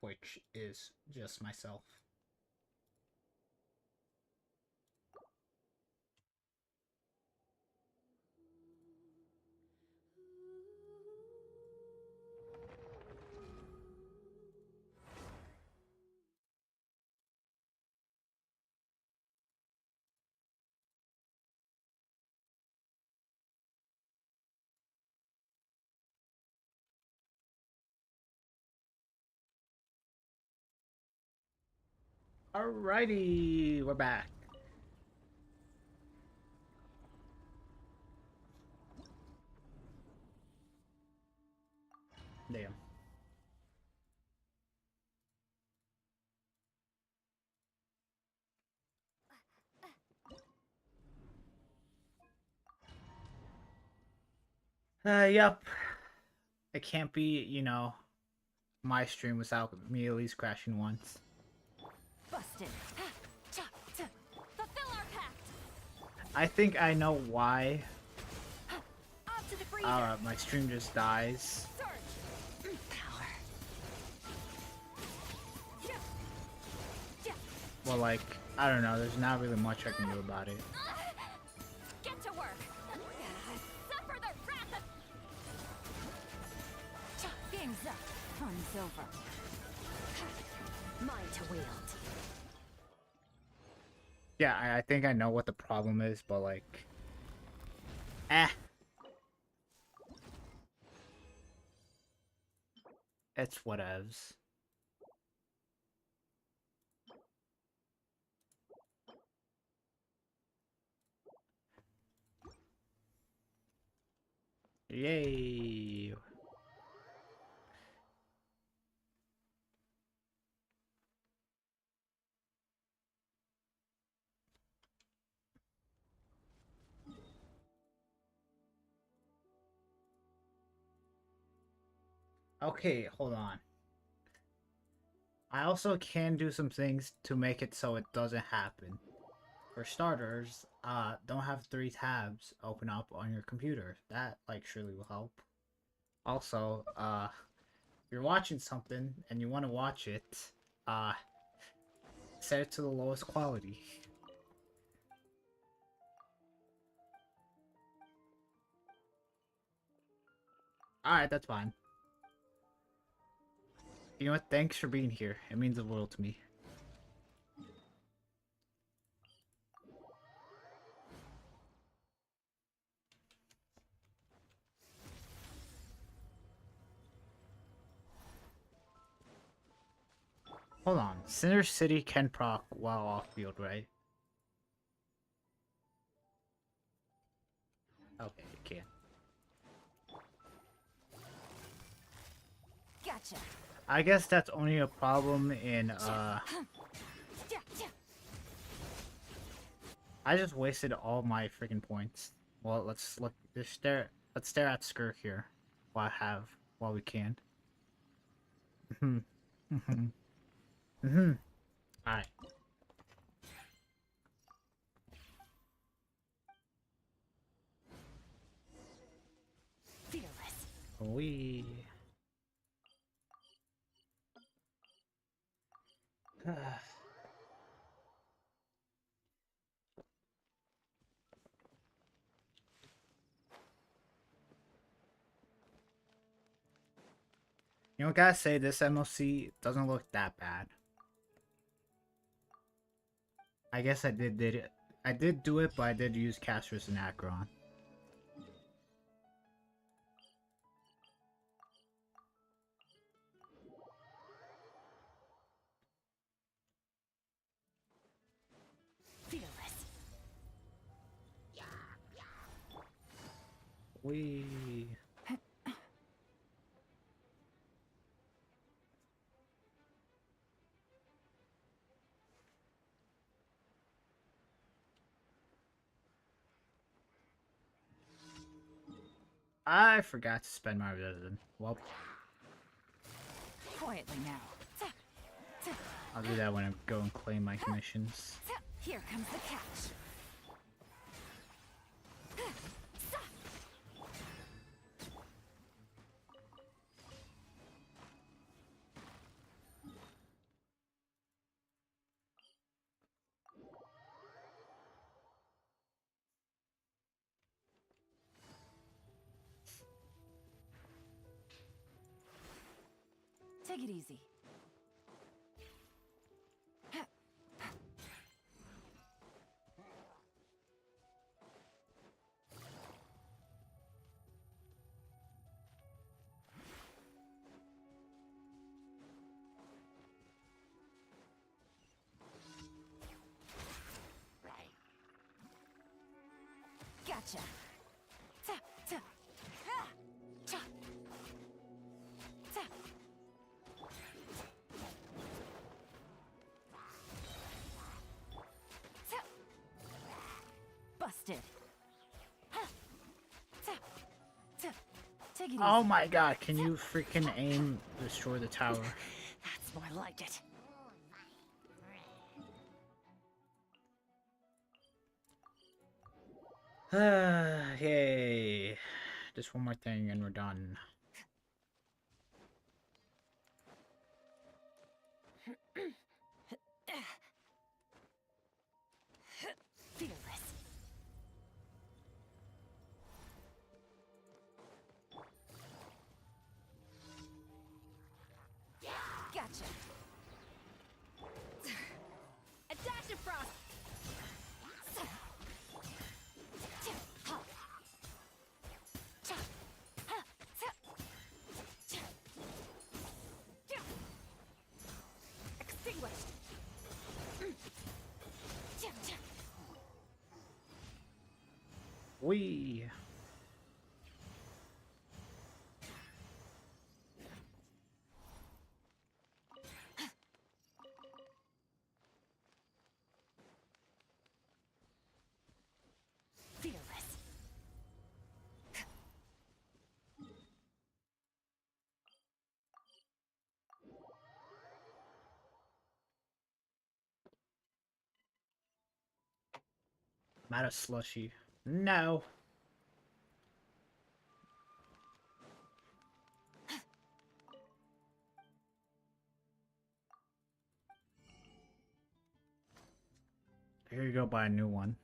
Twitch is just myself. Alrighty, we're back. Damn. Yep. It can't be, my stream without me at least crashing once. Busted. Fulfill our pact. I think I know why. Off to the freezer. My stream just dies. Surge. Power. Well, like, I don't know. There's not really much I can do about it. Get to work. Suffer the wrath of... Game's up. Fun's over. Mine to wield. Yeah, I think I know what the problem is, but like... It's whatevs. Yay! Okay, hold on. I also can do some things to make it so it doesn't happen. For starters, don't have 3 tabs open up on your computer. That, like, surely will help. Also, if you're watching something and you want to watch it, set it to the lowest quality. Alright, that's fine. You know what? Thanks for being here. It means the world to me. Hold on. Center City can proc while off field, right? Okay, it can. Gotcha. I guess that's only a problem in, I just wasted all my freaking points. Well, let's look. Let's stare at Skur here, while we can. All right. Fearless. We. You know, gotta say, this MLC doesn't look that bad. I guess I did it. I did do it, but I did use Castris and Acheron. Fearless. We. I forgot to spend my resin. Well, Quietly now. I'll do that when I go and claim my commissions. Here comes the catch. Take it easy. Gotcha. Tap, tap. Ah! Chop. Tap. Tap. Busted. Ha. Tap. Tap. Take it easy. Oh my god, can you freaking aim destroy the tower? That's more like it. Yay. Just one more thing and we're done. Fearless. Gotcha. A dash of frost. Extinguished. Wee. Fearless. I'm out of slushy. No. Here you go, buy a new one.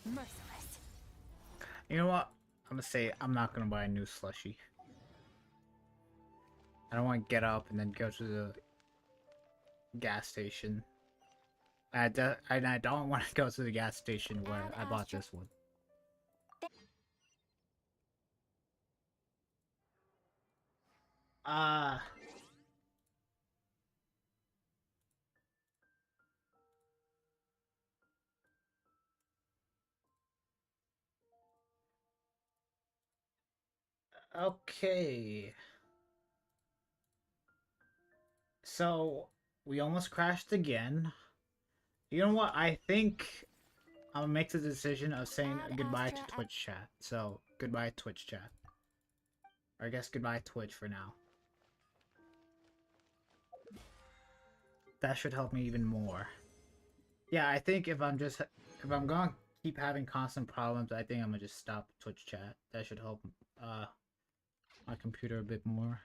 Merciless. You know what? I'm gonna say I'm not gonna buy a new slushy. I don't want to get up and then go to the gas station. I don't want to go to the gas station where I bought this one. Okay. So, we almost crashed again. You know what? I think I'm gonna make the decision of saying goodbye to Twitch chat. So, goodbye Twitch chat. Or I guess goodbye Twitch for now. That should help me even more. Yeah, I think if I'm gonna keep having constant problems, I think I'm gonna just stop Twitch chat. That should help my computer a bit more.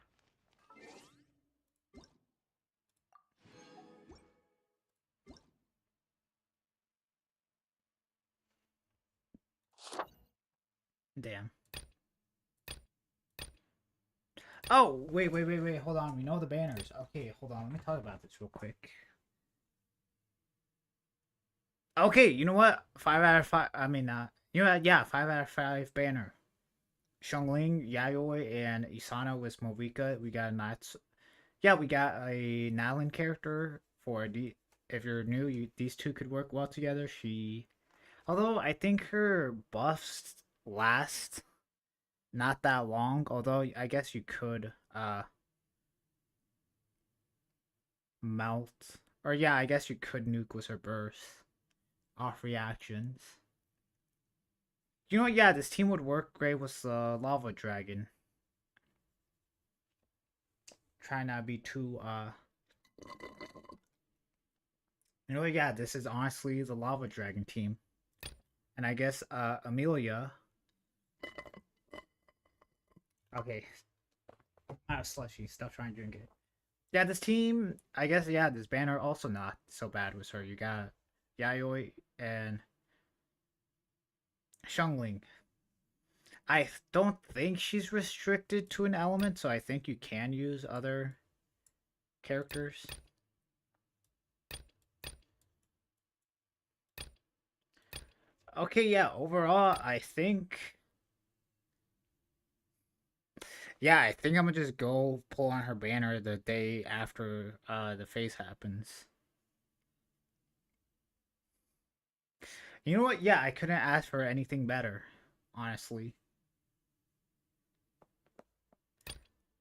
Damn. Oh, wait, hold on. We know the banners. Okay, hold on. Let me talk about this real quick. Okay, you know what? 5 out of 5. I mean, you know what? Yeah, 5 out of 5 banner. Xiangling, Yayoi, and Isana with Movika. We got a Nats. Yeah, we got a Nalan character for the. If you're new, these two could work well together. Although I think her buffs last not that long. Although I guess you could melt, or yeah, I guess you could nuke with her burst off reactions. You know what? Yeah, this team would work great with the Lava Dragon. Try not to be too You know what? Yeah, this is honestly the Lava Dragon team. And I guess Amelia. Okay. Slushy. Stop trying to drink it. Yeah, this team, I guess, yeah, this banner also not so bad with her. You got Yayoi and Xiangling. I don't think she's restricted to an element, so I think you can use other characters. Okay, yeah, overall, I think. Yeah, I think I'm gonna just go pull on her banner the day after the phase happens. You know what? Yeah, I couldn't ask for anything better, honestly.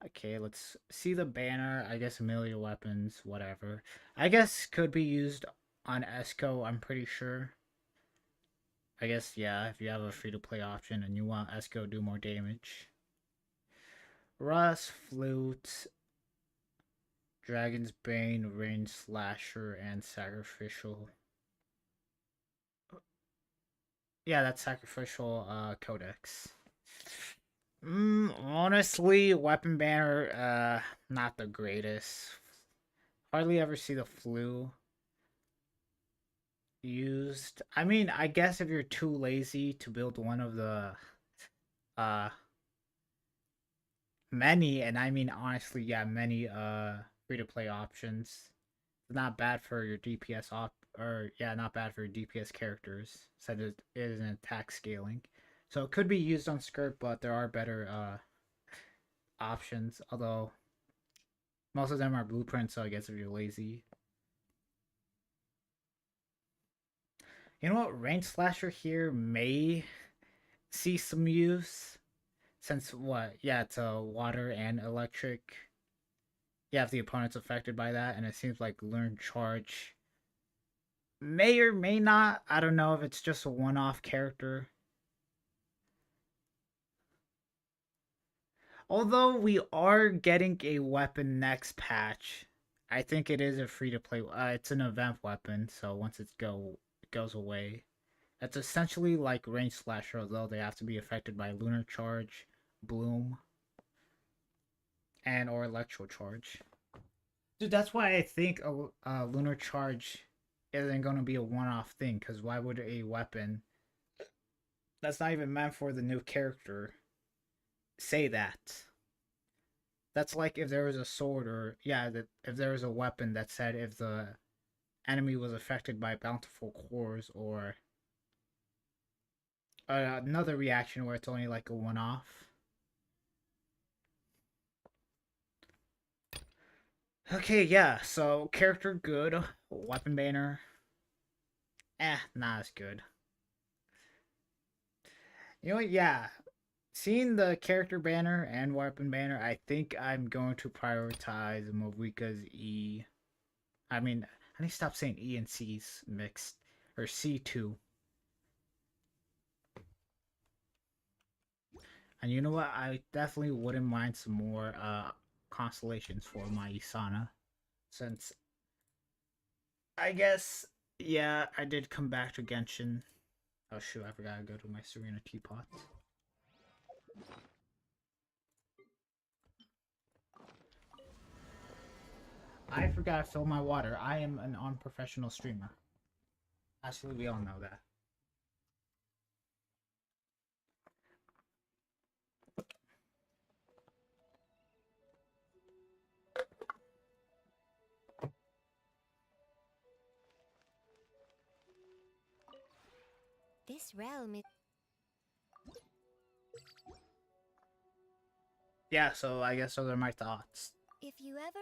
Okay, let's see the banner. I guess amelia weapons, whatever. I guess could be used on Esco, I'm pretty sure. I guess, yeah, if you have a free-to-play option and you want Esco to do more damage. Rust, Flute, Dragon's Bane, Rain Slasher, and Sacrificial. Yeah, that's Sacrificial Codex. Honestly, Weapon Banner, not the greatest. Hardly ever see the flu used. I mean, I guess if you're too lazy to build one of the uh many, and I mean honestly, yeah, many free to play options. Not bad for your DPS op or yeah, not bad for your DPS characters, since it is an attack scaling. So it could be used on Skirt, but there are better options, although most of them are blueprints, so I guess if you're lazy. You know what? Range Slasher here may see some use. Since what? Yeah, it's a water and electric. Yeah, if the opponent's affected by that, and it seems like Learn Charge may or may not. I don't know if it's just a one off character. Although we are getting a weapon next patch, I think it is a free to play. It's an event weapon, so once it goes away. It's essentially like range slasher, although they have to be affected by lunar charge, bloom, and or electro charge. Dude, that's why I think a lunar charge isn't going to be a one-off thing. Because why would a weapon that's not even meant for the new character say that? That's like if there was a sword, or yeah, that if there was a weapon that said if the enemy was affected by bountiful cores, or another reaction where it's only like a one-off. Okay, yeah. So character good, weapon banner, not as good. You know what? Yeah, seeing the character banner and weapon banner, I think I'm going to prioritize Movuka's E. I mean, I need to stop saying E and C's mixed, or C2. And you know what? I definitely wouldn't mind some more constellations for my Isana, since I guess, yeah, I did come back to Genshin. Oh shoot, I forgot to go to my Serena teapot. I forgot to fill my water. I am an unprofessional streamer. Actually, we all know that. This realm is. Yeah, so I guess those are my thoughts. If you ever.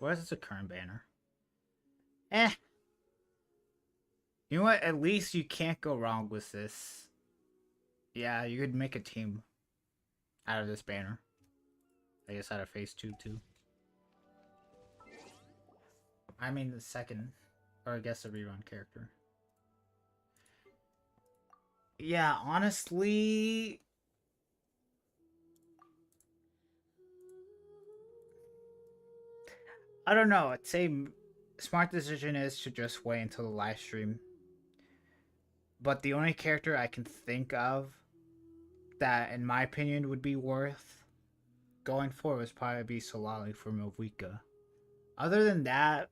Where's the current banner? Eh. You know what? At least you can't go wrong with this. Yeah, you could make a team out of this banner. I guess out of phase 2 too. I mean the second, or I guess the rerun character. Yeah, honestly, I don't know. I'd say smart decision is to just wait until the live stream. But the only character I can think of that, in my opinion, would be worth going for would probably be Solali for Movuka. Other than that,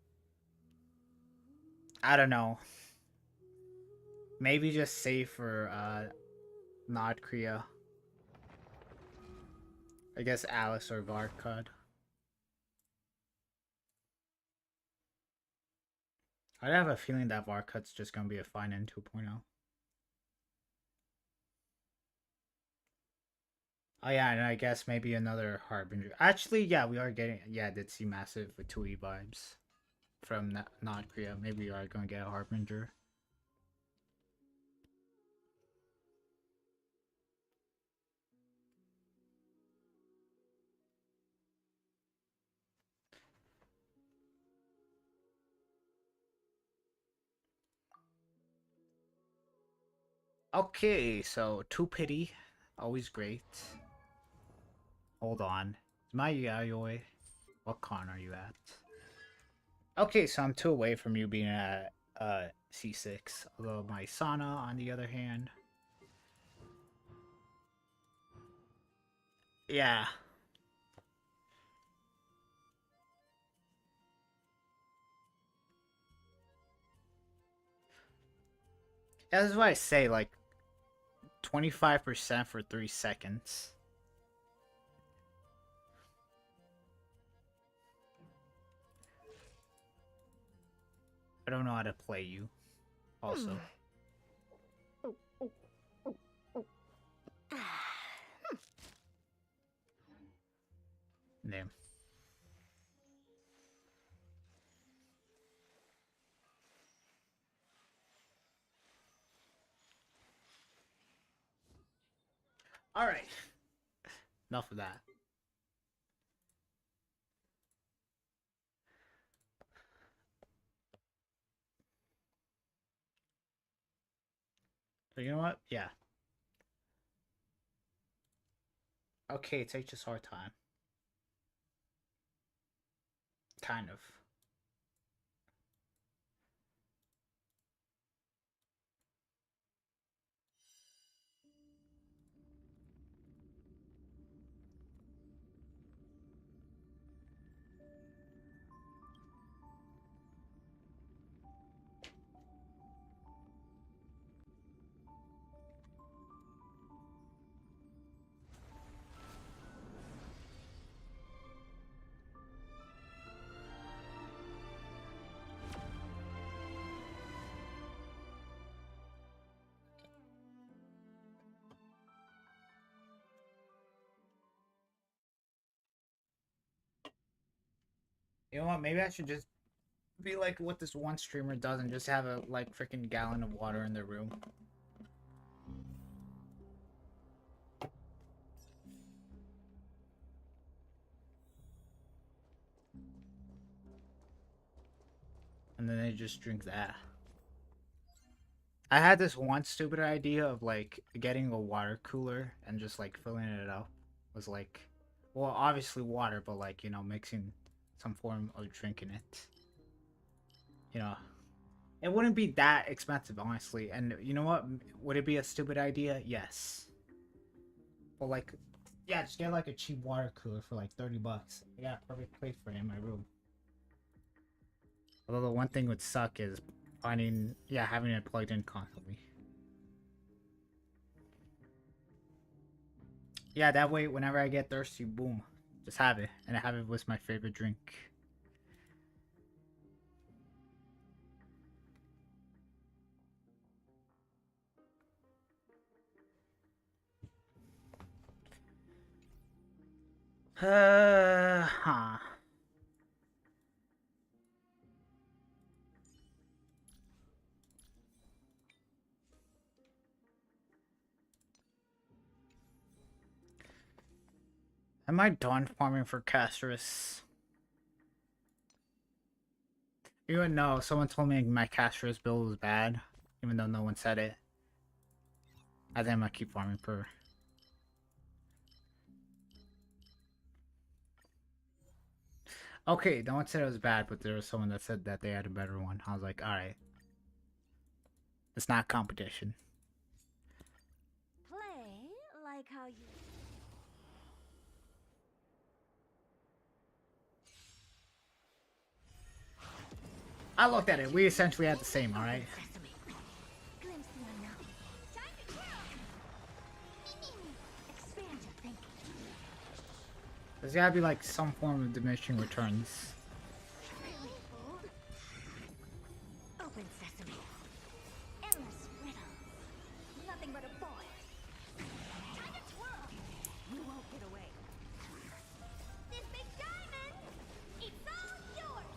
I don't know. Maybe just save for Nod Kriya. I guess Alice or Varkad. I have a feeling that Varkad's just gonna be a fine in 2.0. Oh yeah, and I guess maybe another Harbinger. Actually, yeah, we are getting. Yeah, I did see massive with 2E vibes from Nod Kriya. Maybe we are gonna get a Harbinger. Okay, so 2 pity, always great. Hold on, is my Yayoi? What con are you at? Okay, so I'm 2 away from you being at C6. Although my Sana, on the other hand, yeah. That's why I say like 25% for 3 seconds. I don't know how to play you. Also. Name. Alright. Enough of that. So you know what? Yeah. Okay, take just our time. Kind of. You know what? Maybe I should just be like what this one streamer does and just have a like freaking gallon of water in their room. And then they just drink that. I had this one stupid idea of like getting a water cooler and just like filling it up. Was like, well, obviously water, but like, you know, mixing some form of drink in it. You know, it wouldn't be that expensive, honestly. And you know what? Would it be a stupid idea? Yes. But like, yeah, just get like a cheap water cooler for like $30. I got a perfect place for it in my room. Although the one thing would suck is finding, yeah, having it plugged in constantly. Yeah, that way, whenever I get thirsty, boom, just have it, and have it with my favorite drink. Huh. Am I done farming for Castris? Even though someone told me my Castris build was bad, even though no one said it. I think I'm gonna keep farming for. Okay, no one said it was bad, but there was someone that said that they had a better one. I was like, alright. It's not competition. Play like how you. I looked at it. We essentially had the same, alright? Glimpse the There's gotta be like some form of diminishing returns. Really, fool? Open sesame. Endless riddles. Nothing but a boy. Time to twirl. You won't get away. This big diamond, it's all yours.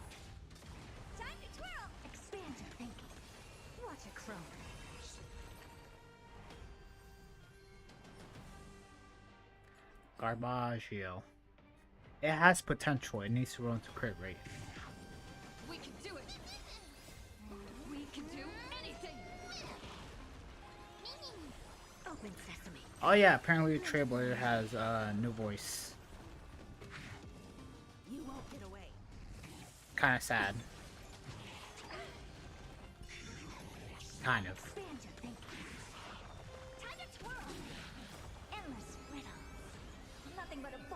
Time to twirl. Expand your thinking. Watch it grow. Garbaggio. It has potential. It needs to roll into crit rate. We can do it. We can do anything. Open sesame. Oh yeah, apparently Trailblaze has a new voice. You won't get away. Kind of sad. Kind of. Expand your thinking. Time to twirl. Endless riddles. Nothing but a boy.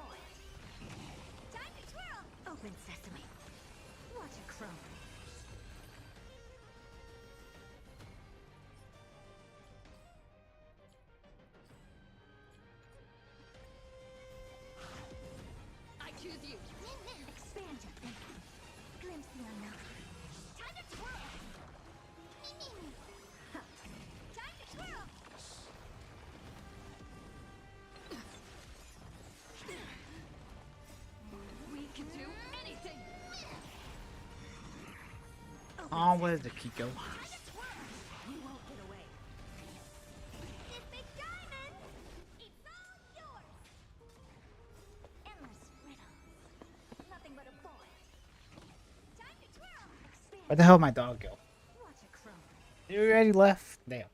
Time to twirl. Open sesame. Watch it grow. I choose you. Expand your thinking. Glimpse the unknown. Time to twirl. Time to twirl. We can do anything. Oh, where's the Kiko? Time to twirl. You won't get away. This big diamond, it's all yours. Endless riddles. Nothing but a boy. Time to twirl. Expand. Where the hell did my dog go? Watch it grow. You already left? Damn.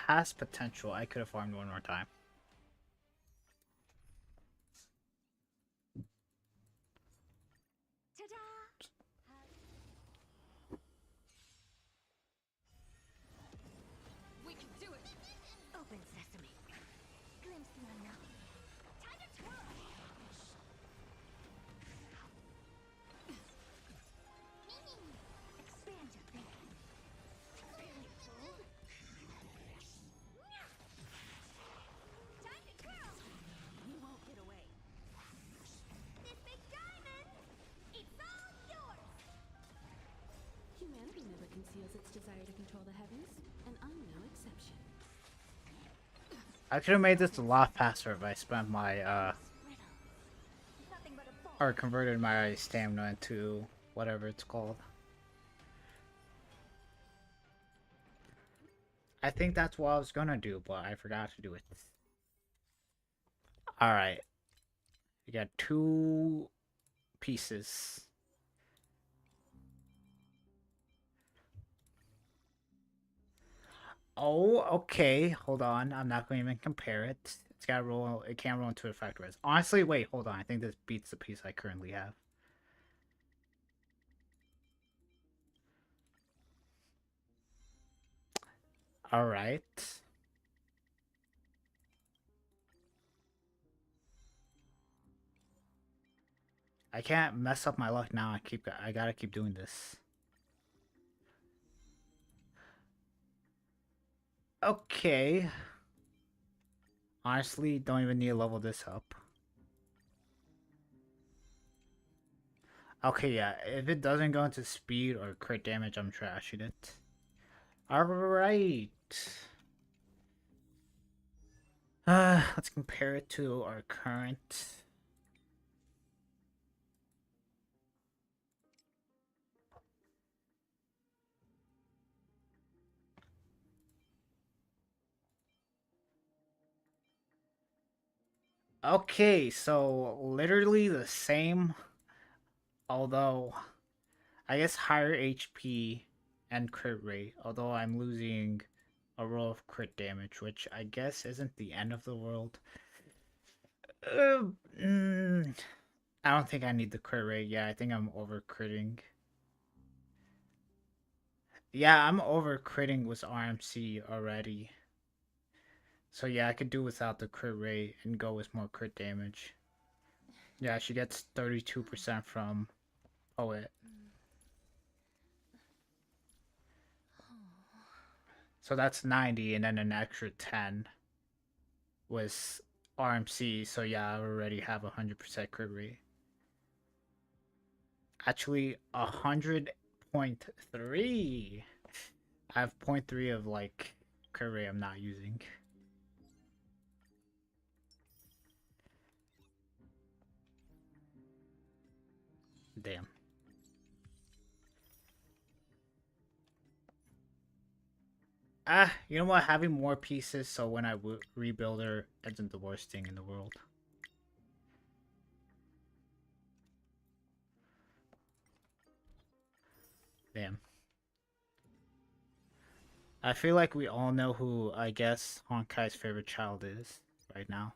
Has potential. I could have farmed one more time. Ta-da! We can do it. Open sesame. Glimpse the unknown. Time to twirl. Expand your thinking. Really, fool? Time to twirl. You won't get away. This big diamond, it's all yours. Humanity never conceals its desire to control the heavens, and I'm no exception. I could have made this a lot faster if I spent my Riddle. Nothing but a ball. or converted my stamina into whatever it's called. I think that's what I was gonna do, but I forgot to do it. Alright. You got 2 pieces. Oh, okay. Hold on. I'm not going to even compare it. It's got to roll. It can't roll into effect res. Honestly, wait. Hold on. I think this beats the piece I currently have. All right. I can't mess up my luck now. I gotta keep doing this. Okay. Honestly, don't even need to level this up. Okay, yeah. If it doesn't go into speed or crit damage, I'm trashing it. Alright. Let's compare it to our current. Okay, so literally the same, although I guess higher HP and crit rate, although I'm losing a roll of crit damage, which I guess isn't the end of the world. Uh, mm, I don't think I need the crit rate. Yeah, I think I'm over critting. Yeah, I'm over critting with RMC already. So yeah, I could do without the crit rate and go with more crit damage. Yeah, she gets 32% from Poet. So that's 90, and then an extra 10 was RMC. So yeah, I already have 100% crit rate. Actually, 100.3. I have 0.3 of like crit rate I'm not using. Damn. You know what? Having more pieces, so when I rebuild her, isn't the worst thing in the world. Damn. I feel like we all know who, I guess, Honkai's favorite child is right now.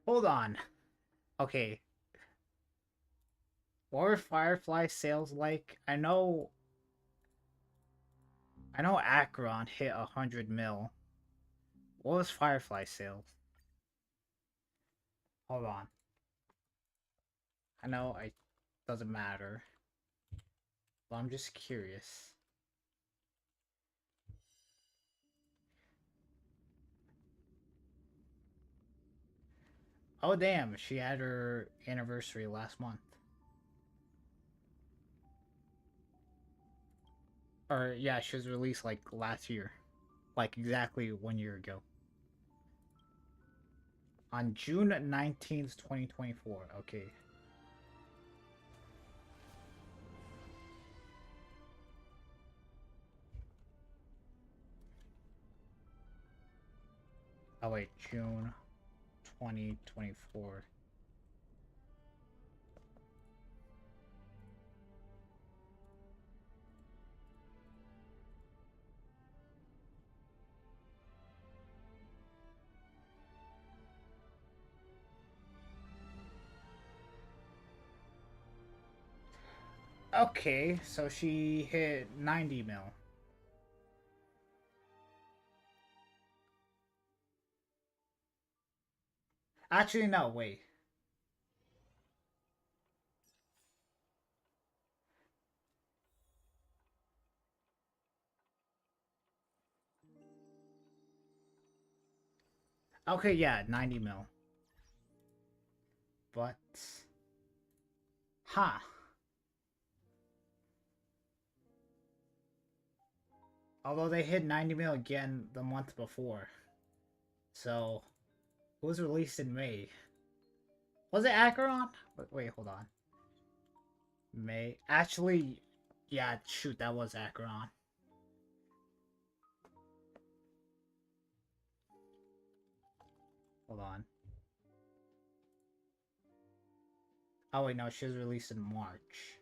Hold on. Okay. What were Firefly sales like? I know Acheron hit 100 mil. What was Firefly sales? Hold on. I know it doesn't matter. But I'm just curious. Oh damn, she had her anniversary last month. Or yeah, she was released like last year. Like exactly 1 year ago. On June 19th, 2024. Okay. Oh wait, June 2024. Okay, so she hit 90 mil. Actually, no, wait. Okay, yeah, 90 mil. But, huh. Although they hit 90 mil again the month before. So, it was released in May. Was it Acheron? Wait, hold on. May. Actually, yeah, shoot, that was Acheron. Hold on. Oh, wait, no, she was released in March.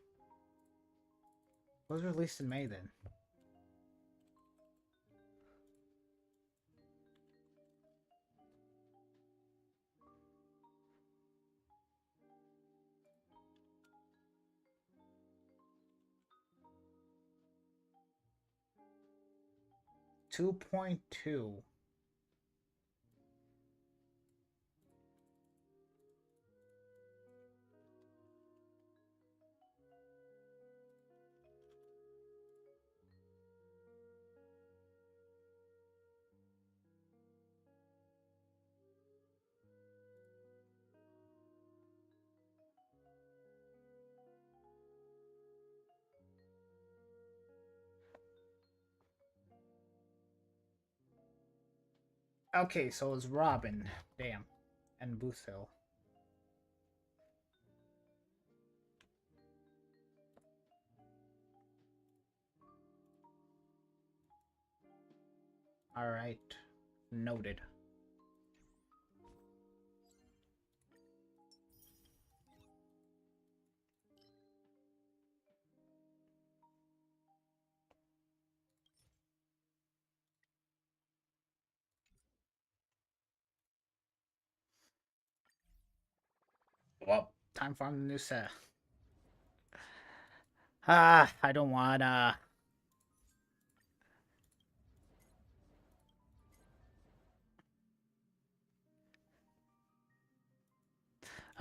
It was released in May then. $2.2. Okay, so it's Robin. Damn. And Boost Hill. Alright. Noted. Well, time for the new set. I don't wanna.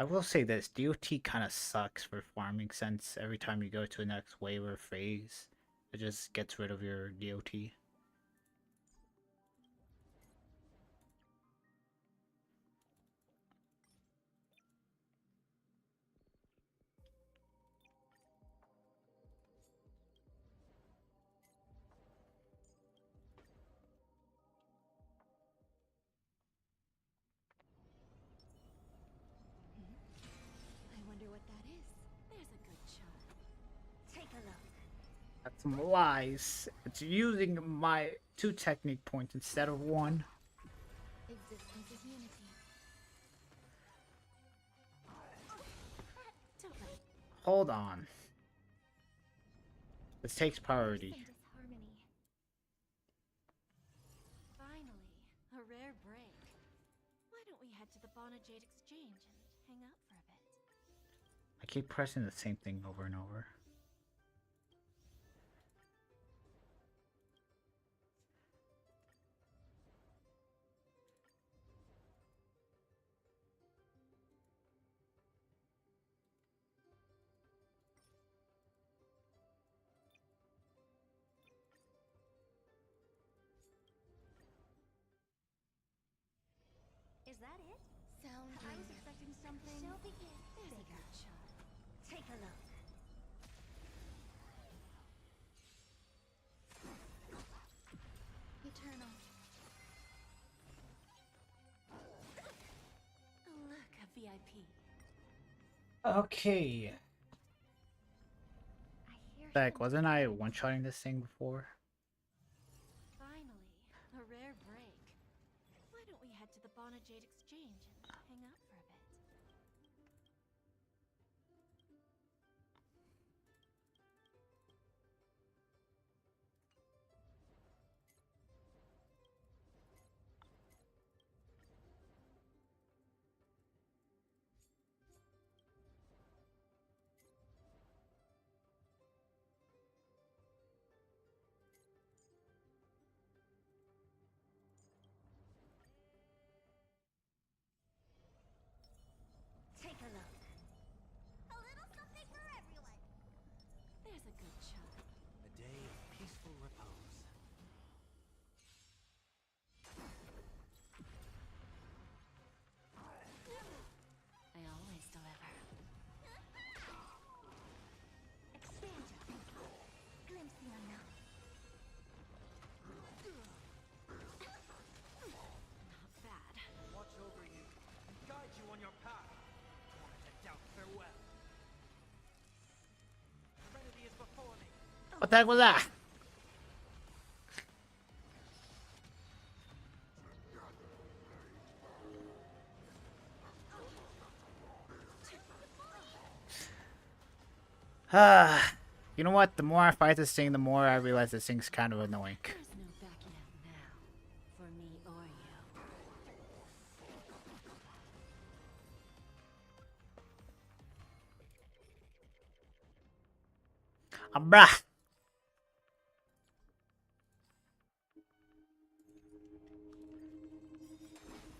I will say this, DOT kind of sucks for farming since every time you go to the next wave or phase, it just gets rid of your DOT. I wonder what that is. There's a good shot. Take a look. That's some lies. It's using my 2 technique points instead of 1. Existence is unity. Don't let Hold on. This takes priority. some disharmony. Finally, a rare break. Why don't we head to the Bonajade Exchange and hang out for a bit? I keep pressing the same thing over and over. Is that it? Sound I was expecting something. Shall begin. There's a good shot. Take a look. Eternal. Oh look, a VIP. Okay. I hear Beck, him. wasn't I one-shotting this thing before? Finally, a rare break. Why don't we head to the Bonajade Exchange and hang out for a bit? Take a look. A little something for everyone. There's a good shot. A day of peaceful repose. I always deliver. Expander. Glimpse the unknown. Not bad. Watch over you and guide you on your path. Wanted to doubt farewell. Serenity is before me. What the heck was that? You know what? The more I fight this thing, the more I realize this thing's kind of annoying. There's no backing out now. For me or you. Bruh.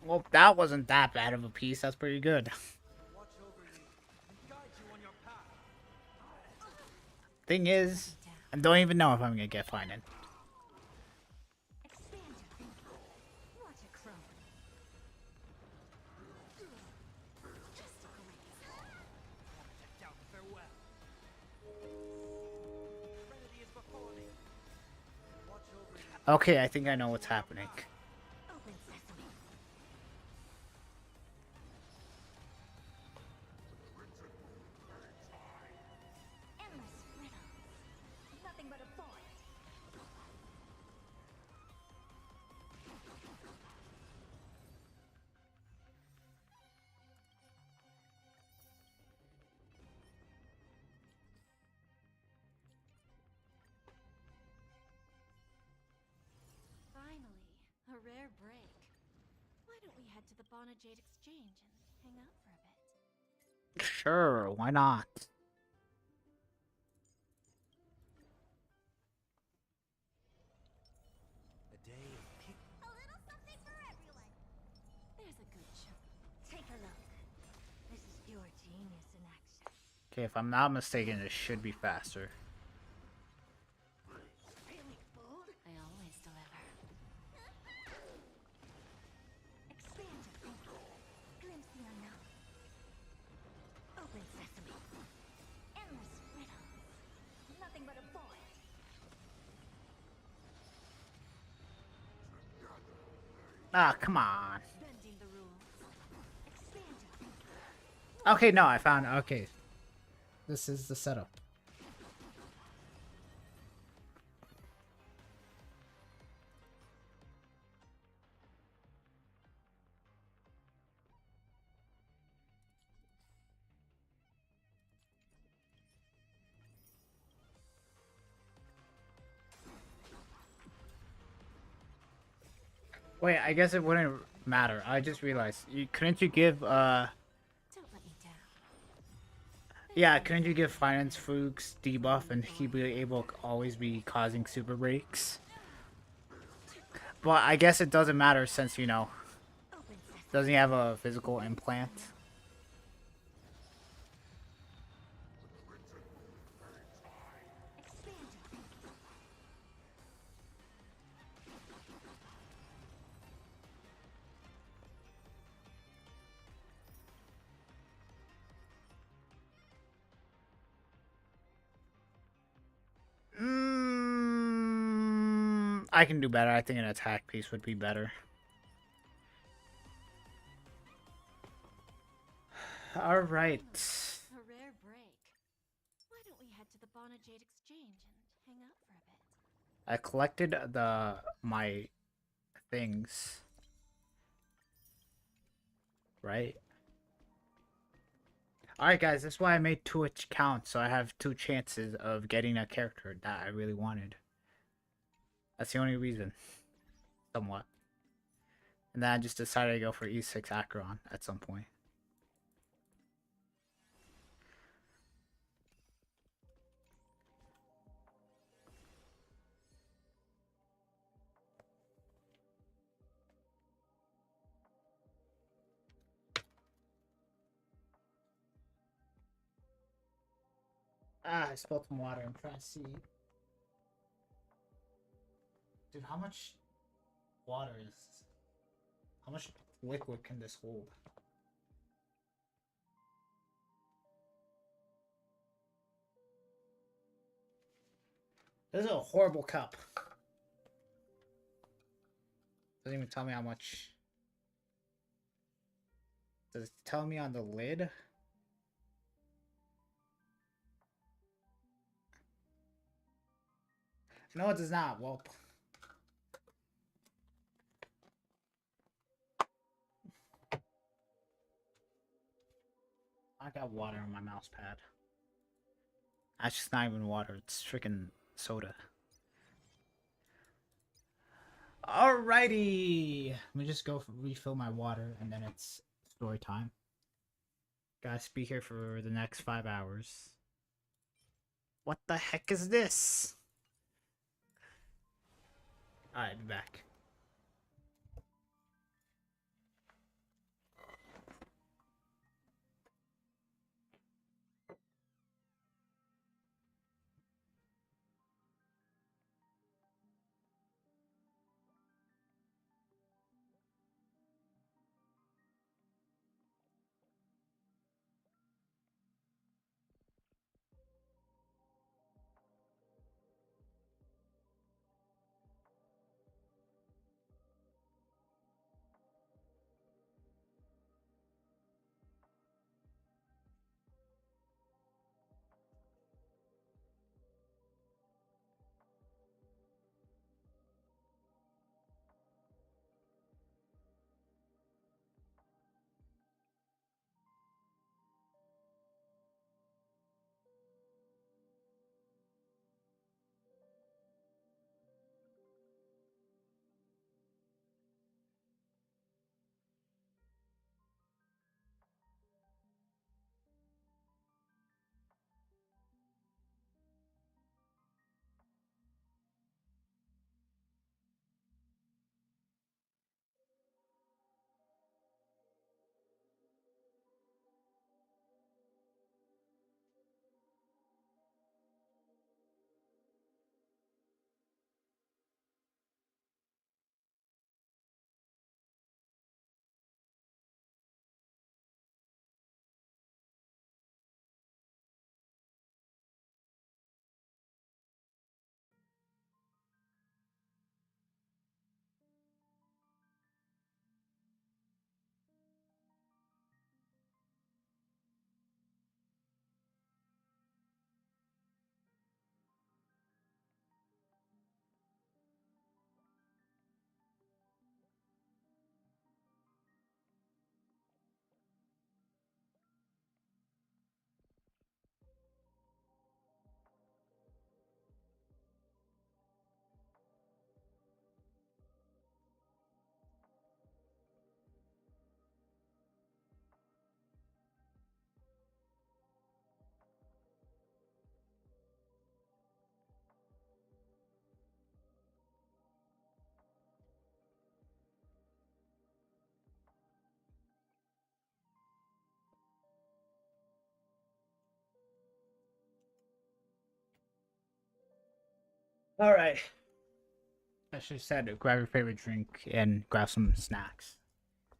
Well, that wasn't that bad of a piece. That's pretty good. Watch over you and guide you on your path. Thing is, I don't even know if I'm gonna get fined. Expander. What a crone. Just a graze. Wanted to doubt farewell. Serenity is before me. Watch over you. Okay, I think I know what's happening. Open sesame. Endless riddles. Nothing but a void. Finally, a rare break. Why don't we head to the Bonajade Exchange and hang out for a bit? Sure, why not? A day of peace. A little something for everyone. There's a good shot. Take a look. This is yours. Okay, if I'm not mistaken, it should be faster. Really bold? I always deliver. Expand your thinking. Glimpse the unknown. Open sesame. Endless riddles. Nothing but a void. Ah, come on. Bending the rules. Expand your thinking. Okay, no, I found. Okay, this is the setup. Wait, I guess it wouldn't matter. I just realized. Couldn't you give Don't let me down. yeah, couldn't you give Finance Fuchs debuff and he be able to always be causing super breaks? But I guess it doesn't matter since, you know, Open sesame. doesn't he have a physical implant? Expand your thinking. I can do better. I think an attack piece would be better. All right. A rare break. Why don't we head to the Bonajade Exchange and hang out for a bit? I collected my things. Right? Alright guys, that's why I made 2 accounts, so I have 2 chances of getting a character that I really wanted. That's the only reason. Somewhat. And then I just decided to go for E6 Acheron at some point. Ah, I spilled some water. I'm trying to see. Dude, how much water is this? How much liquid can this hold? This is a horrible cup. Doesn't even tell me how much. Does it tell me on the lid? No, it does not. Well, I got water on my mouse pad. That's just not even water. It's freaking soda. Alrighty. Let me just go refill my water and then it's story time. Guys, be here for the next 5 hours. What the heck is this? Alright, be back. All right. I should have said grab your favorite drink and grab some snacks.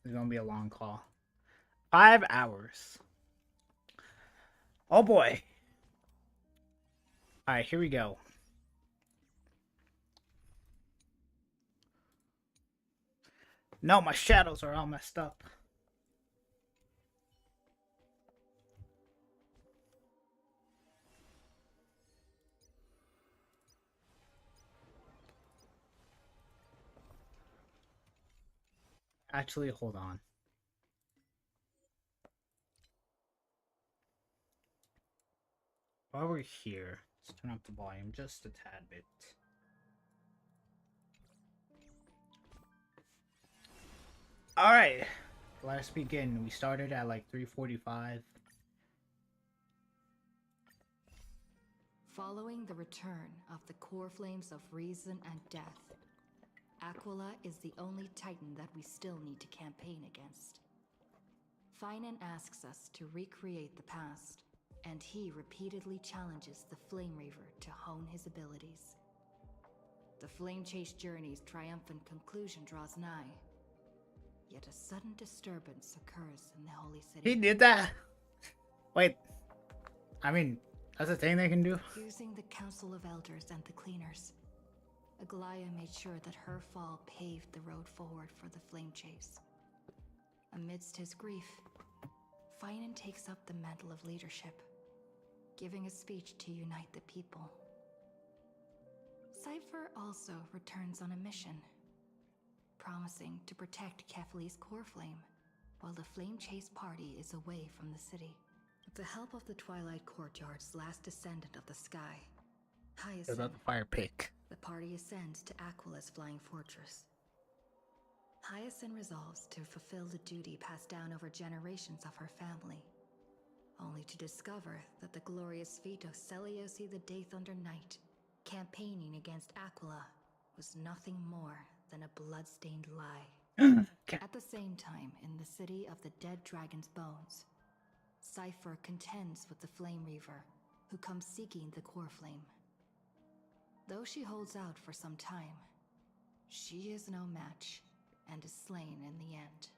It's gonna be a long call. 5 hours. Oh boy. All right, here we go. No, my shadows are all messed up. Actually, hold on. While we're here, let's turn up the volume just a tad bit. Alright, let's begin. We started at like 3:45. Following the return of the core flames of reason and death, Aquila is the only titan that we still need to campaign against. Finan asks us to recreate the past, and he repeatedly challenges the Flame Reaver to hone his abilities. The Flame Chase journey's triumphant conclusion draws nigh, yet a sudden disturbance occurs in the Holy City. He did that? Wait, I mean, that's a thing they can do? Using the Council of Elders and the Cleaners, Aglaya made sure that her fall paved the road forward for the Flame Chase. Amidst his grief, Finan takes up the mantle of leadership, giving a speech to unite the people. Cypher also returns on a mission, promising to protect Kefli's core flame while the Flame Chase party is away from the city. With the help of the Twilight Courtyard's last descendant of the sky, Hyacinth, About the fire pick. the party ascends to Aquila's flying fortress. Hyacinth resolves to fulfill the duty passed down over generations of her family, only to discover that the glorious feat of Celiosi the Day Thunder Knight, campaigning against Aquila, was nothing more than a blood-stained lie. At the same time, in the city of the dead dragon's bones, Cypher contends with the Flame Reaver, who comes seeking the core flame. Though she holds out for some time, she is no match and is slain in the end.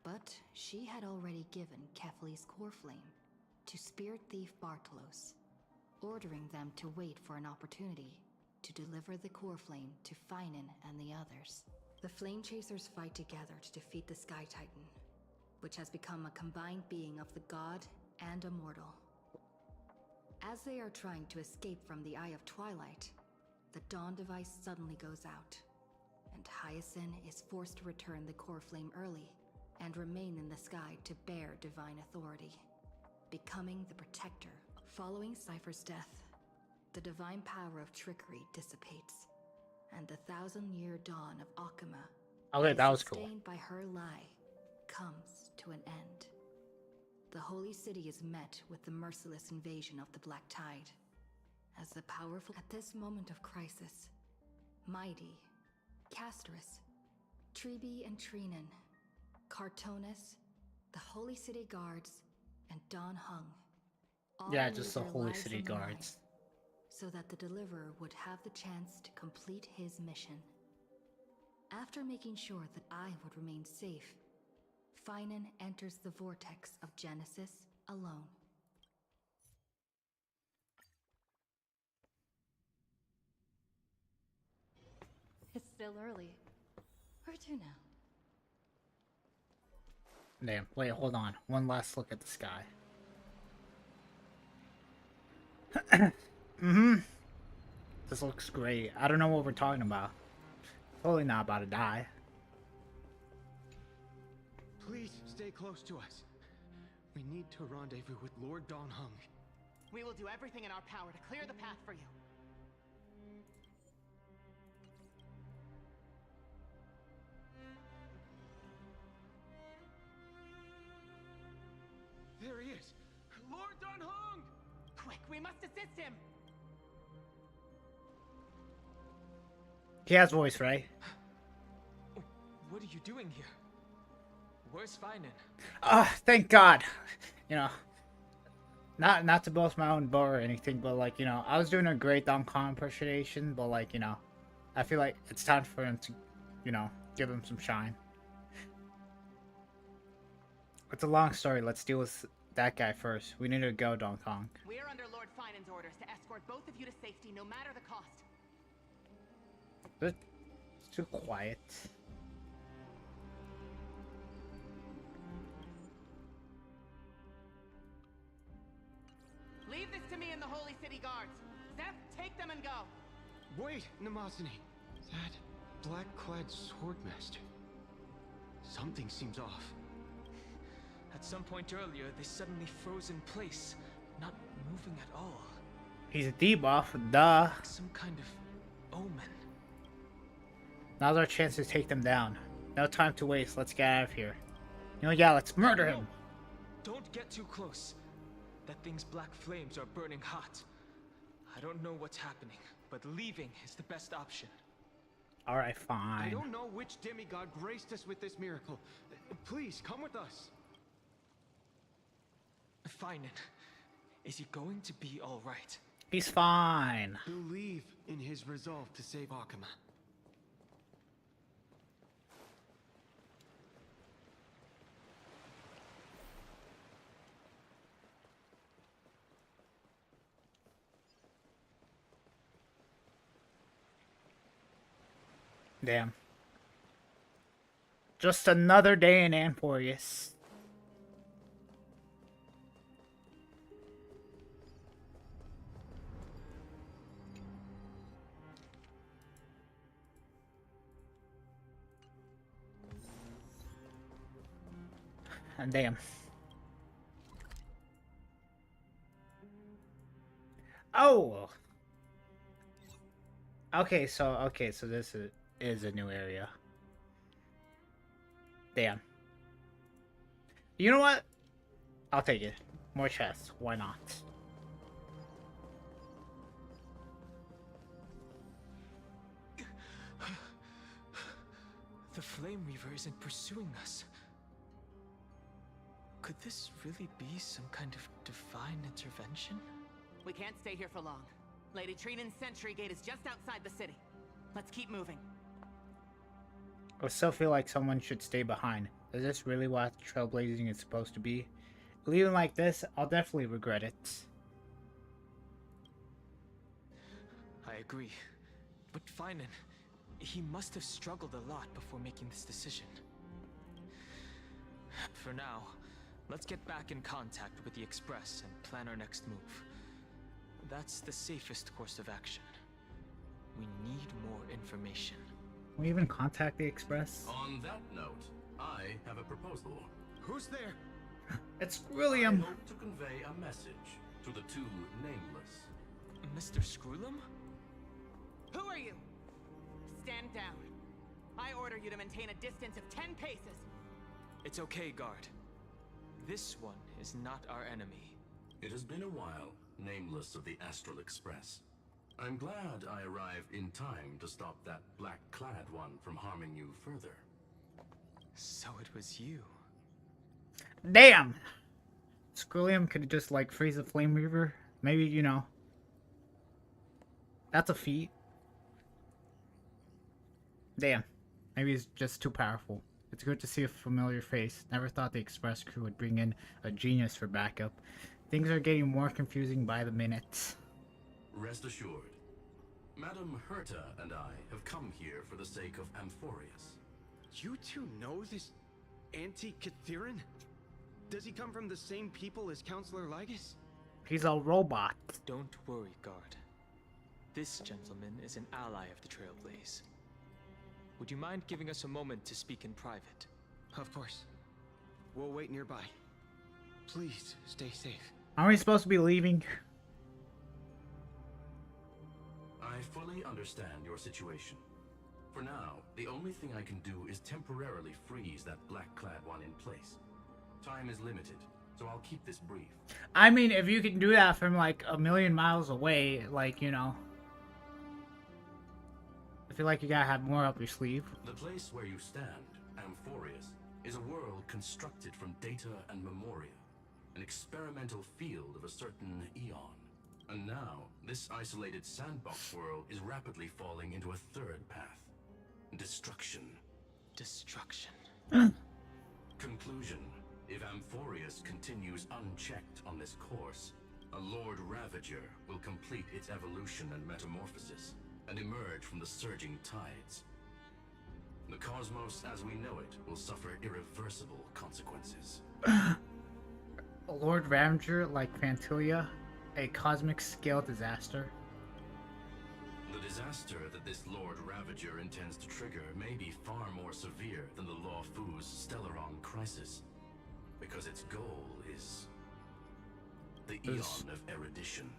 But she had already given Kefli's core flame to Spirit Thief Bartolos, ordering them to wait for an opportunity to deliver the core flame to Finan and the others. The Flame Chasers fight together to defeat the Sky Titan, which has become a combined being of the god and a mortal. As they are trying to escape from the Eye of Twilight, the Dawn device suddenly goes out, and Hyacinth is forced to return the core flame early and remain in the sky to bear divine authority, becoming the protector. Following Cypher's death, the divine power of trickery dissipates, and the 1,000-year dawn of Akuma, Okay, that was cool. sustained by her lie, comes to an end. The Holy City is met with the merciless invasion of the Black Tide. As the powerful at this moment of crisis, Mighty, Casterus, Trebi and Trinan, Cartonus, the Holy City Guards, and Don Hung all Yeah, leave just the their Holy lives City on the line, Guards. so that the Deliverer would have the chance to complete his mission. After making sure that I would remain safe, Finan enters the vortex of Genesis alone. It's still early. Where to now? Damn, wait, hold on. One last look at the sky. This looks great. I don't know what we're talking about. Totally not about to die. Please stay close to us. We need to rendezvous with Lord Don Hung. We will do everything in our power to clear the path for you. There he is! Lord Don Hung! Quick, we must assist him! He has voice, right? What are you doing here? Where's Finan? Ah, thank God. You know, Not to boast my own bow or anything, but like, you know, I was doing a great Donkey Kong impersonation, but like, you know, I feel like it's time for him to, you know, give him some shine. It's a long story. Let's deal with that guy first. We need to go, Donkey Kong. We are under Lord Finan's orders to escort both of you to safety, no matter the cost. It's too quiet. Leave this to me and the Holy City Guards. Seth, take them and go. Wait, Namasani. That black-clad swordmaster. Something seems off. At some point earlier, they suddenly froze in place, not moving at all. He's a debuff, duh. Like some kind of omen. Now's our chance to take them down. No time to waste. Let's get out of here. You know, yeah, let's murder him. Don't get too close. That thing's black flames are burning hot. I don't know what's happening, but leaving is the best option. Alright, I fine. don't know which demigod graced us with this miracle. Please, come with us. Finan, is he going to be all right? He's fine. Believe in his resolve to save Akuma. Damn. Just another day in Amporius. And damn. Oh. Okay, so this is a new area. Damn. You know what? I'll take it. More chests. Why not? The Flame Reaver isn't pursuing us. Could this really be some kind of divine intervention? We can't stay here for long. Lady Trinan's sentry gate is just outside the city. Let's keep moving. I still feel like someone should stay behind. Is this really what trailblazing is supposed to be? Leaving like this, I'll definitely regret it. I agree. But Finan, he must have struggled a lot before making this decision. For now, let's get back in contact with the Express and plan our next move. That's the safest course of action. We need more information. Can we even contact the Express? On that note, I have a proposal. Who's there? It's I William. hope to convey a message to the two nameless. Mr. Screwlum? Who are you? Stand down. I order you to maintain a distance of 10 paces. It's okay, guard. This one is not our enemy. It has been a while, nameless of the Astral Express. I'm glad I arrived in time to stop that black-clad one from harming you further. So it was you. Damn! Skrillium could just like freeze a Flame Reaver. Maybe, you know. That's a feat. Damn. Maybe he's just too powerful. It's good to see a familiar face. Never thought the Express crew would bring in a genius for backup. Things are getting more confusing by the minute. Rest assured, Madam Herta and I have come here for the sake of Amphorius. You two know this anti-Catharin? Does he come from the same people as Counselor Lygus? He's a robot. Don't worry, guard. This gentleman is an ally of the Trailblaze. Would you mind giving us a moment to speak in private? Of course. We'll wait nearby. Please, stay safe. Aren't we supposed to be leaving? I fully understand your situation. For now, the only thing I can do is temporarily freeze that black-clad one in place. Time is limited, so I'll keep this brief. I mean, if you can do that from like a million miles away, like, you know. I feel like you gotta have more up your sleeve. The place where you stand, Amphorius, is a world constructed from data and memoria. an experimental field of a certain eon. And now, this isolated sandbox world is rapidly falling into a third path. Destruction. Destruction. Conclusion. If Amphorius continues unchecked on this course, a Lord Ravager will complete its evolution and metamorphosis, and emerge from the surging tides. The cosmos as we know it will suffer irreversible consequences. Lord Ravager, like Fantulia, a cosmic scale disaster. The disaster that this Lord Ravager intends to trigger may be far more severe than the Law Fu's Stellaron crisis, because its goal is the Eon of Erudition.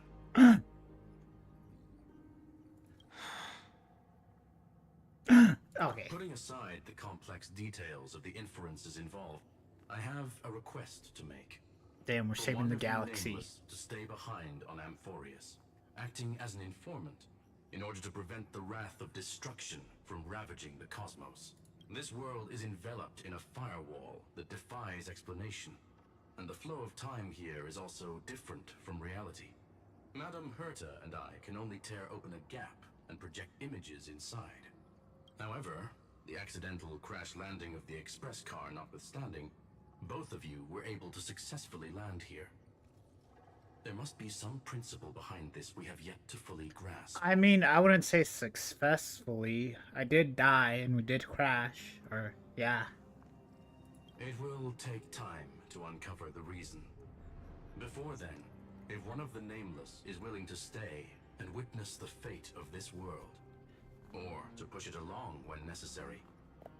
Okay. Putting aside the complex details of the inferences involved, I have a request to make. Damn, we're For saving one the of you galaxy. nameless to stay behind on Amphorius, acting as an informant, in order to prevent the wrath of destruction from ravaging the cosmos. This world is enveloped in a firewall that defies explanation, and the flow of time here is also different from reality. Madame Herta and I can only tear open a gap and project images inside. However, the accidental crash landing of the express car notwithstanding, both of you were able to successfully land here. There must be some principle behind this we have yet to fully grasp. I mean, I wouldn't say successfully. I did die and we did crash. Or, yeah. It will take time to uncover the reason. Before then, if one of the Nameless is willing to stay and witness the fate of this world, or to push it along when necessary,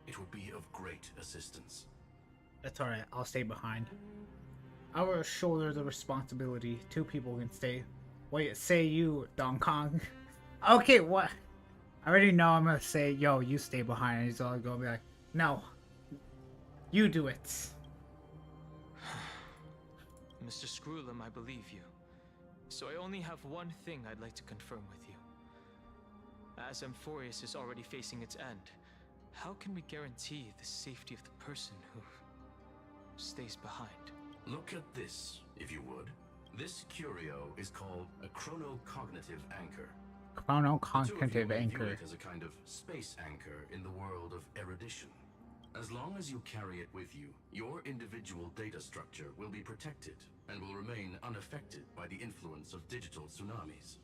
it would be of great assistance. That's alright, I'll stay behind. I will shoulder the responsibility. Two people can stay. Wait, say you, Don Kong. Okay, what? I already know I'm gonna say, yo, you stay behind. And he's all gonna be like, no. You do it. Mr. Screwlum, I believe you. So I only have one thing I'd like to confirm with you. As Amphorius is already facing its end, how can we guarantee the safety of the person who stays behind? Look at this, if you would. This curio is called a chronocognitive anchor. Chronocognitive View anchor. it as a kind of space anchor in the world of erudition. As long as you carry it with you, your individual data structure will be protected and will remain unaffected by the influence of digital tsunamis.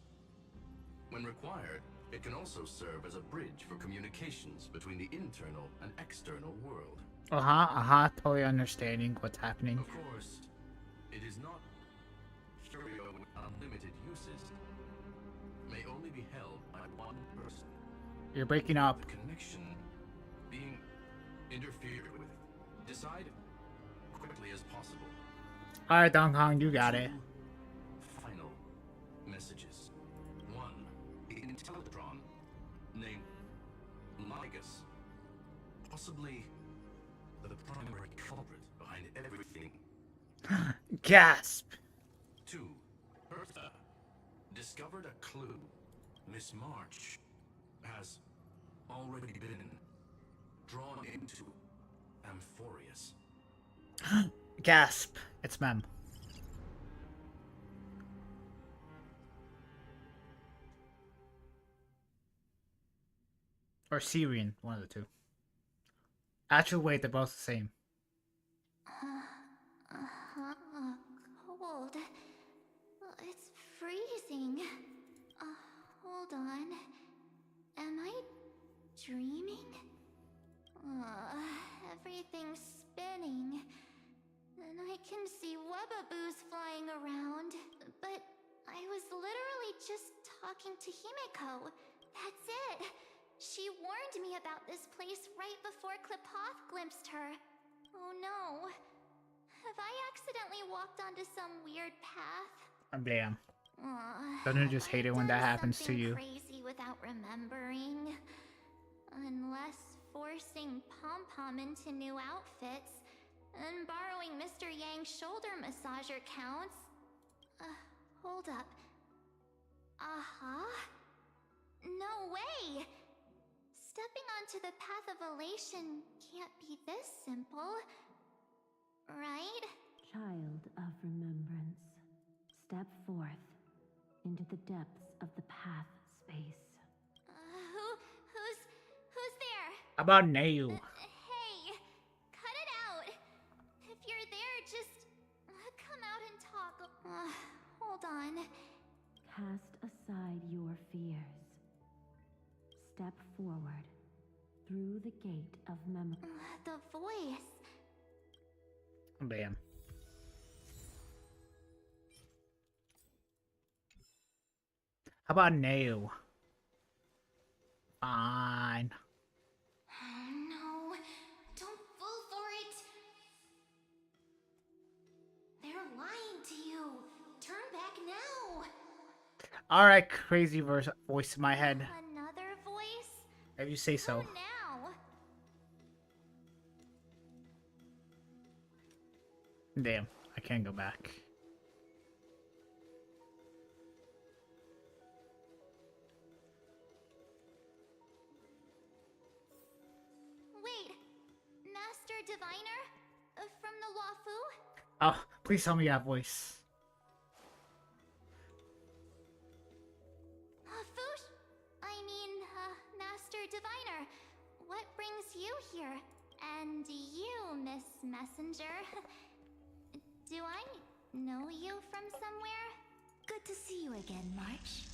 When required, it can also serve as a bridge for communications between the internal and external world. Totally understanding what's happening. Of course, it is not curio with unlimited uses. May only be held by one person. You're breaking up. The connection being interfered with. Decide quickly as possible. Alright, Don Kong, you got it. Final messages. One, the Intellatron named Ligus, possibly the primary culprit behind everything. Gasp. 2, Hertha discovered a clue. Miss March has already been drawn into Amphorius. Gasp. It's Mem. Or Syrian, one of the two. Actually, wait, they're both the same. Cold. It's freezing. Hold on. Am I dreaming? Everything's spinning. And I can see webaboos flying around. But I was literally just talking to Himeko. That's it. She warned me about this place right before Klipoth glimpsed her. Oh no. Have I accidentally walked onto some weird path? Damn. Don't you just hate it when that happens to you? Crazy without remembering. Unless forcing Pom-Pom into new outfits and borrowing Mr. Yang's shoulder massager counts. Hold up. No way! Stepping onto the path of elation can't be this simple. Right? Child of remembrance. depths of the path space. Who's there? How about Neu? Hey, cut it out. If you're there, just come out and talk. Hold on. Cast aside your fears. Step forward through the gate of memory. The voice. Bam. How about Neu? Fine. No, don't fall for it. They're lying to you. Turn back now. Alright, crazy voice in my head. Another voice? If you say so. Who now? Damn, I can't go back. Wait, Master Diviner? From the Wafu? Oh, please tell me that voice. Master Diviner, what brings you here? And you, Miss Messenger. Do I know you from somewhere? Good to see you again, March.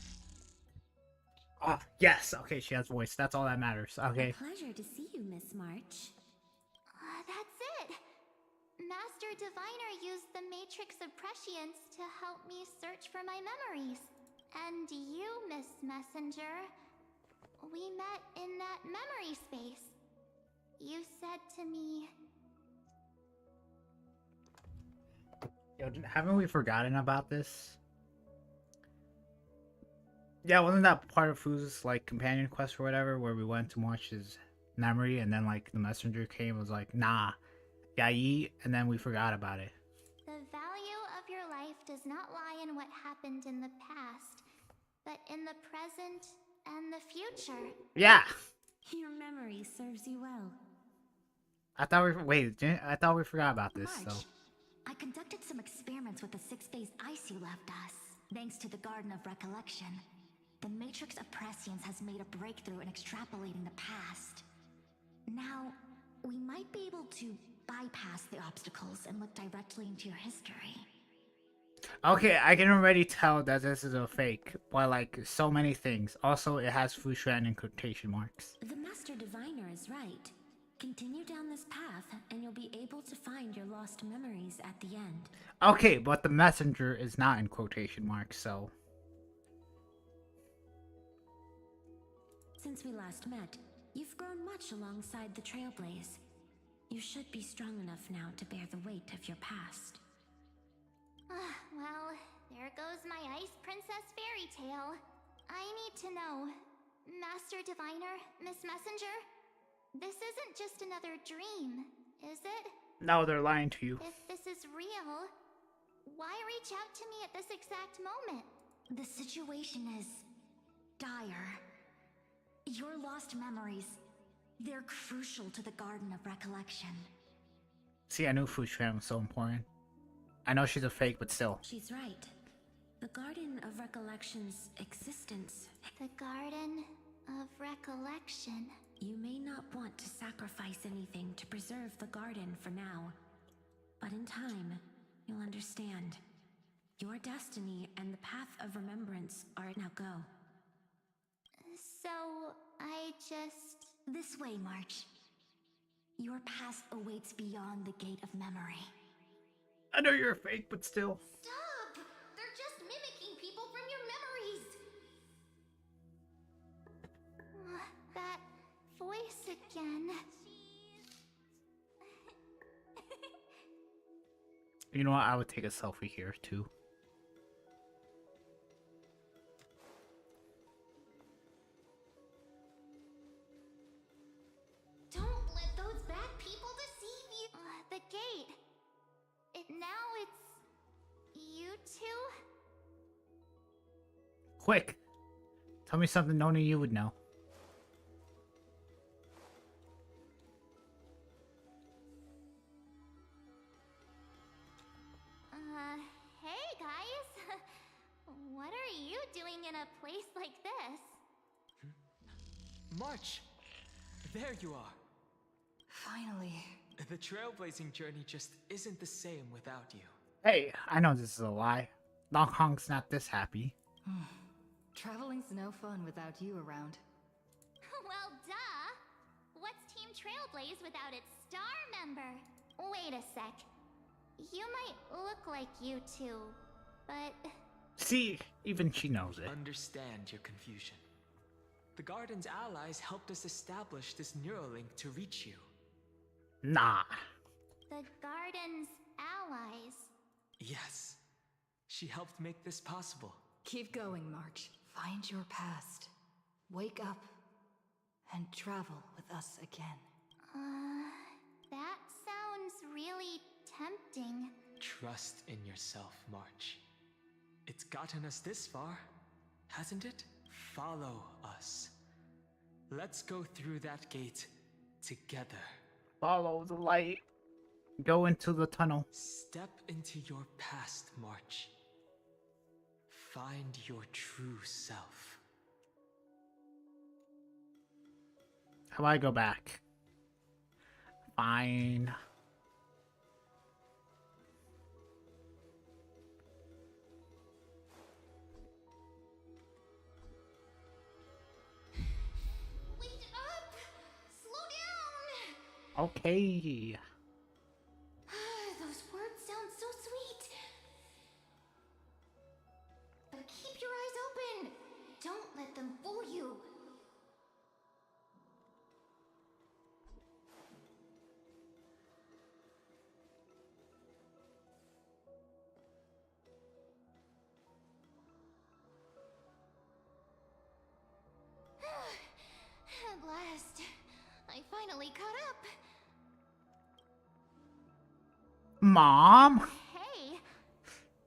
Oh, yes. Okay, she has voice. That's all that matters. Okay. Pleasure to see you, Miss March. That's it. Master Diviner used the Matrix of Prescience to help me search for my memories. And you, Miss Messenger, we met in that memory space. You said to me... Yo, haven't we forgotten about this? Yeah, wasn't that part of Fu's like companion quest or whatever, where we went to watch his memory, and then like the messenger came and was like, nah, Yai, and then we forgot about it. The value of your life does not lie in what happened in the past, but in the present and the future. Yeah. Your memory serves you well. I thought I thought we forgot about this. March, So I conducted some experiments with the 6-phase ice you left us. Thanks to the Garden of Recollection, the Matrix of Prescience has made a breakthrough in extrapolating the past. Now, we might be able to bypass the obstacles and look directly into your history. okay, I can already tell that this is a fake by like so many things. Also, it has Fushan in quotation marks. The Master Diviner is right. Continue down this path, and you'll be able to find your lost memories at the end. Okay, but the messenger is not in quotation marks, so... Since we last met, you've grown much alongside the Trailblaze. You should be strong enough now to bear the weight of your past. Well, there goes my Ice Princess fairy tale. I need to know, Master Diviner, Miss Messenger, this isn't just another dream, is it? No, they're lying to you. If this is real, why reach out to me at this exact moment? The situation is dire. Your lost memories, they're crucial to the Garden of Recollection. See, I knew Fushan was so important. I know she's a fake, but still. She's right. The Garden of Recollection's existence. The Garden of Recollection. You may not want to sacrifice anything to preserve the garden for now. But in time, you'll understand. Your destiny and the path of remembrance are now go. So, I just... This way, March. Your past awaits beyond the gate of memory. I know you're a fake, but still. Stop! They're just mimicking people from your memories! That voice again. You know what? I would take a selfie here, too. Don't let those bad people deceive you! The gate. Now it's... you two? Quick! Tell me something only you would know. Hey guys! What are you doing place like this. March! There you are! Finally. The trailblazing journey just isn't the same without you. Hey, I know this is a lie. Donkey Kong's not this happy. Traveling's no fun without you around. Well, duh. What's Team Trailblaze without its star member? Wait a sec. You might look like you two, but... See, even she knows it. Understand your confusion. The Garden's allies helped us establish this Neuralink to reach you. Nah. The Garden's allies. Yes. She helped make this possible. Keep going, March. Find your past. Wake up. And travel with us again. That sounds really tempting. Trust in yourself, March. It's gotten us this far, hasn't it? Follow us. Let's go through that gate together. Follow the light. Go into the tunnel. Step into your past, March. Find your true self. How do I go back? Fine. Wait up! Slow down! Okay. Those words sound so sweet. But keep your eyes open. Don't let them fool you. At last, I finally caught up. Mom? Hey,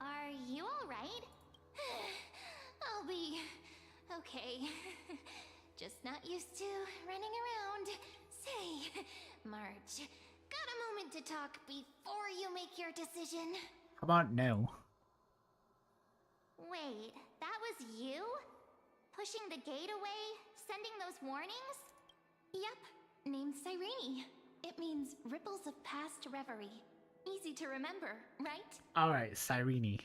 are you alright? I'll be okay. Just not used to running around. Say, March, got a moment to talk before you make your decision? How about no? Wait, that was you? Pushing the gate away? Sending those warnings? Yep, named Cyrene. It means ripples of past reverie. Easy to remember, right? Alright, Cyrene.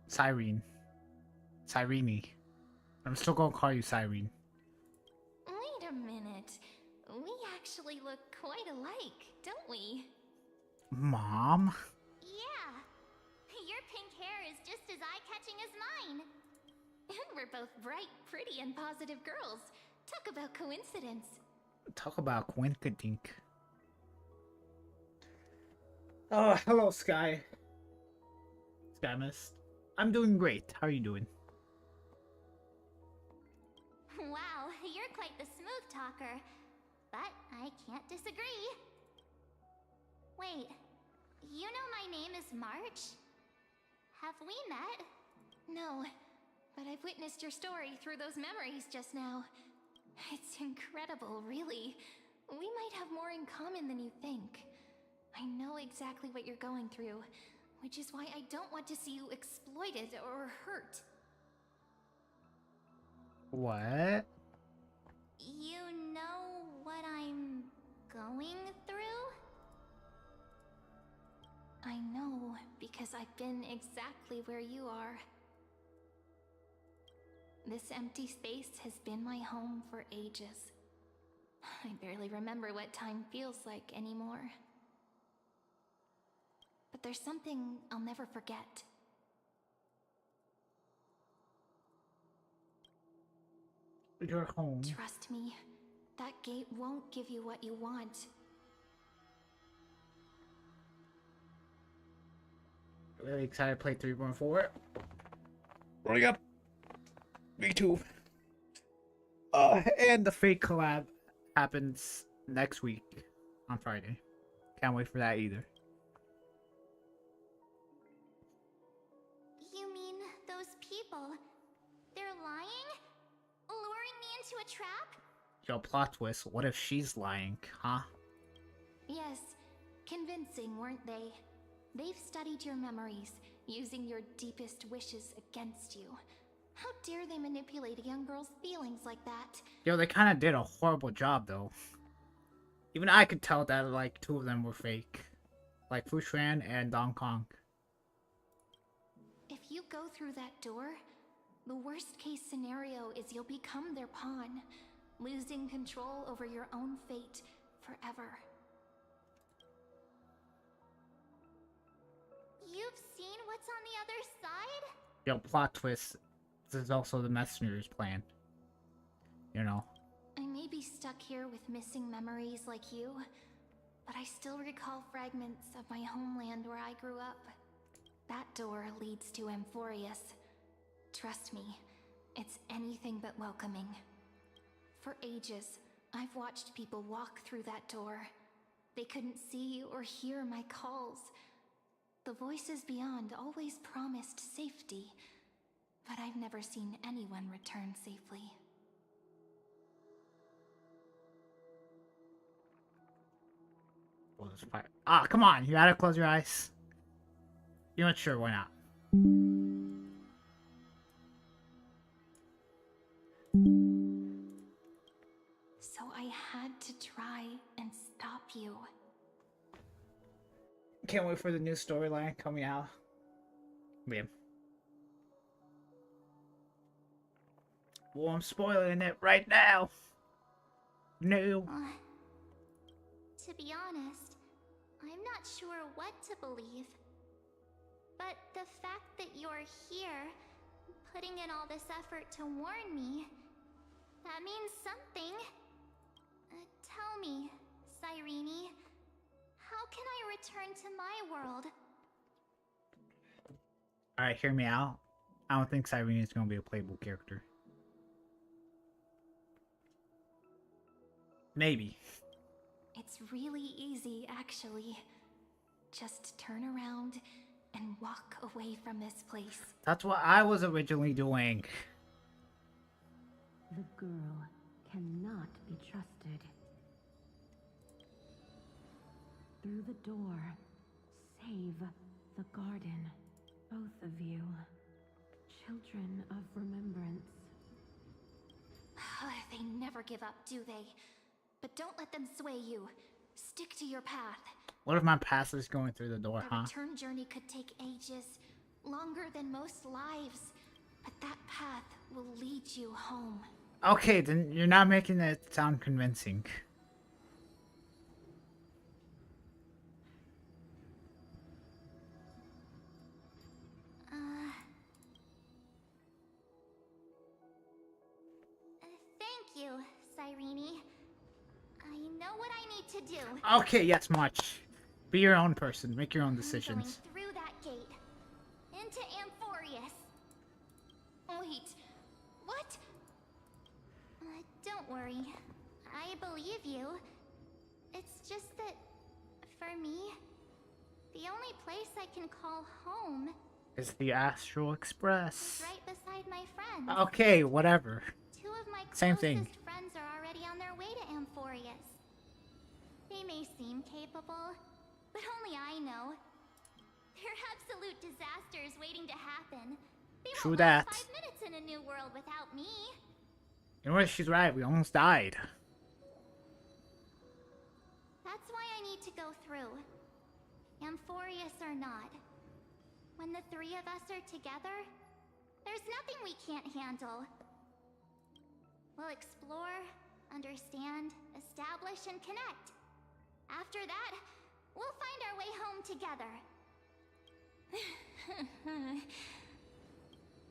Cyrene. Cyrene. I'm still gonna call you Cyrene. Wait a minute. We actually look quite alike, don't we? Mom? Yeah. Your pink hair is just as eye-catching as mine. And we're both bright, pretty, and positive girls. Talk about coincidence. Talk about Quinkadink. Oh, hello, Sky. Sky Mist. I'm doing great. How are you doing? Wow, you're quite the smooth talker. But I can't disagree. Wait, you know my name is March? Have we met? No, but I've witnessed your story through those memories just now. It's incredible, really. We might have more in common than you think. I know exactly what you're going through, which is why I don't want to see you exploited or hurt. What? You know what I'm going through? I know, because I've been exactly where you are. This empty space has been my home for ages. I barely remember what time feels like anymore. But there's something I'll never forget. You're home. Trust me, that gate won't give you what you want. Really excited to play 3.4. Running up. Me too. And the fake collab happens next week on Friday. Can't wait for that either. You mean those people? They're lying? Luring me into a trap? Yo, plot twist. What if she's lying, huh? Yes, convincing, weren't they? They've studied your memories, using your deepest wishes against you. How dare they manipulate a young girl's feelings like that? Yo, they kind of did a horrible job, though. Even I could tell that, like, 2 of them were fake. Like, Fushuan and Dong Kong. If you go through that door, the worst case scenario is you'll become their pawn, losing control over your own fate forever. You've seen what's on the other side? Yo, plot twist. This is also the messenger's plan. You know. I may be stuck here with missing memories like you, but I still recall fragments of my homeland where I grew up. That door leads to Amphorius. Trust me, it's anything but welcoming. For ages, I've watched people walk through that door. They couldn't see or hear my calls. The voices beyond always promised safety, but I've never seen anyone return safely. Well, ah, come on! You gotta close your eyes. You know what? Sure, why not? So I had to try and stop you. Can't wait for the new storyline coming out. Man. Well, I'm spoiling it right now. No. To be honest, I'm not sure what to believe. But the fact that you're here, putting in all this effort to warn me, that means something. Tell me, Cyrene, how can I return to my world? Alright, hear me out. I don't think Cyrene is going to be a playable character. Maybe. It's really easy, actually. Just turn around and walk away from this place. That's what I was originally doing. The girl cannot be trusted. Through the door, save the garden. Both of you, children of remembrance. They never give up, do they? But don't let them sway you. Stick to your path. What if my past is going through the door, The huh? return journey could take ages, longer than most lives. But that path will lead you home. Okay, then you're not making it sound convincing. Thank you, Cyrene. I know what I need to do. Okay, yes, much. Be your own person. Make your own I'm decisions. going through that gate. Into Amphorius. Wait, what? Don't worry. I believe you. It's just that, for me, the only place I can call home It's the Astral is Express. right beside my friends. Okay, whatever. Two of my Same closest thing. friends are already on their way to Amphorius. They may seem capable, but only I know. They're absolute disasters waiting to happen. They True won't that. last 5 minutes in a new world without me. You know what? She's right. We almost died. That's why I need to go through. Amphorius or not. When the 3 of us are together, there's nothing we can't handle. We'll explore, understand, establish, and connect. After that, we'll find our way home together.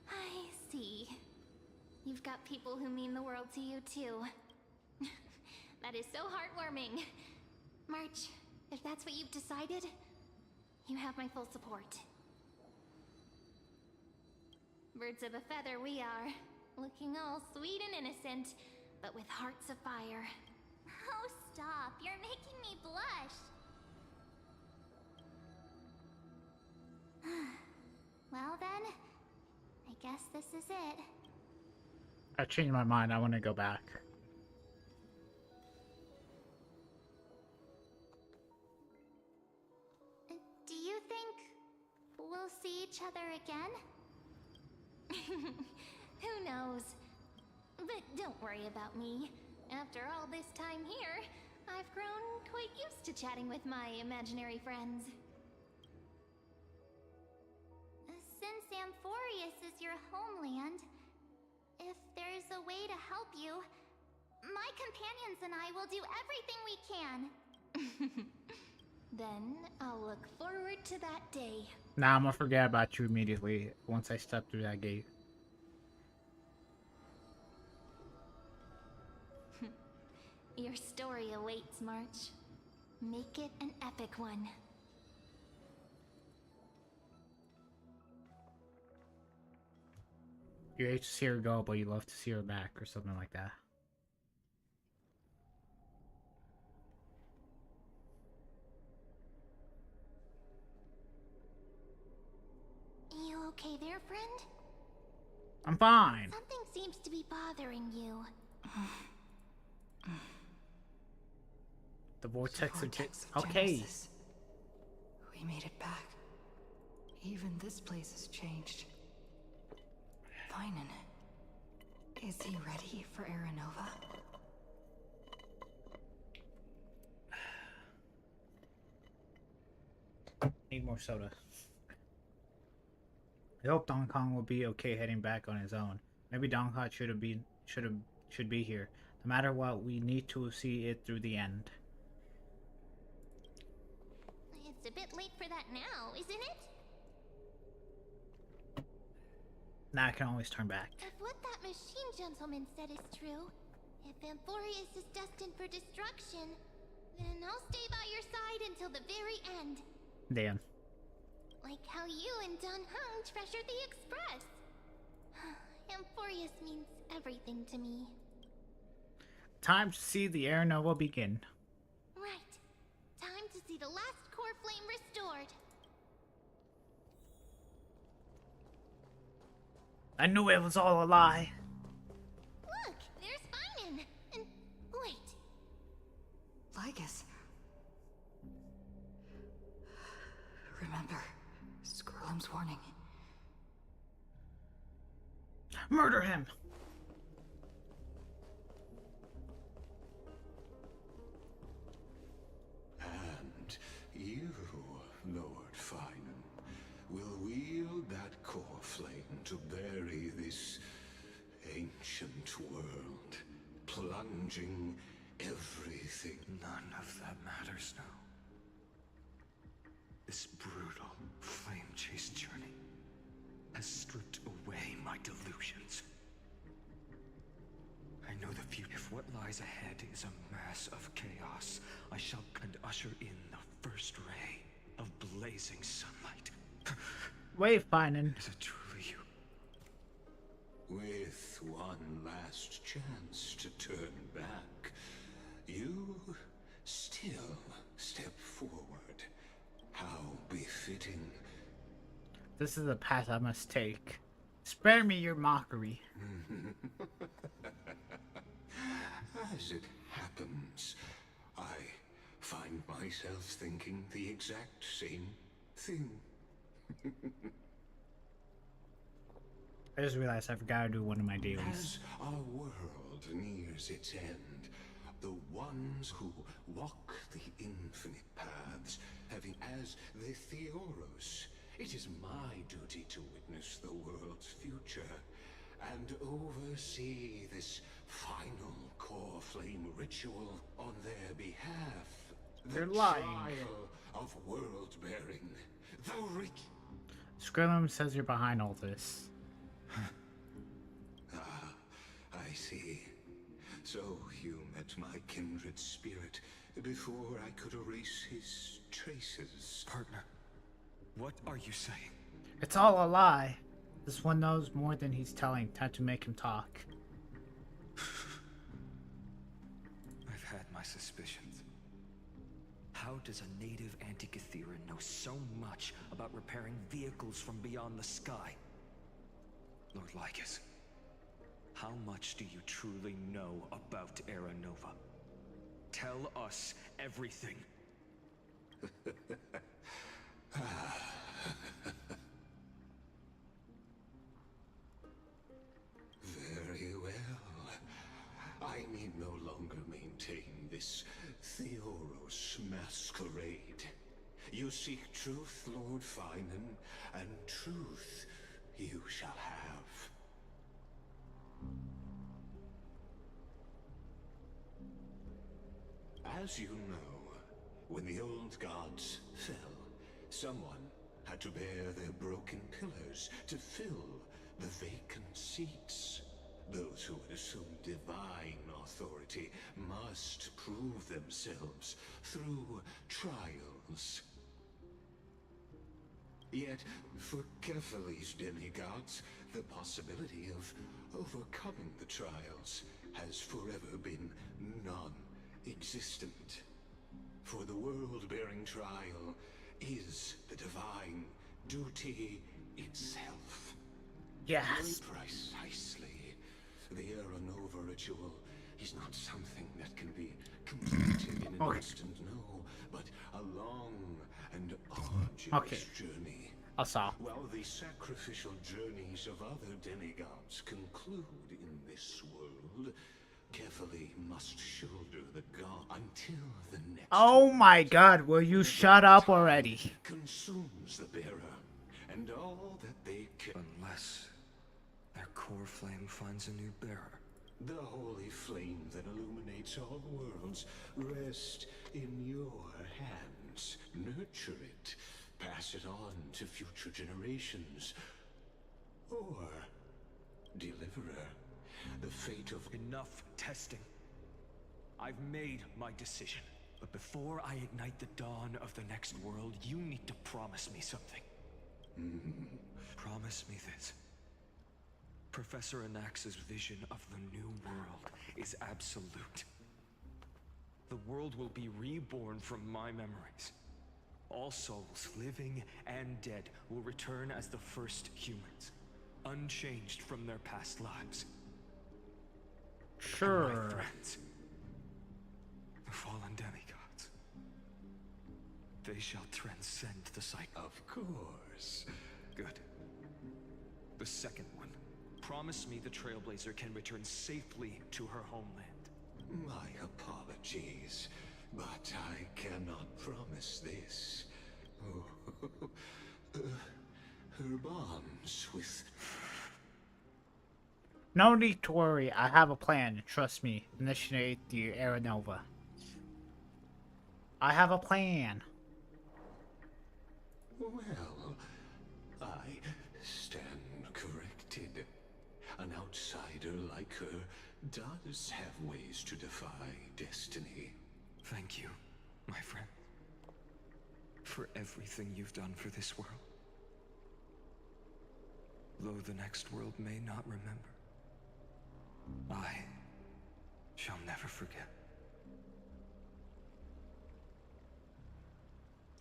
I see. You've got people who mean the world to you, too. That is so heartwarming. March, if that's what you've decided, you have my full support. Birds of a feather we are, looking all sweet and innocent, but with hearts of fire. Oh, stop. You're making me blush. Well then, I guess this is it. I changed my mind. I want to go back. Do you think we'll see each each other again? Who knows? But don't worry about me. After all this time here, I've grown quite used to chatting with my imaginary friends. Since Amphorius is your homeland, if there's a way to help you, my companions and I will do everything we can. Then I'll look forward to that day. Nah, I'm gonna forget about you immediately once I step through that gate. Your story awaits, March. Make it an epic one. You hate to see her go, but you love to see her back, or something like that. You okay there, friend? I'm fine. Something seems to be bothering you. The vortex of Okay. Genesis. We made it back. Even this place has changed. Finan. Is he ready for Aranova? Need more soda. I hope Don Kong will be okay heading back on his own. Maybe Don Kong should be here. No matter what, we need to see it through the end. It's a bit late for that now, isn't it? Now I can always turn back. If what that machine gentleman said is true, if Amphorius is destined for destruction, then I'll stay by your side until the very end. Dan. Like how you and Dun Hung treasured the Express. Amphorius means everything to me. Time to see the Air Nova begin. Right. Time to see the last core flame restored. I knew it was all a lie. Look, there's Finan. And wait. Lygus. Remember Skrulum's warning. Murder him! And you, Lord Finan, will wield that core flame to bury this ancient world, plunging everything. None of that matters now. This brutal, flame-chased journey has stripped away my delusions. I know the future. If what lies ahead is a mass of chaos, I shall usher in the first ray of blazing sunlight. Wait, Finan. Is it truly you? With one last chance to turn back, you still step forward. How befitting. This is the path I must take. Spare me your mockery. As it happens, I find myself thinking the exact same thing. I just realized I forgot to do one of my dailies. As our world nears its end, the ones who walk the infinite paths, having as the Theoros, it is my duty to witness the world's future and oversee this final core flame ritual on their behalf. They're The lying. trial of world-bearing, the Skrulum says you're behind all this. I see. So you met my kindred spirit before I could erase his traces. Partner, what are you saying? It's all a lie. This one knows more than he's telling. Time to make him talk. I've had my suspicions. How does a native Antikytheran know so much about repairing vehicles from beyond the sky? Lord Lycus, how much do you truly know about Aranova? Tell us everything. this Theoros masquerade. You seek truth, Lord Finan, and truth you shall have. As you know, when the old gods fell, someone had to bear their broken pillars to fill the vacant seats. Those who would assume divine authority must prove themselves through trials. Yet, for Kefali's demigods, the possibility of overcoming the trials has forever been non-existent. For the world-bearing trial is the divine duty itself. Yes. Precisely. The Aeronova ritual is not something that can be completed in an instant, no, but a long and arduous journey. I saw. While the sacrificial journeys of other demigods conclude in this world, Kefali must shoulder the god until the next. Oh my god, will you shut up already? Consumes the bearer, and all that they can. Unless their core flame finds a new bearer. The holy flame that illuminates all worlds rests in your hands. Nurture it, pass it on to future generations, or deliver the fate of. Enough testing. I've made my decision. But before I ignite the dawn of the next world, you need to promise me something. Promise me this. Professor Anax's vision of the new world is absolute. The world will be reborn from my memories. All souls, living and dead, will return as the first humans, unchanged from their past lives. Sure. And my friends, the fallen demigods, they shall transcend the cycle. Of course. Good. The second one. Promise me the Trailblazer can return safely to her homeland. My apologies, but I cannot promise this. Her bonds with. No need to worry, I have a plan. Trust me. Initiate the Aeronova. I have a plan. Well, I stand corrected. An outsider like her does have ways to defy destiny. Thank you, my friend, for everything you've done for this world. Though the next world may not remember, I shall never forget.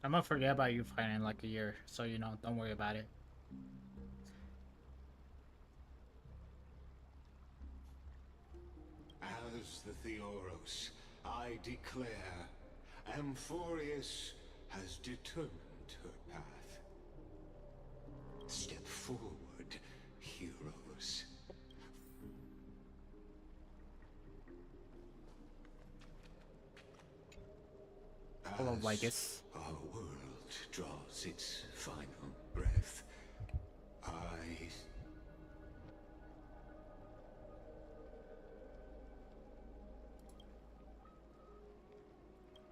I'm gonna forget about you fighting in like a year, so you know, don't worry about it. As the Theoros, I declare, Amphorius has determined her path. Step forward, heroes. Hello, Vegas. Our world draws its final breath.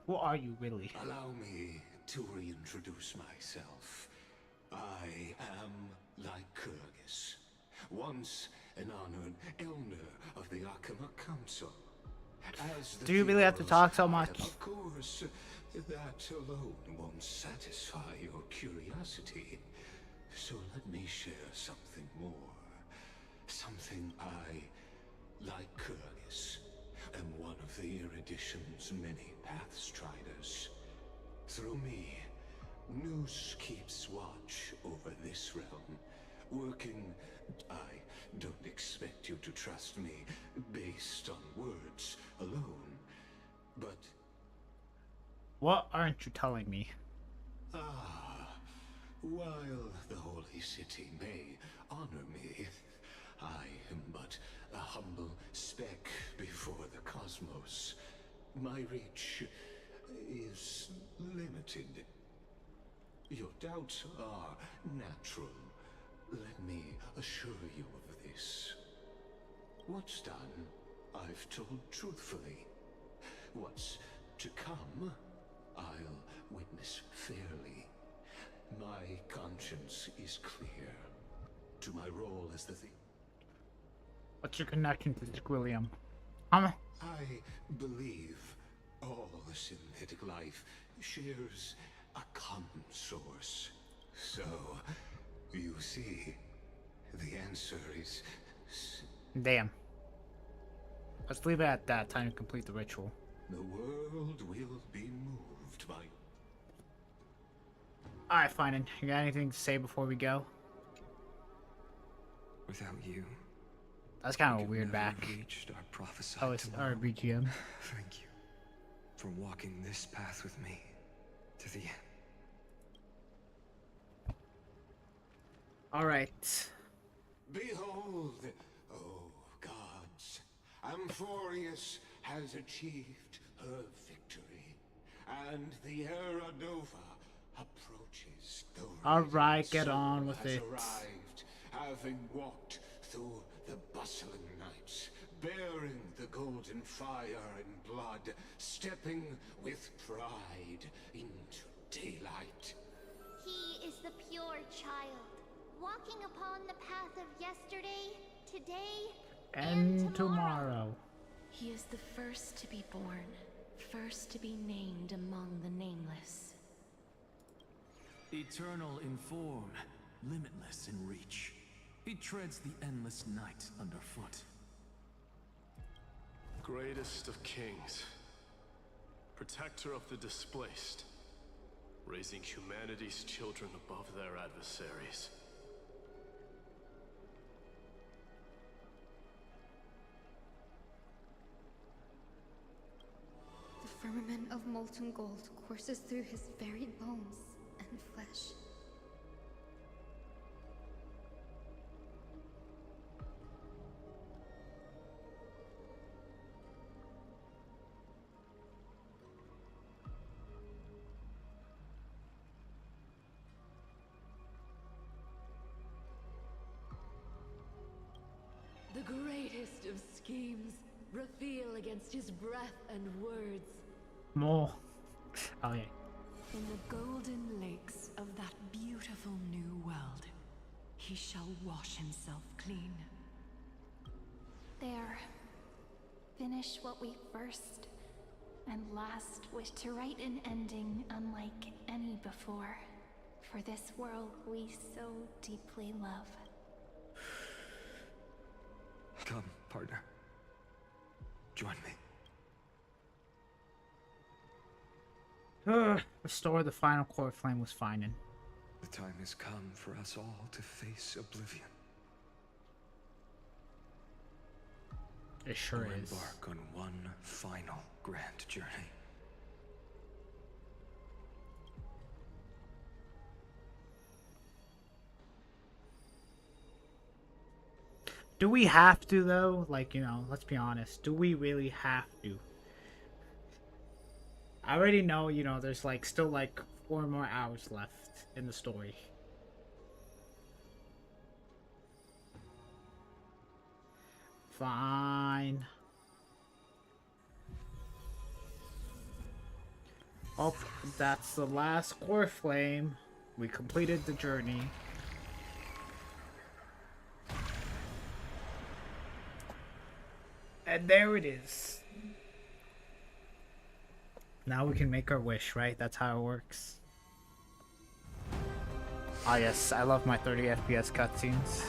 Who are you really? Allow me to reintroduce myself. I am Lycurgus, once an honored elder of the Arkham Council. As the Do you really have to Theoros, talk so much? Of course, that alone won't satisfy your curiosity. So let me share something more. Something I, Lycurgus, am one of the Erudition's many Pathstriders. Through me, Noose keeps watch over this realm, working. I don't expect you to trust me based on words alone, but... What aren't you telling me? While the Holy City may honor me, I am but a humble speck before the cosmos. my reach is limited. Your doubts are natural. Let me assure you of this. What's done, I've told truthfully. What's to come, I'll witness fairly. My conscience is clear. To my role as the What's your connection to William? I believe all synthetic life shares a common source. So, you see, the answer is... Damn. Let's leave it at that. Time to complete the ritual. The world will be moved by... Alright, fine. You got anything to say before we go? Without you, That's kind we of a could weird never back. have reached our prophesied Oh, it's tomorrow. our BGM. Thank you for walking this path with me to the end. Alright. Behold, oh gods, Amphorius has achieved her victory, and the Era Nova approaches. The Alright, radiant get soul on with has it. arrived, having walked through the bustling nights, bearing the golden fire and blood, stepping with pride into daylight. He is the pure child, walking upon the path of yesterday, today, And tomorrow. He is the first to be born, first to be named among the nameless. Eternal in form, limitless in reach. He treads the endless night underfoot. Greatest of kings, protector of the displaced, raising humanity's children above their adversaries. The firmament of molten gold courses through his very bones and flesh. The greatest of schemes reveal against his breath and words. More. Oh, yeah. In the golden lakes of that beautiful new world, he shall wash himself clean. There. Finish what we first and last wish to write an ending unlike any before. For this world we so deeply love. Come, partner. Join me. Restore the final core flame was finding. The time has come for us all to face oblivion. It sure or is. Embark on one final grand journey. Do we have to, though? Like, you know, let's be honest. Do we really have to? I already know, you know, there's, like, still, like, 4 more hours left in the story. Fine. Oh, that's the last core flame. We completed the journey. And there it is. Now we can make our wish, right? That's how it works. Ah, yes, I love my 30 FPS cutscenes.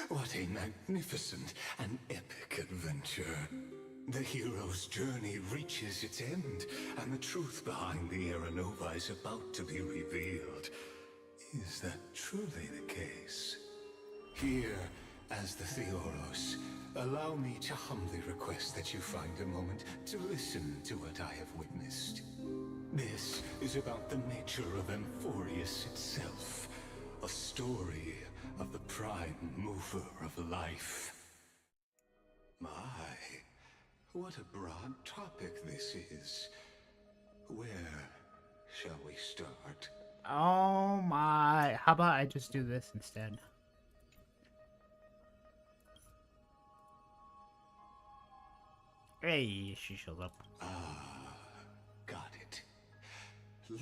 What a magnificent and epic adventure. The hero's journey reaches its end, and the truth behind the Era Nova is about to be revealed. Is that truly the case? Here, as the Theoros, allow me to humbly request that you find a moment to listen to what I have witnessed. This is about the nature of Amphorius itself, A story of the prime mover of life. My, what a broad topic this is. Where shall we start? Oh my. How about I just do this instead? Hey, she shows up. Got it.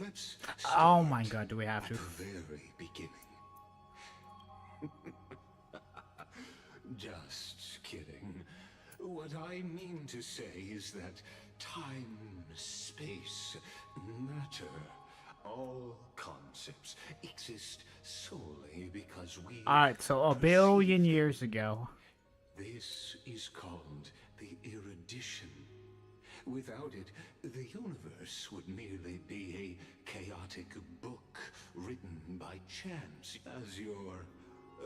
Let's Oh my god, do we have at to? the very beginning. Just kidding. What I mean to say is that time, space, matter, all concepts exist solely because we... Alright, so a billion years ago. This is called the erudition. Without it, the universe would merely be a chaotic book written by chance, as your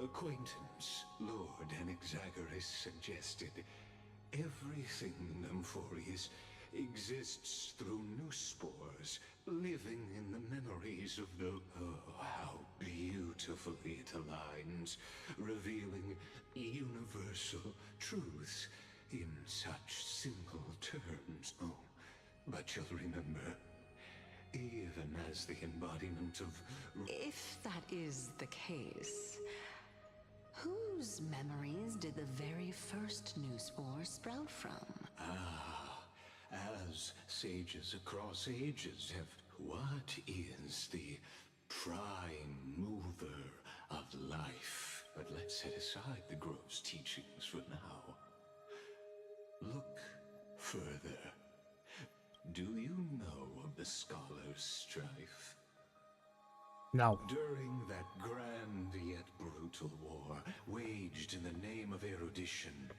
acquaintance, Lord Anaxagoras, suggested. Everything, Nymphoreus, exists through new spores, living in the memories of the... Oh, how beautifully it aligns, revealing universal truths in such simple terms. Oh, but you'll remember, even as the embodiment of... If that is the case, whose memories did the very first new spore sprout from? As sages across ages have... What is the prime mover of life? But let's set aside the grove's teachings for now. Look further. Do you know of the scholars' strife? No. During that grand yet brutal war, waged in the name of erudition,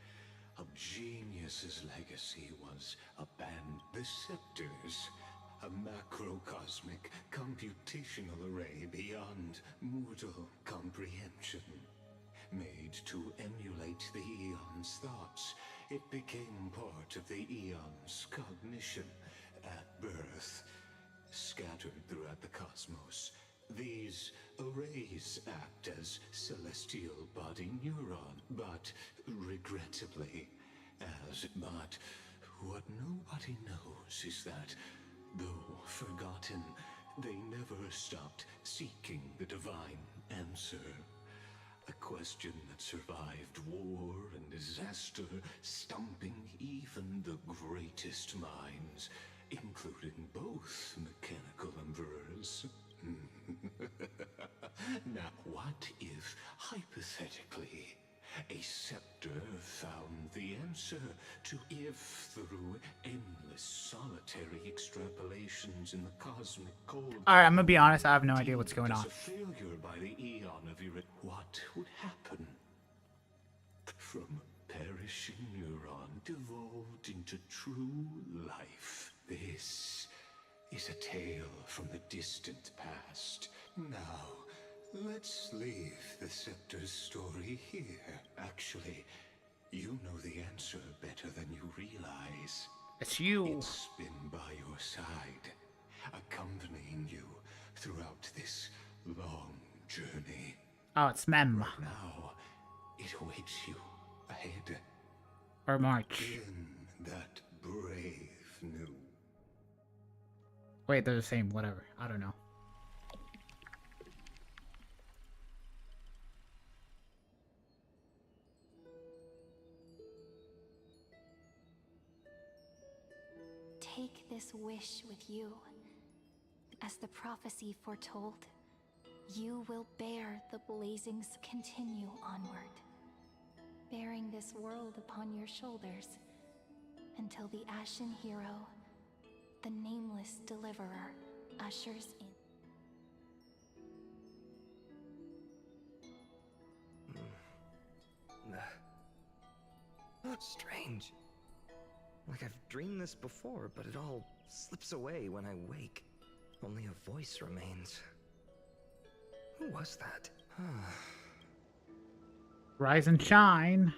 a genius's legacy was abandoned. The scepters, a macrocosmic computational array beyond mortal comprehension. Made to emulate the Eon's thoughts, it became part of the Eon's cognition at birth, scattered throughout the cosmos. These arrays act as celestial body neuron, but regrettably, but what nobody knows is that, though forgotten, they never stopped seeking the divine answer. A question that survived war and disaster, stumping even the greatest minds, including both mechanical emperors. Now, what if, hypothetically, a scepter found the answer to if through endless solitary extrapolations in the cosmic cold... Alright, I'm gonna be honest, I have no idea what's going on. As a failure by the Eon of what would happen? From perishing neuron devolved into true life. This is a tale from the distant past. Now, let's leave the Scepter's story here. Actually, you know the answer better than you realize. It's you. It's been by your side, accompanying you throughout this long journey. Oh, it's Mem. Right now, it awaits you ahead. Or March. In that brave new... Wait, they're the same, whatever. I don't know. Take this wish with you. As the prophecy foretold, you will bear the blazings. Continue onward, bearing this world upon your shoulders, until the Ashen Hero, the nameless deliverer, ushers in. Strange. Like I've dreamed this before, but it all slips away when I wake. Only a voice remains. Who was that? Rise and shine.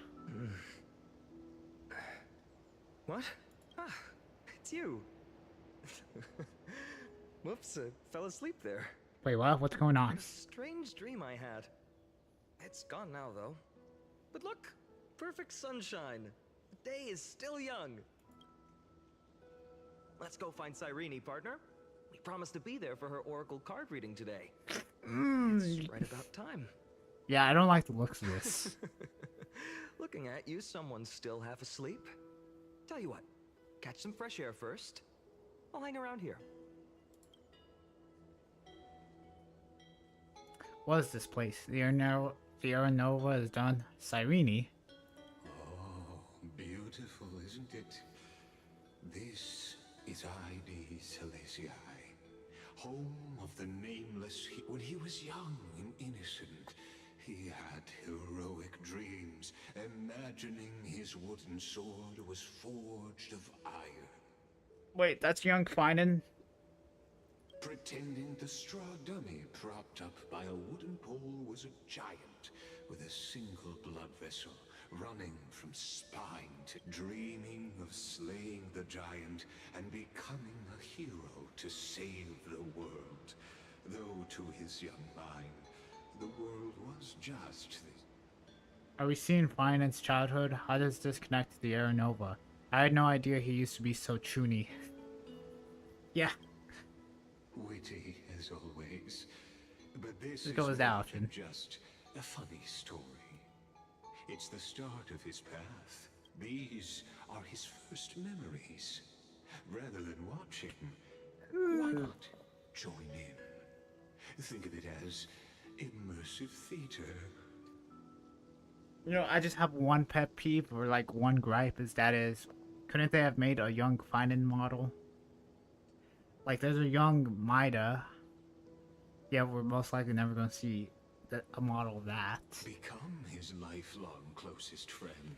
What? Ah, it's you. Whoops, I fell asleep there. Wait, what? What's going on? Strange dream I had. It's gone now, though. But look! Perfect sunshine! The day is still young! Let's go find Cyrene, partner. We promised to be there for her oracle card reading today. It's right about time. Yeah, I don't like the looks of this. Looking at you, someone's still half asleep. Tell you what, catch some fresh air first. I'll hang around here. What is this place? The Aranova is done. Cyrene? Oh, beautiful, isn't it? This is Ide Celestii, home of the Nameless. When he was young and innocent, he had heroic dreams, imagining his wooden sword was forged of iron. Wait, that's young Finan? Pretending the straw dummy propped up by a wooden pole was a giant with a single blood vessel running from spine to dreaming of slaying the giant and becoming a hero to save the world. Though to his young mind, the world was just this. Are we seeing Finan's childhood? How does this connect to the Aranova? I had no idea he used to be so chuny. Yeah. Witty as always, but this Let's go with that option. Just a funny story. It's the start of his path. These are his first memories. Rather than watching, why not join in? Think of it as immersive theater. You know, I just have one pet peeve or like one gripe couldn't they have made a young Finan model? Like, there's a young Maida. Yeah, we're most likely never going to see a model of that. Become his lifelong closest friend,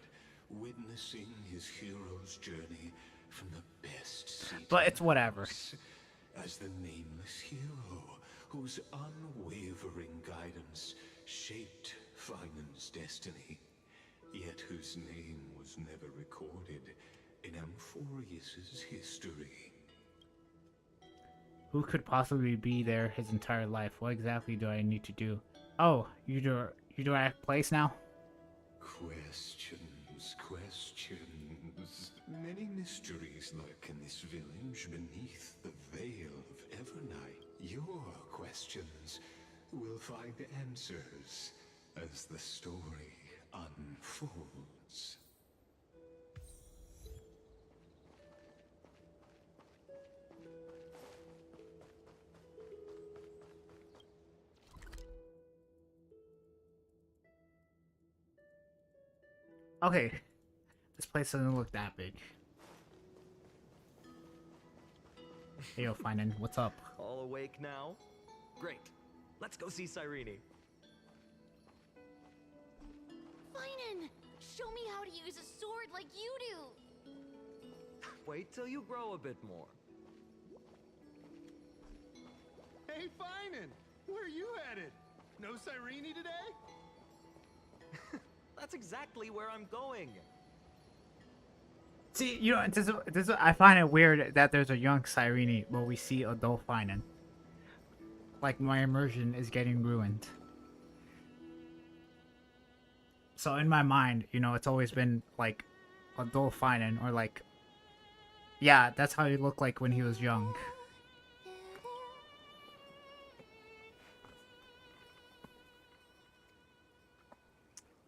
witnessing his hero's journey from the best seat But it's whatever. as the nameless hero whose unwavering guidance shaped Finan's destiny, yet whose name was never recorded in Amphorius's history. Who could possibly be there his entire life? What exactly do I need to do? Oh, you do our place now? Questions, questions. Many mysteries lurk in this village beneath the veil of Evernight. Your questions will find answers as the story unfolds. Okay. This place doesn't look that big. Hey, yo, Finan, what's up? All awake now? Great. Let's go see Cyrene. Finan! Show me how to use a sword like you do! Wait till you grow a bit more. Hey, Finan! Where are you headed? No Cyrene today? That's exactly where I'm going. See, you know, I find it weird that there's a young Cyrene, but we see adult Finan. Like, my immersion is getting ruined. So in my mind, you know, it's always been, like, adult Finan, or like... Yeah, that's how he looked like when he was young.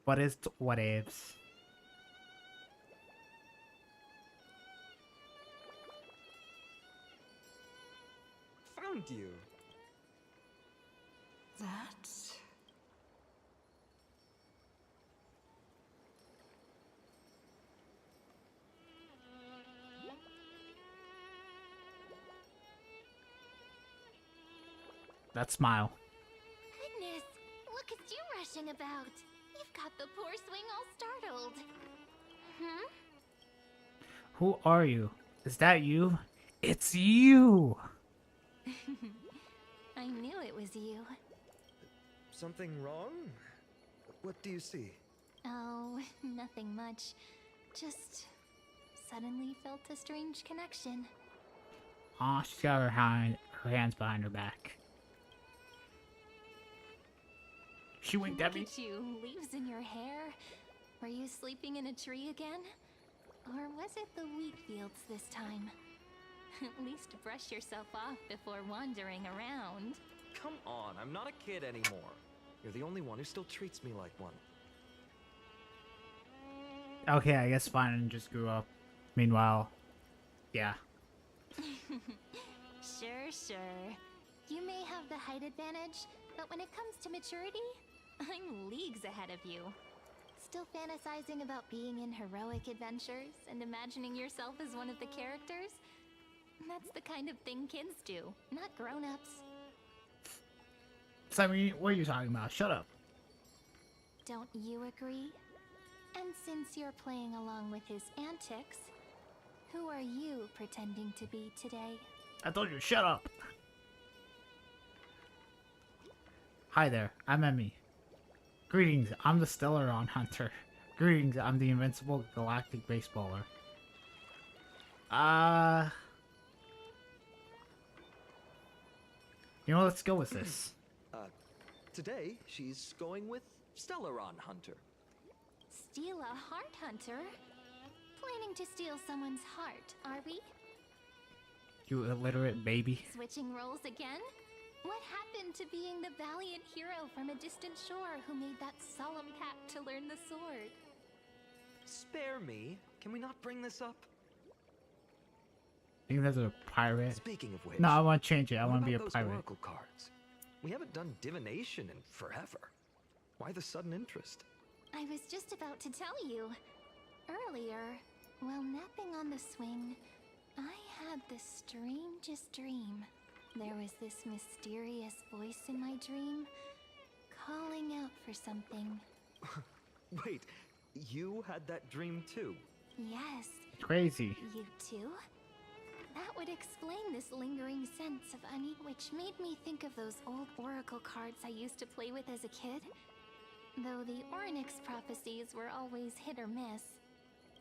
But it's whatevs. Found you. That's... That smile. Goodness, look at you rushing about. You've got the poor swing all startled. Hmm? Who are you? Is that you? It's you! I knew it was you. Something wrong? What do you see? Oh, nothing much. Just suddenly felt a strange connection. Aw, she's got her hands behind her back. She winked at me. Look at you, leaves in your hair. Were you sleeping in a tree again? Or was it the wheat fields this time? At least brush yourself off before wandering around. Come on, I'm not a kid anymore. You're the only one who still treats me like one. Okay, I guess Finan just grew up. Meanwhile, yeah. Sure. You may have the height advantage, but when it comes to maturity, I'm leagues ahead of you. Still fantasizing about being in heroic adventures and imagining yourself as one of the characters? That's the kind of thing kids do, not grown-ups. So, I mean, what are you talking about? Shut up. Don't you agree? And since you're playing along with his antics, who are you pretending to be today? I told you, shut up. Hi there, I'm Emmy. Greetings, I'm the Stellaron Hunter. Greetings, I'm the invincible galactic baseballer. You know, let's go with this. Today, she's going with Stellaron Hunter. Steal a heart hunter? Planning to steal someone's heart, are we? You illiterate baby. Switching roles again? What happened to being the valiant hero from a distant shore who made that solemn pact to learn the sword? Spare me. Can we not bring this up? Even as a pirate. Speaking of which, no, I want to change it. I what want to be a about those pirate. oracle cards? We haven't done divination in forever. Why the sudden interest? I was just about to tell you. Earlier, while napping on the swing, I had the strangest dream. There was this mysterious voice in my dream, calling out for something. Wait, you had that dream too? Yes. Crazy. You too? That would explain this lingering sense of unease, which made me think of those old oracle cards I used to play with as a kid. Though the Ornyx prophecies were always hit or miss.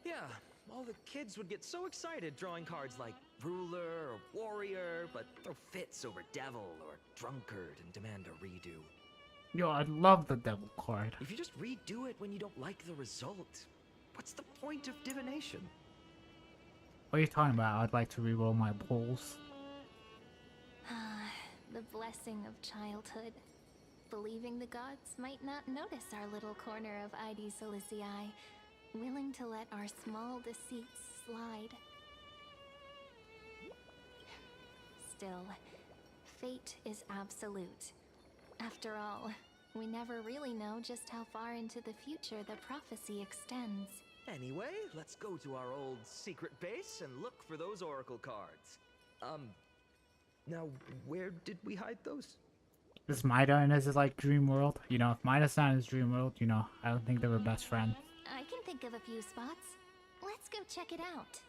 Yeah, all the kids would get so excited drawing cards like ruler or warrior, but throw fits over devil or drunkard and demand a redo. Yo, I love the devil card. If you just redo it when you don't like the result, what's the point of divination? What are you talking about? I'd like to reroll my pulls. The blessing of childhood. Believing the gods might not notice our little corner of ID Solicii, willing to let our small deceits slide. Still, fate is absolute. After all, we never really know just how far into the future the prophecy extends. Anyway, let's go to our old secret base and look for those oracle cards. Now, where did we hide those? Is Mida in his, like, dream world? You know, if Mida's not in his dream world, you know, I don't think they were best friends. I can think of a few spots. Let's go check it out.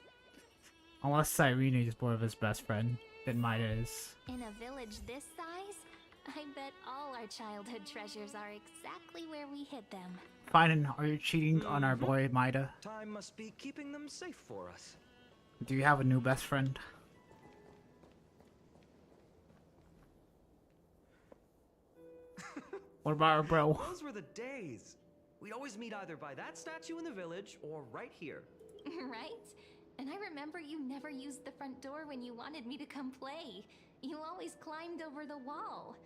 Unless Cyrene is more of his best friend than Mida is. In a village this size, I bet all our childhood treasures are exactly where we hid them. Finan, are you cheating on our boy Mida? Time must be keeping them safe for us. Do you have a new best friend? What about our bro? Those were the days. We'd always meet either by that statue in the village or right here. Right? And I remember you never used the front door when you wanted me to come play. You always climbed over the wall.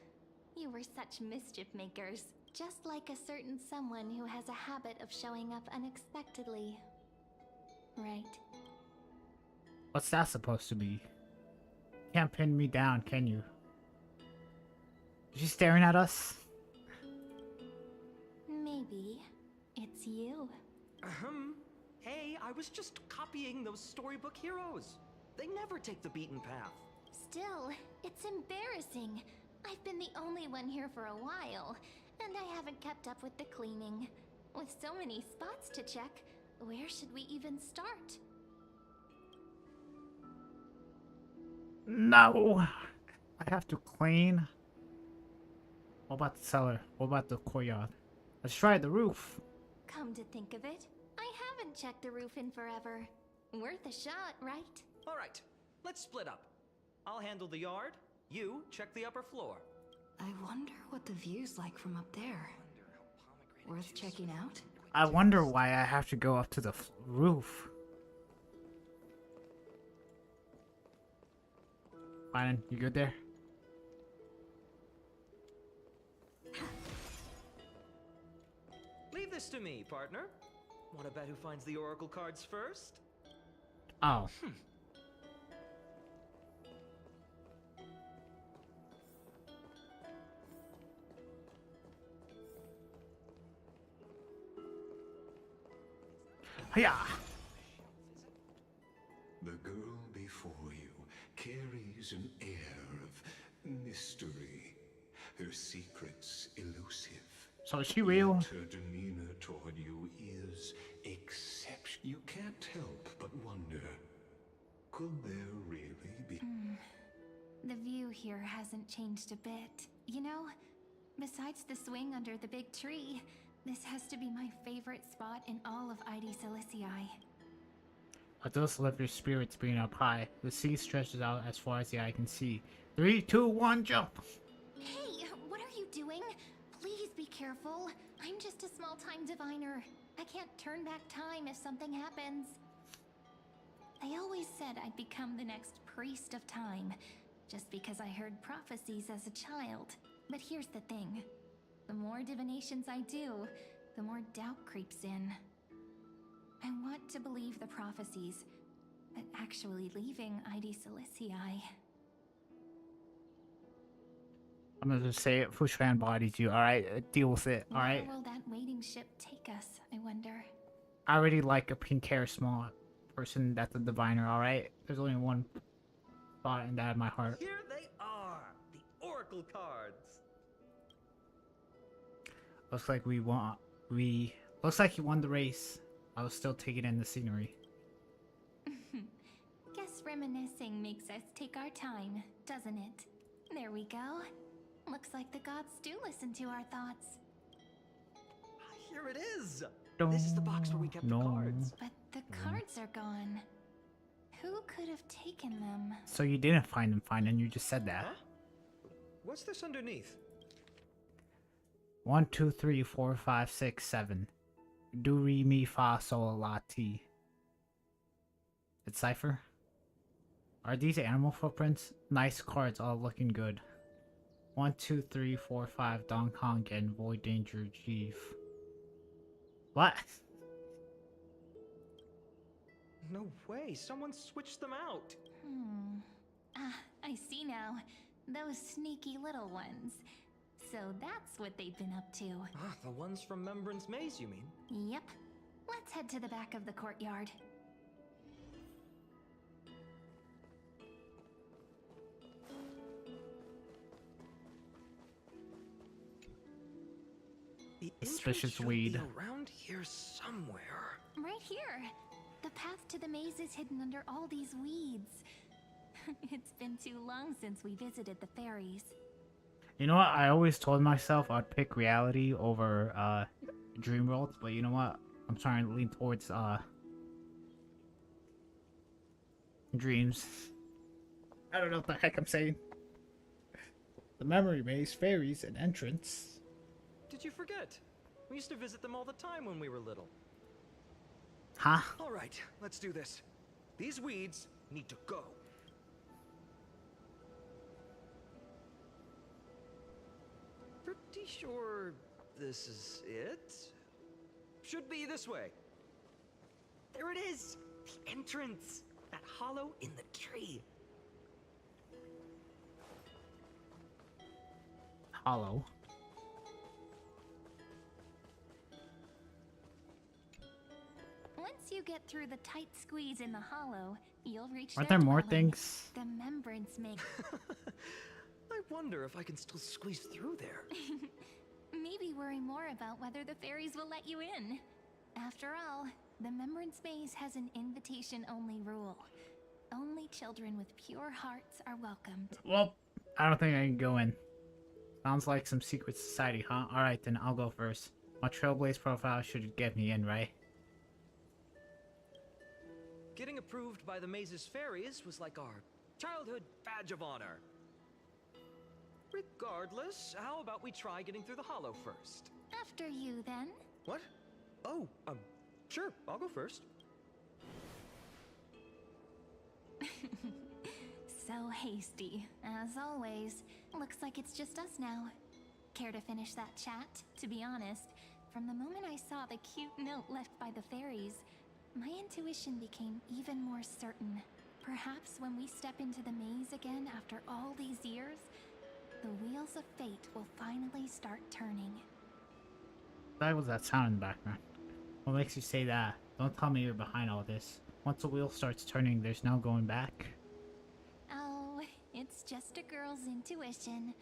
You were such mischief makers. Just like a certain someone who has a habit of showing up unexpectedly. Right. What's that supposed to be? Can't pin me down, can you? Is she staring at us? Maybe. It's you. Hey, I was just copying those storybook heroes. They never take the beaten path. Still, it's embarrassing. I've been the only one here for a while, and I haven't kept up with the cleaning. With so many spots to check, where should we even start? No! I have to clean. What about the cellar? What about the courtyard? Let's try the roof. Come to think of it, I haven't checked the roof in forever. Worth a shot, right? All right, let's split up. I'll handle the yard. You check the upper floor. I wonder what the view's like from up there. Worth checking out? I wonder why I have to go up to the roof. Fine, you good there? Leave this to me, partner. Want to bet who finds the oracle cards first? Oh. Yeah. The girl before you carries an air of mystery. Her secrets elusive. So is she real? Yet her demeanor toward you is exceptional. You can't help but wonder, could there really be? The view here hasn't changed a bit. You know, besides the swing under the big tree, this has to be my favorite spot in all of ID Silicii. I just love your spirits being up high. The sea stretches out as far as the eye can see. 3, 2, 1, jump! Hey, what are you doing? Please be careful. I'm just a small-time diviner. I can't turn back time if something happens. I always said I'd become the next priest of time, just because I heard prophecies as a child. But here's the thing. The more divinations I do, the more doubt creeps in. I want to believe the prophecies, but actually leaving ID Silicii. I'm gonna just say it. Fushran bodies you, alright? Deal with it, alright? Where will that waiting ship take us, I wonder? I already like a pink hair small person that's a diviner, alright? There's only one thought in that in my heart. Here they are, the oracle cards. Looks like looks like he won the race. I was still taking in the scenery. Guess reminiscing makes us take our time, doesn't it? There we go. Looks like the gods do listen to our thoughts. Here it is. This is the box where we kept the cards. But the cards are gone. Who could have taken them? So you didn't find them, fine, and you just said that. Huh? What's this underneath? 1, 2, 3, 4, 5, 6, 7. Do, re, mi, fa, sol, la, ti. It's cipher. Are these animal footprints? Nice cards, all looking good. 1, 2, 3, 4, 5. Don Kong and Void Danger Chief. What? No way, someone switched them out. Ah, I see now. Those sneaky little ones. So that's what they've been up to. Ah, the ones from Remembrance Maze, you mean? Yep. Let's head to the back of the courtyard. The Suspicious entrance should weed. be around here somewhere. Right here. The path to the maze is hidden under all these weeds. It's been too long since we visited the fairies. You know what? I always told myself I'd pick reality over dream worlds, but you know what? I'm trying to lean towards dreams. I don't know what the heck I'm saying. The memory maze, fairies, and entrance. Did you forget? We used to visit them all the time when we were little. Huh? All right, let's do this. These weeds need to go. Pretty sure this is it? Should be this way. There it is! The entrance! That hollow in the tree. Hollow. Once you get through the tight squeeze in the hollow, you'll reach Aren't their there more dwelling. things? The Remembrance Maze. I wonder if I can still squeeze through there. Maybe worry more about whether the fairies will let you in. After all, the Remembrance Maze has an invitation-only rule. Only children with pure hearts are welcomed. Well, I don't think I can go in. Sounds like some secret society, huh? Alright, then I'll go first. My Trailblaze profile should get me in, right? Getting approved by the maze's fairies was like our childhood badge of honor. Regardless, how about we try getting through the hollow first? After you, then. What? Oh, sure, I'll go first. So hasty, as always. Looks like it's just us now. Care to finish that chat? To be honest, from the moment I saw the cute note left by the fairies, my intuition became even more certain. Perhaps when we step into the maze again after all these years, the wheels of fate will finally start turning. That was that sound in the background. What makes you say that? Don't tell me you're behind all this. Once the wheel starts turning, there's no going back. Oh, it's just a girl's intuition.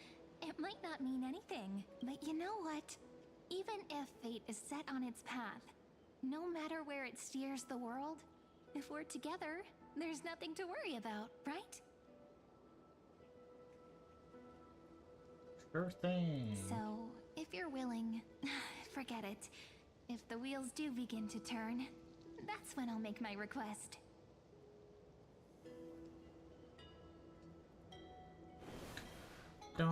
It might not mean anything, but you know what? Even if fate is set on its path, no matter where it steers the world, if we're together, there's nothing to worry about, right? Sure thing. So, if you're willing, forget it. If the wheels do begin to turn, that's when I'll make my request. No.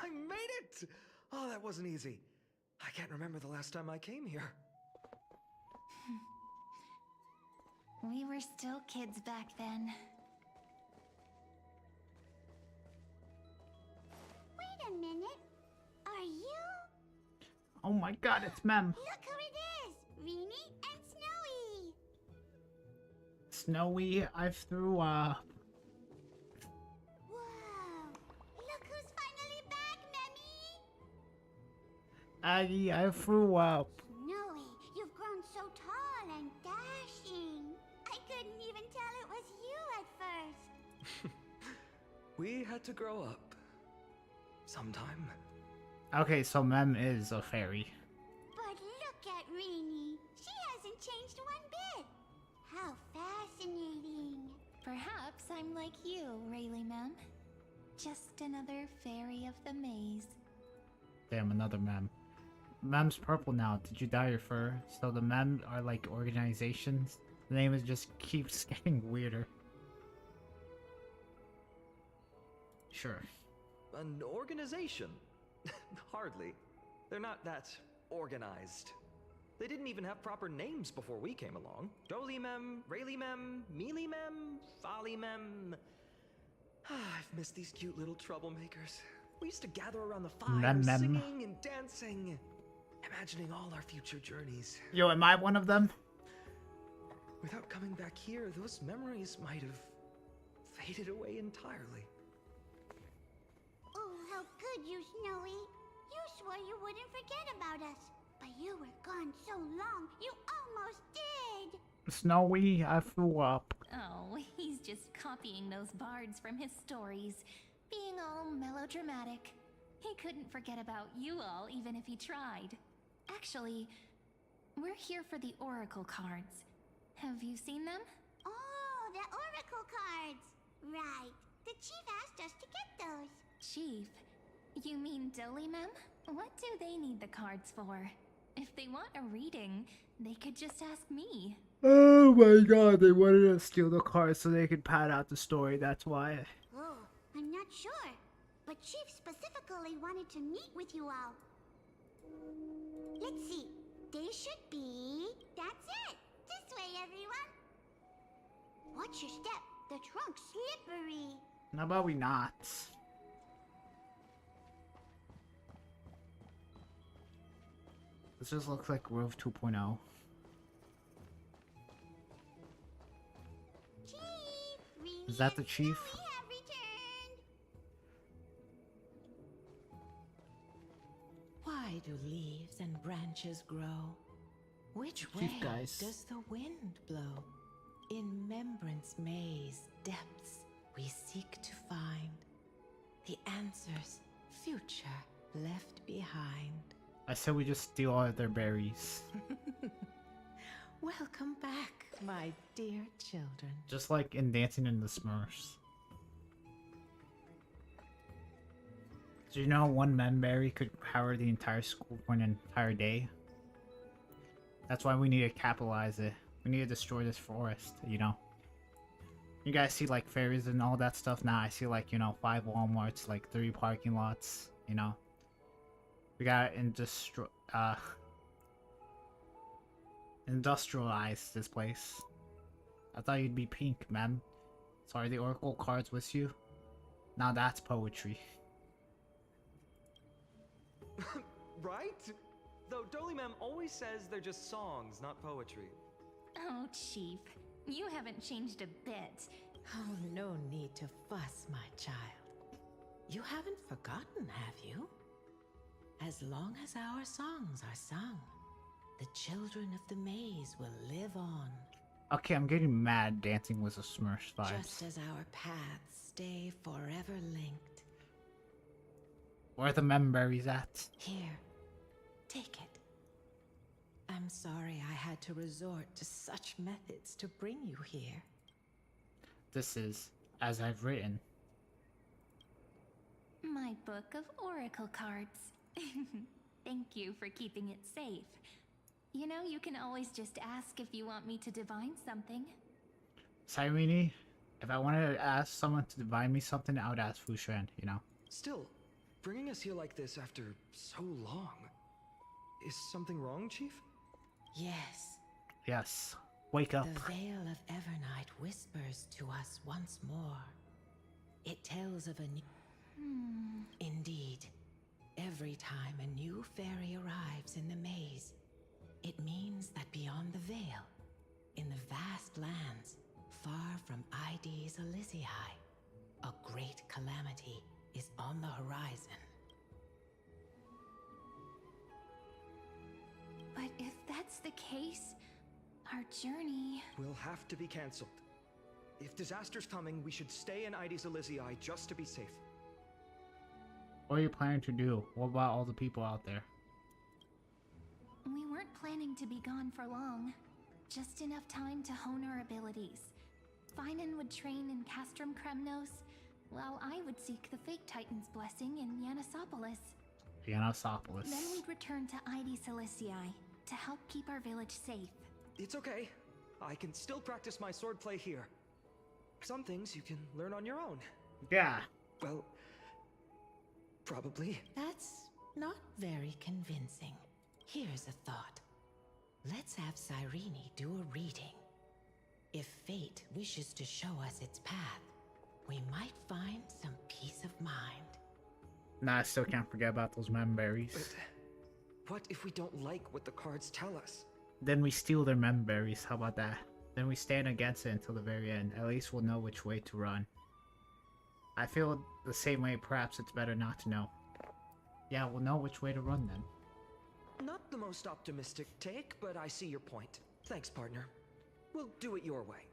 I made it! Oh, that wasn't easy. I can't remember the last time I came here. We were still kids back then. Wait a minute. Are you? Oh my god, it's Mem. Look who it is! Rini and Snowy! Snowy, I threw up. Whoa! Look who's finally back, Memmy! Aggie, I threw up. Snowy, you've grown so tall and dashing. I couldn't even tell it was you at first. We had to grow up. Sometime. Okay, so Mem is a fairy. But look at Rini. She hasn't changed one bit. How fascinating. Perhaps I'm like you, Rayleigh Mem. Just another fairy of the maze. Damn, another Mem. Mem's purple now. Did you dye your fur? So the Mem are like organizations. The name is just keeps getting weirder. Sure. An organization? Hardly. They're not that organized. They didn't even have proper names before we came along. Dolimem, Rayleigh-mem, Mealy-mem, Folly-mem. I've missed these cute little troublemakers. We used to gather around the fire, singing and dancing, imagining all our future journeys. Yo, am I one of them? Without coming back here, those memories might have faded away entirely. Oh, how could you, Snowy? You swore you wouldn't forget about us. But you were gone so long, you almost did. Snowy, I threw up. Oh, he's just copying those bards from his stories, being all melodramatic. He couldn't forget about you all, even if he tried. Actually, we're here for the Oracle cards. Have you seen them? Oh, the Oracle cards. Right. The chief asked us to get those. Chief? You mean Dolimem? What do they need the cards for? If they want a reading, they could just ask me. Oh my god, they wanted to steal the cards so they could pad out the story, that's why. Oh, I'm not sure. But Chief specifically wanted to meet with you all. Let's see. They should be... That's it! This way, everyone! Watch your step. The trunk's slippery. How about we not? This just looks like Grove 2.0. Chief! Is that the chief? We have returned! Why do leaves and branches grow? Which way Chief, guys. does the wind blow? In Remembrance Maze depths we seek to find the answers future left behind. I said we just steal all of their berries. Welcome back, my dear children. Just like in Dancing in the Smurfs. Do you know one memberry could power the entire school for an entire day? That's why we need to capitalize it. We need to destroy this forest, you know. You guys see like ferries and all that stuff now. I see like, you know, 5 Walmarts, like 3 parking lots, you know. We gotta industrialize this place. I thought you'd be pink, man. Sorry, the Oracle cards with you? Now that's poetry. Right? Though Dolly-ma'am always says they're just songs, not poetry. Oh, Chief. You haven't changed a bit. Oh, no need to fuss, my child. You haven't forgotten, have you? As long as our songs are sung, the children of the maze will live on. Okay, I'm getting mad dancing with the Smurfs vibes. Just as our paths stay forever linked. Where are the memberries at? Here, take it. I'm sorry I had to resort to such methods to bring you here. This is as I've written. My book of oracle cards. Thank you for keeping it safe. You know, you can always just ask if you want me to divine something. Cyrene, if I wanted to ask someone to divine me something, I would ask Fushan, you know. Still, bringing us here like this after so long. Is something wrong, Chief? Yes. Yes. Wake up. The Veil of Evernight whispers to us once more. It tells of a new... Indeed. Every time a new fairy arrives in the maze, it means that beyond the Veil, in the vast lands, far from Ides Elysiae, a great calamity is on the horizon. But if that's the case, our journey... will have to be cancelled. If disaster's coming, we should stay in Ides Elysiae just to be safe. What are you planning to do? What about all the people out there? We weren't planning to be gone for long. Just enough time to hone our abilities. Finan would train in Castrum Kremnos, while I would seek the Fake Titan's blessing in Yanisopolis. Yanisopolis. Then we'd return to Ides Elysiae to help keep our village safe. It's okay. I can still practice my swordplay here. Some things you can learn on your own. Yeah. Well, probably. That's not very convincing. Here's a thought. Let's have Cyrene do a reading. If fate wishes to show us its path, we might find some peace of mind. Nah, I still can't forget about those memberries. But what if we don't like what the cards tell us? Then we steal their memberries, how about that? Then we stand against it until the very end. At least we'll know which way to run. I feel the same way, perhaps it's better not to know. Yeah, we'll know which way to run then. Not the most optimistic take, but I see your point. Thanks, partner. We'll do it your way.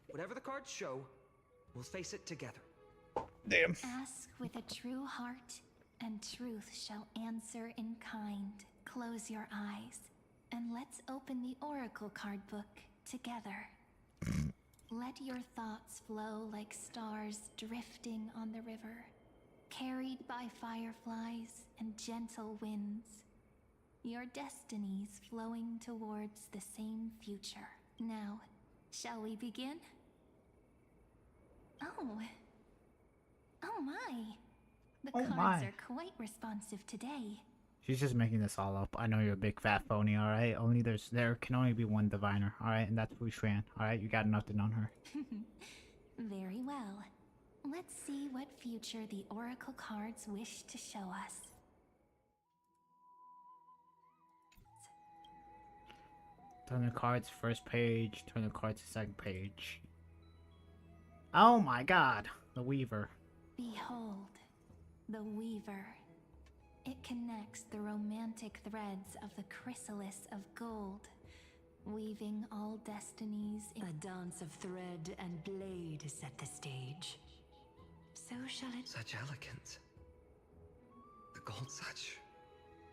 Whatever the cards show, we'll face it together. Damn. Ask with a true heart, and truth shall answer in kind. Close your eyes, and let's open the oracle card book together. Let your thoughts flow like stars drifting on the river, carried by fireflies and gentle winds. Your destinies flowing towards the same future. Now, shall we begin? Oh. Oh my. The Oh cards my. are quite responsive today. She's just making this all up. I know you're a big fat phony, alright? There can only be one diviner, alright? And that's Fushan, alright? You got nothing on her. Very well. Let's see what future the oracle cards wish to show us. Turn the cards first page, turn the cards to second page. Oh my god! The Weaver. Behold, the Weaver. It connects the romantic threads of the chrysalis of gold, weaving all destinies in A dance of thread and blade set the stage. So shall it... Such elegance. The gold such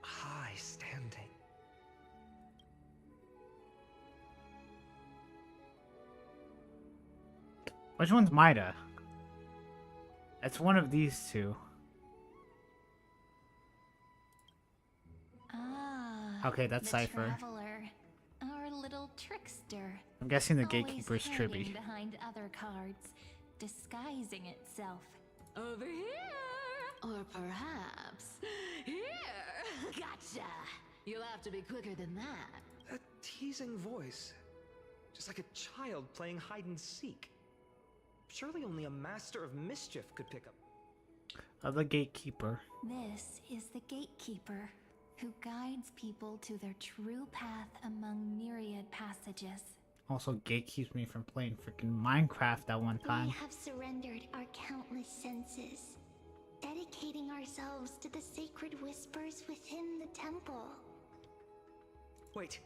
high standing. Which one's Maida? It's one of these two. Ah. Okay, that's the Cypher. Traveler, our little trickster. I'm guessing the always gatekeeper's hiding trippy. behind other cards, disguising itself. Over here! Or perhaps here! Gotcha! You'll have to be quicker than that. A teasing voice. Just like a child playing hide and seek. Surely only a master of mischief could pick up. The gatekeeper. This is the gatekeeper, who guides people to their true path among myriad passages. Also gatekeeps me from playing freaking Minecraft at one time. We have surrendered our countless senses, dedicating ourselves to the sacred whispers within the temple. Wait.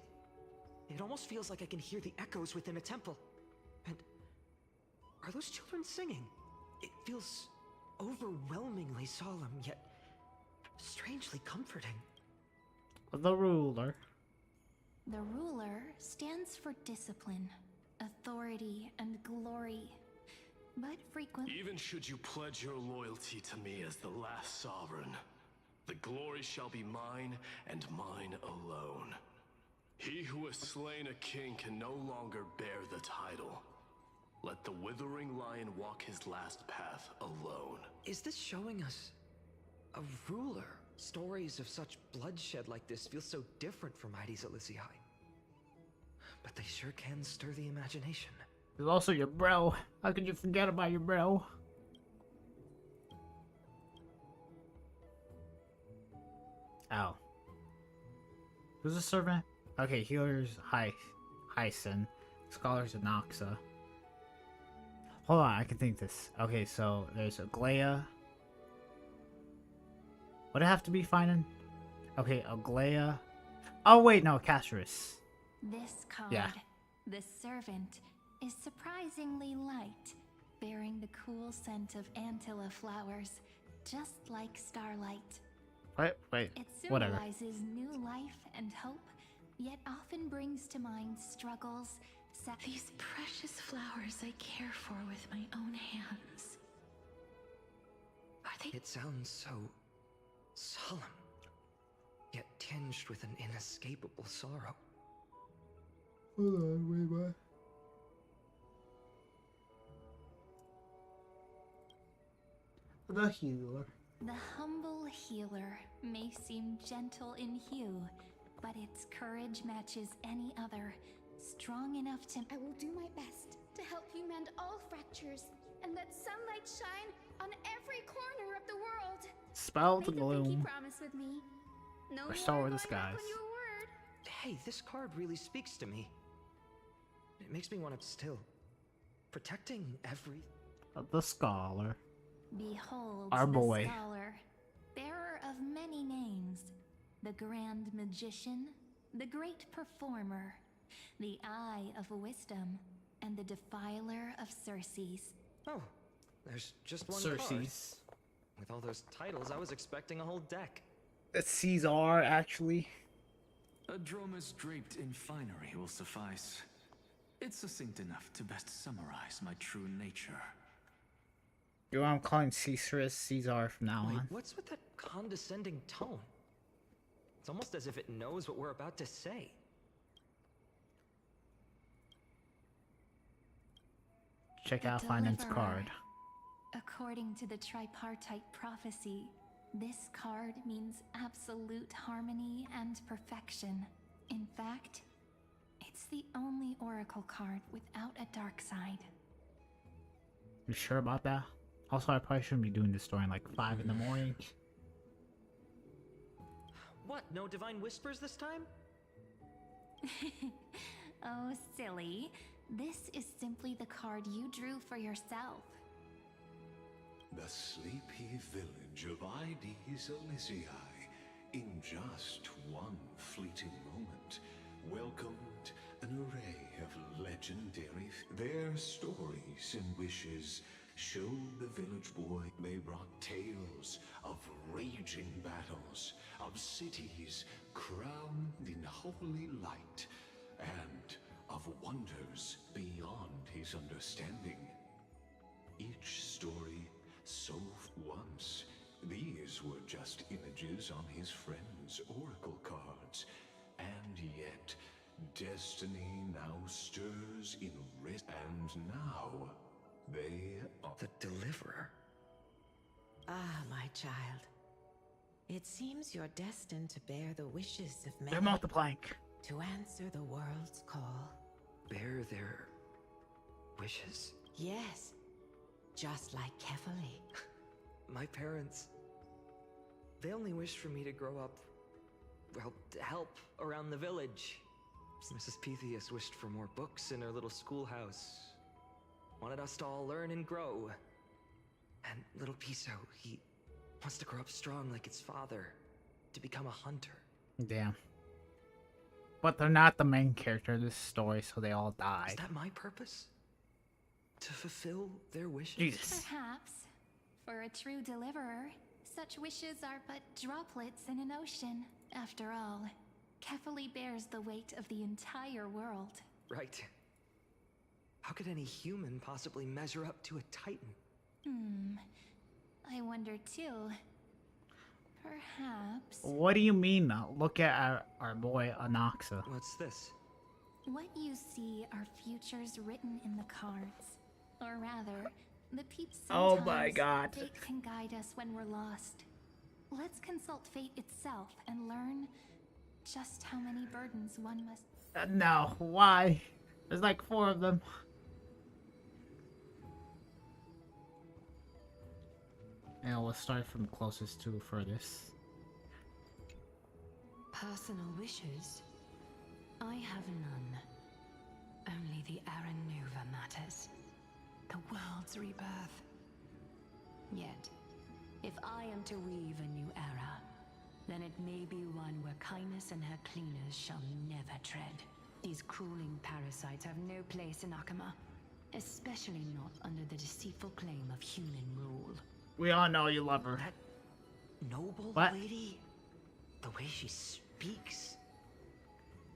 It almost feels like I can hear the echoes within a temple. And are those children singing? It feels overwhelmingly solemn, yet strangely comforting. The ruler. The ruler stands for discipline, authority, and glory, but frequently... Even should you pledge your loyalty to me as the last sovereign, the glory shall be mine and mine alone. He who has slain a king can no longer bear the title. Let the withering lion walk his last path alone. Is this showing us a ruler? Stories of such bloodshed like this feel so different from Heidi's Elysiae. But they sure can stir the imagination. There's also your bro. How could you forget about your bro? Ow. Who's the servant? Okay, healer's Hyson. Scholar's Anoxa. Hold on, I can think this. Okay, so there's Aglaya. Would it have to be finding? Okay, Aglaya. Oh wait, no, Casterus. This card, Yeah. the servant, is surprisingly light, bearing the cool scent of Antilla flowers, just like starlight. Wait, It whatever. symbolizes new life and hope, yet often brings to mind struggles. These precious flowers I care for with my own hands. Are they? It sounds so solemn, yet tinged with an inescapable sorrow. Hold on, wait, what? The healer. The humble healer may seem gentle in hue, but its courage matches any other, strong enough to... I will do my best to help you mend all fractures and let sunlight shine on every corner of the world. Spell the Make a pinky gloom. promise with me. No Restore more the going back skies. on your word. Hey, this card really speaks to me. It makes me want to still protecting every... The scholar. Behold Our the boy. scholar, bearer of many names, the grand magician, the great performer, the eye of wisdom, and the defiler of Circes. Oh, there's just one card. Circes. With all those titles, I was expecting a whole deck. It's Caesar, actually. A dromos draped in finery will suffice. It's succinct enough to best summarize my true nature. You know I'm calling Caesar from now Wait, on. what's with that condescending tone? It's almost as if it knows what we're about to say. Check The out Finance Deliverer. card. According to the tripartite prophecy, this card means absolute harmony and perfection. In fact, it's the only oracle card without a dark side. You sure about that? Also, I probably shouldn't be doing this story in like 5 in the morning. What, no divine whispers this time? Oh, silly. This is simply the card you drew for yourself. The sleepy village of Ides Elysiae, in just one fleeting moment, welcomed an array of legendary... Their stories and wishes showed the village boy they brought tales of raging battles, of cities crowned in holy light, and of wonders beyond his understanding. Each story so once, these were just images on his friend's oracle cards, and yet Destiny now stirs in rest, and now they are the Deliverer. Ah, my child. It seems you're destined to bear the wishes of many. They're multiplying. To answer the world's call. Bear their wishes? Yes. Just like Kefali. My parents, they only wished for me to grow up, well, to help around the village. Mrs. Pythias wished for more books in her little schoolhouse. Wanted us to all learn and grow. And little Piso, he wants to grow up strong like his father, to become a hunter. Damn. But they're not the main character of this story, so they all died. Is that my purpose? To fulfill their wishes? Jesus. Perhaps. For a true deliverer, such wishes are but droplets in an ocean. After all, Kefali bears the weight of the entire world. Right. How could any human possibly measure up to a titan? I wonder too. Perhaps. What do you mean? Look at our boy Anaxa. What's this? What you see are futures written in the cards. Or rather, the peeps sometimes Oh my God. fate can guide us when we're lost. Let's consult fate itself and learn just how many burdens one must... No, why? There's like 4 of them. And we'll start from closest to furthest. Personal wishes? I have none. Only the Aranuva matters. The world's rebirth. Yet, if I am to weave a new era, then it may be one where kindness and her cleaners shall never tread. These crawling parasites have no place in Akama, especially not under the deceitful claim of human rule. We all know you love her. That noble What? lady? The way she speaks?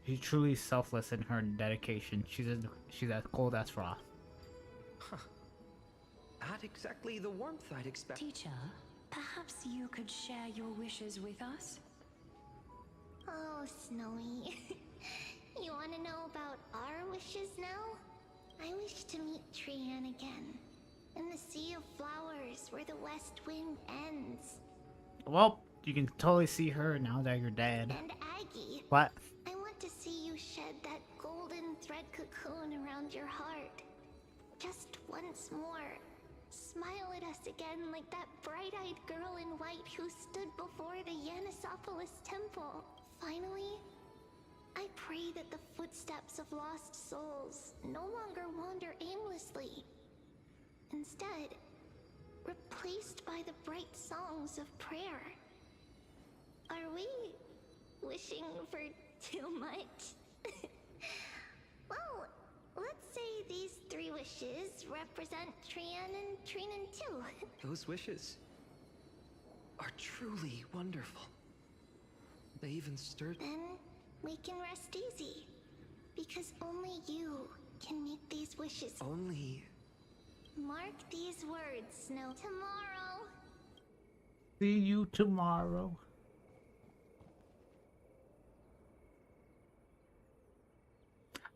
She's truly selfless in her dedication. She's as cold as frost. Huh. Not exactly the warmth I'd expect. Teacher, perhaps you could share your wishes with us? Oh, Snowy. You want to know about our wishes now? I wish to meet Trian again. In the Sea of Flowers, where the West Wind ends. Well, you can totally see her now that you're dead. And Aggie. What? I want to see you shed that golden thread cocoon around your heart. Just once more. Smile at us again like that bright-eyed girl in white who stood before the Yanisopolis temple. Finally, I pray that the footsteps of lost souls no longer wander aimlessly. Instead, replaced by the bright songs of prayer. Are we wishing for too much? Well, let's say these 3 wishes represent Trian and Trinan too. Those wishes are truly wonderful. They even stirred... Then we can rest easy. Because only you can make these wishes. Only... Mark these words, Snow. Tomorrow. See you tomorrow.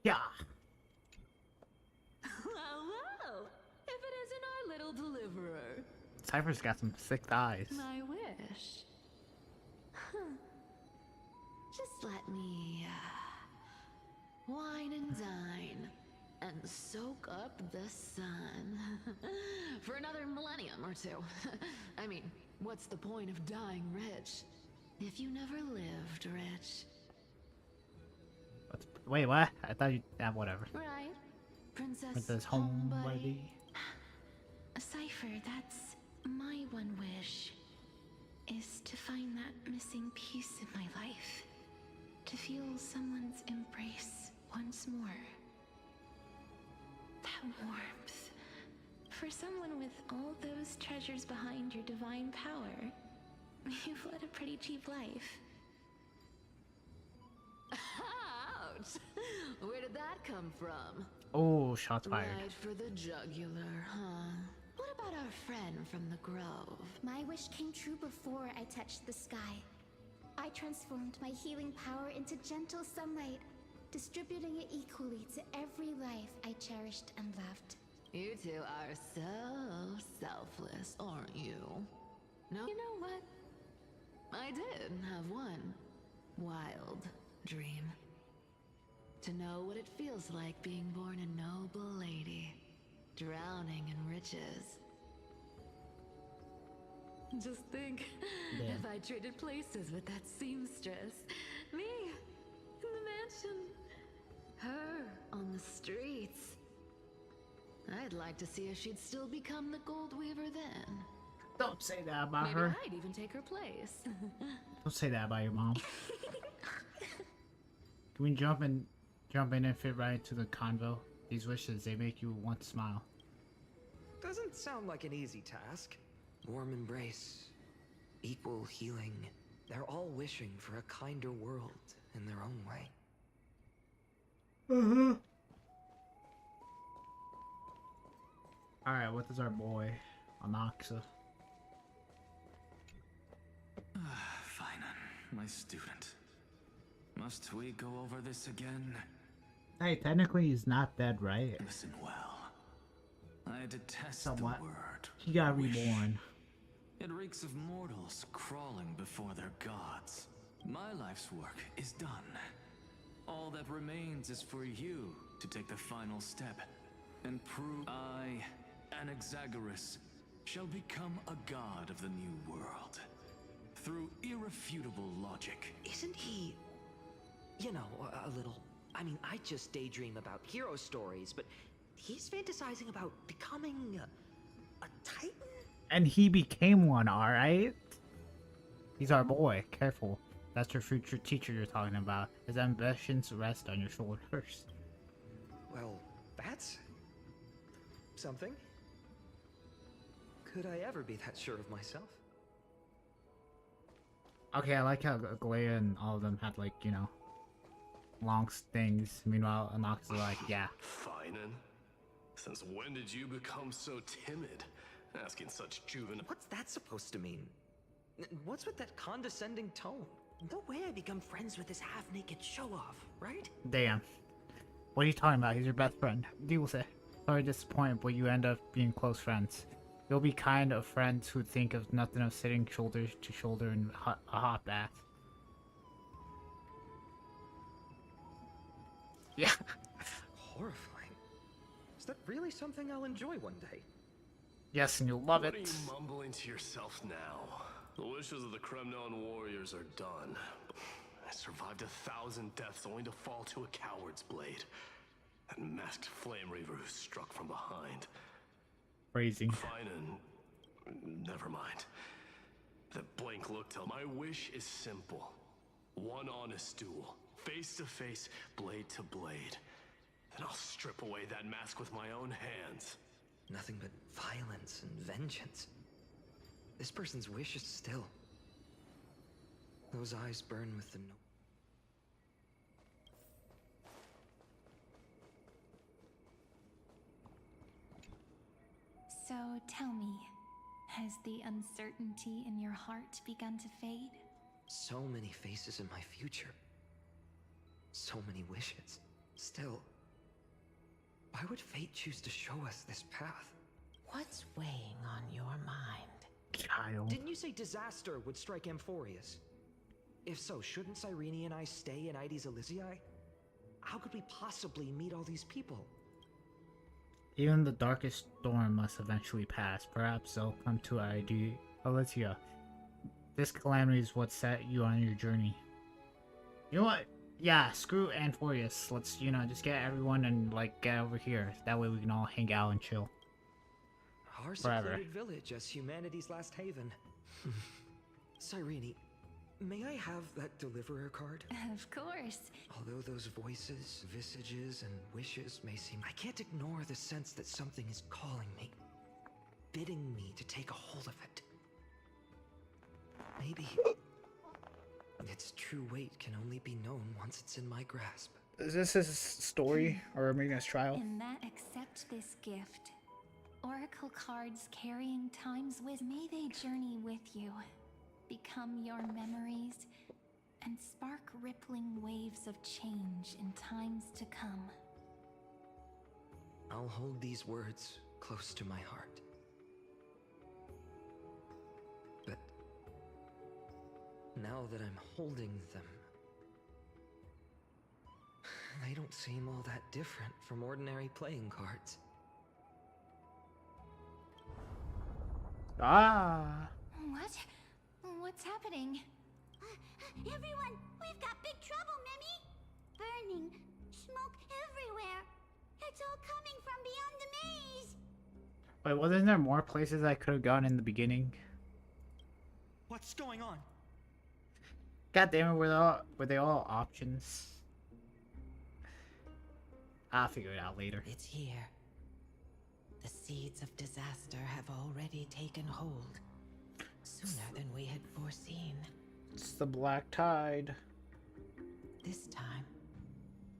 Yeah. Well, if it isn't our little deliverer. Cypher's got some sick eyes. My wish. Just let me wine and dine and soak up the sun for another millennium or 2. I mean, what's the point of dying rich if you never lived rich? Wait, what? I thought you... Yeah, whatever. Right, Princess Homebody. Cypher, that's my one wish. Is to find that missing piece in my life. To feel someone's embrace once more. That warmth. For someone with all those treasures behind your divine power, you've led a pretty cheap life. Ouch! Where did that come from? Oh, shots fired. Right for the jugular, huh? What about our friend from the Grove? My wish came true before I touched the sky. I transformed my healing power into gentle sunlight, distributing it equally to every life I cherished and loved. You two are so selfless, aren't you? No, you know what? I did have one wild dream. To know what it feels like being born a noble lady, drowning in riches. Just think, if I traded places with that seamstress, me in the mansion, her on the streets. I'd like to see if she'd still become the gold weaver then. Don't say that about Maybe her. I'd even take her place. Don't say that about your mom. Can we jump in and fit right into the convo? These wishes, they make you want to smile. Doesn't sound like an easy task. Warm embrace, equal healing. They're all wishing for a kinder world in their own way. Alright, what does our boy, Anaxa? Finan, my student. Must we go over this again? Hey, technically he's not dead, right? Listen well. I detest Somewhat. the word. He got wish. reborn. It reeks of mortals crawling before their gods. My life's work is done. All that remains is for you to take the final step and prove I, Anaxagoras, shall become a god of the new world. Through irrefutable logic. Isn't he, you know, a little... I mean, I just daydream about hero stories, but he's fantasizing about becoming a titan? And he became one, alright? He's our boy. Careful. That's your future teacher you're talking about. His ambitions rest on your shoulders. Well, that's... something. Could I ever be that sure of myself? Okay, I like how Glea and all of them had, like, you know, long things. Meanwhile, Anax is like, yeah. Finan, since when did you become so timid? Asking such juvenile... What's that supposed to mean? What's with that condescending tone? No way I become friends with this half-naked show-off, right? Damn. What are you talking about? He's your best friend. Deal with it. Sorry to disappoint, but you end up being close friends. You'll be kind of friends who think of nothing of sitting shoulder to shoulder in a hot bath. Yeah. Horrifying. Is that really something I'll enjoy one day? Yes, and you'll love What it. are you mumbling to yourself now? The wishes of the Kremnon warriors are done. I survived 1,000 deaths only to fall to a coward's blade. That masked flame reaver who struck from behind. Phrasing. Finan, never mind. That blank look tell my wish is simple. One honest duel, face to face, blade to blade. Then I'll strip away that mask with my own hands. Nothing but violence and vengeance. This person's wish is still. Those eyes burn with the no. So tell me, has the uncertainty in your heart begun to fade? So many faces in my future. So many wishes. Still, why would fate choose to show us this path? What's weighing on your mind? Child. Didn't you say disaster would strike Amphorius? If so, shouldn't Cyrene and I stay in Ides Elysiae? How could we possibly meet all these people? Even the darkest storm must eventually pass. Perhaps they'll come to Ides Elysiae. This calamity is what set you on your journey. You know what? Yeah, screw Amphorius. Let's, you know, just get everyone and, like, get over here. That way we can all hang out and chill. Our Forever. secluded village as humanity's last haven. Cyrene, may I have that deliverer card? Of course. Although those voices, visages, and wishes may seem... I can't ignore the sense that something is calling me. Bidding me to take a hold of it. Maybe... its true weight can only be known once it's in my grasp. Is this his story or Amina's trial? In that accept this gift. Oracle cards carrying time's wisdom, may they journey with you, become your memories, and spark rippling waves of change in times to come. I'll hold these words close to my heart. But now that I'm holding them, they don't seem all that different from ordinary playing cards. Ah. What? What's happening? Everyone, we've got big trouble, Mimi! Burning, smoke everywhere. It's all coming from beyond the maze. Wait, wasn't there more places I could have gone in the beginning? What's going on? God damn it, were they all options? I'll figure it out later. It's here. The seeds of disaster have already taken hold, sooner than we had foreseen. It's the Black Tide. This time,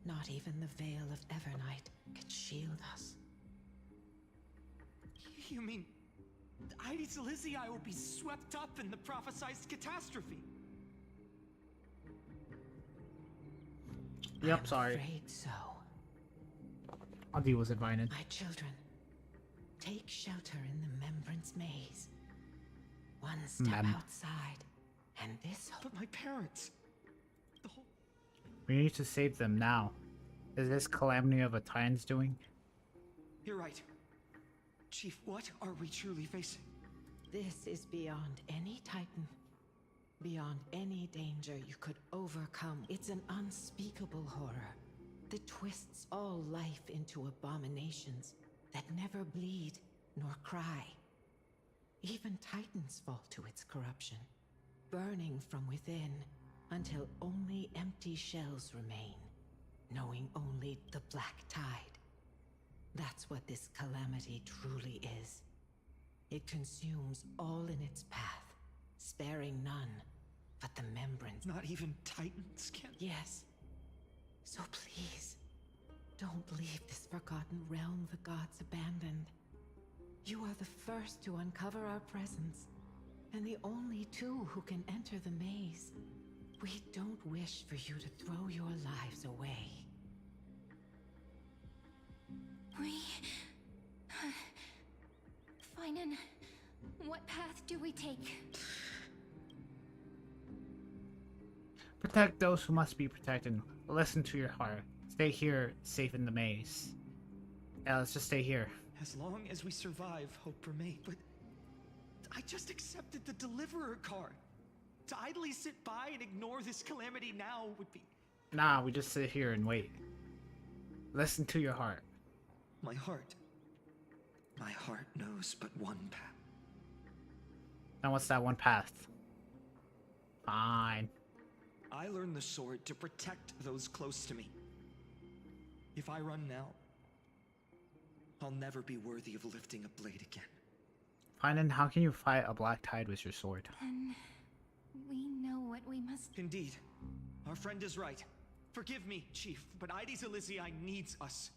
not even the Veil of Evernight can shield us. You mean Ides Elysiae will be swept up in the prophesized catastrophe? Yep, sorry. I'm afraid so. Adi was invited. My children, take shelter in the Membrance Maze. One step outside, and this... But my parents... The whole... We need to save them now. Is this calamity of a Titan's doing? You're right. Chief, what are we truly facing? This is beyond any Titan. Beyond any danger you could overcome. It's an unspeakable horror that twists all life into abominations that never bleed nor cry. Even Titans fall to its corruption, burning from within until only empty shells remain, knowing only the Black Tide. That's what this calamity truly is. It consumes all in its path, sparing none but the Membrance. Not even Titans can... Yes. So please, don't leave this forgotten realm the gods abandoned. You are the first to uncover our presence, and the only two who can enter the maze. We don't wish for you to throw your lives away. Finan, what path do we take? Protect those who must be protected. Listen to your heart. Stay here, safe in the maze. Yeah, let's just stay here. As long as we survive, hope remains. But I just accepted the Deliverer card. To idly sit by and ignore this calamity now would be... Nah, we just sit here and wait. Listen to your heart. My heart knows but one path. And what's that one path? Fine. I learned the sword to protect those close to me. If I run now, I'll never be worthy of lifting a blade again. Fine, and how can you fight a Black Tide with your sword? Then we know what we must... Indeed. Our friend is right. Forgive me, Chief, but Ides Elysiae needs us.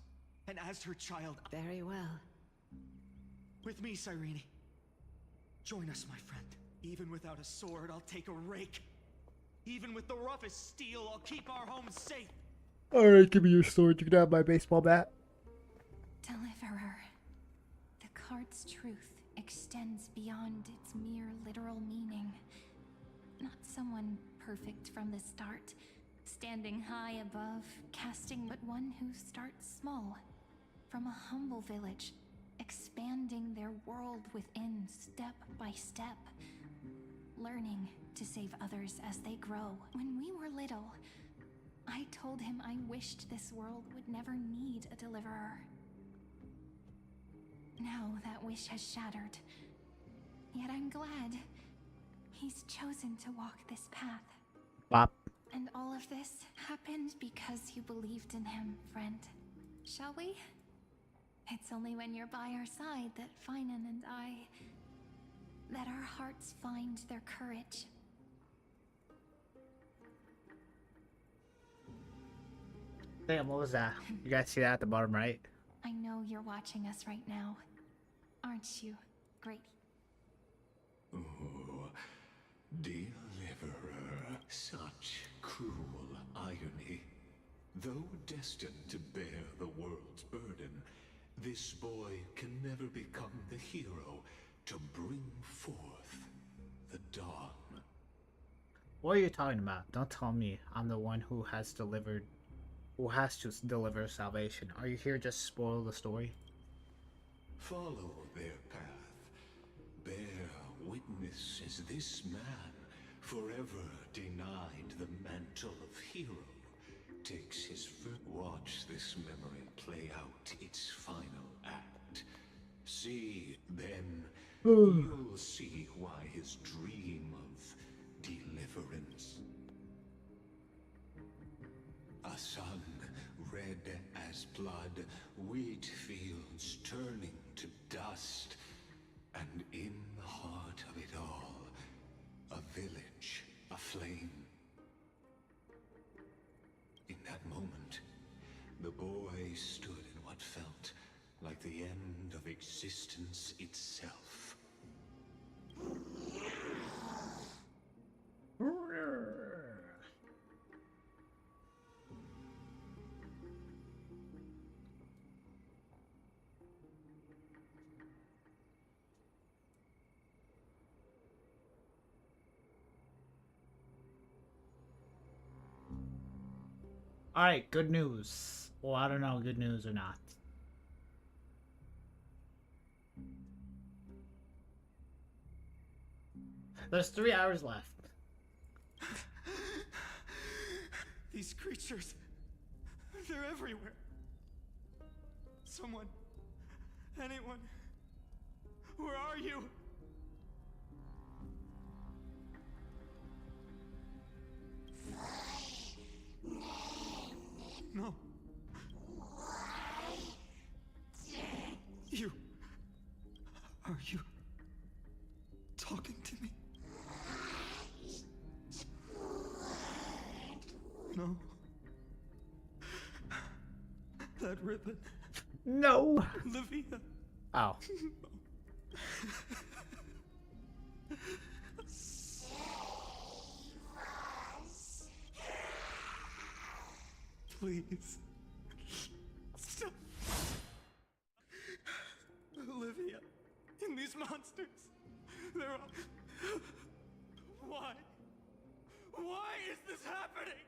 And as her child... Very well. With me, Cyrene. Join us, my friend. Even without a sword, I'll take a rake. Even with the roughest steel, I'll keep our home safe. Alright, give me your sword. You can have my baseball bat. Deliverer. The card's truth extends beyond its mere literal meaning. Not someone perfect from the start, standing high above, casting, but one who starts small, from a humble village, expanding their world within step by step, learning to save others as they grow. When we were little, I told him I wished this world would never need a deliverer. Now that wish has shattered. Yet I'm glad he's chosen to walk this path. Bop. And all of this happened because you believed in him, friend. Shall we? It's only when you're by our side that Finan and I... that our hearts find their courage. Damn, what was that? You guys see that at the bottom right? I know you're watching us right now. Aren't you, Grady? Oh, Deliverer. Such cruel irony. Though destined to bear the world's burden, this boy can never become the hero to bring forth the dawn. What are you talking about? Don't tell me I'm the one who has to deliver salvation. Are you here just to spoil the story? Follow their path. Bear witness as this man, forever denied the mantle of hero, takes his first. Watch this memory play out its final act. See, then, you'll see why his dream of deliverance. A sun red as blood, wheat fields turning to dust, and in the heart of it all, a village aflame. In that moment, the boy stood in what felt like the end of existence itself. Alright, good news. Well, I don't know, good news or not. There's 3 hours left. These creatures, they're everywhere. Someone, anyone, where are you? No. You. Are you talking to me? No. That ribbon. No. Livia. Oh. Please. Stop. Olivia. And these monsters. They're all... Why? Why is this happening?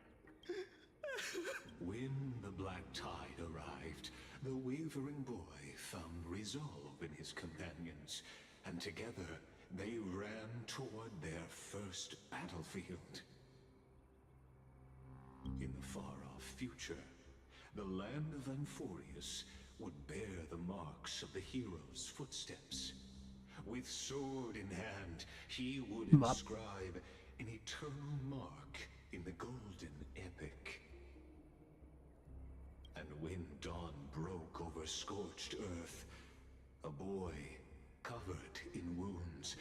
When the black tide arrived, the wavering boy found resolve in his companions, and together they ran toward their first battlefield. In the far-off future, the land of Anforius would bear the marks of the hero's footsteps. With sword in hand, he would inscribe an eternal mark in the golden epic. And when dawn broke over scorched earth, a boy, covered in wounds,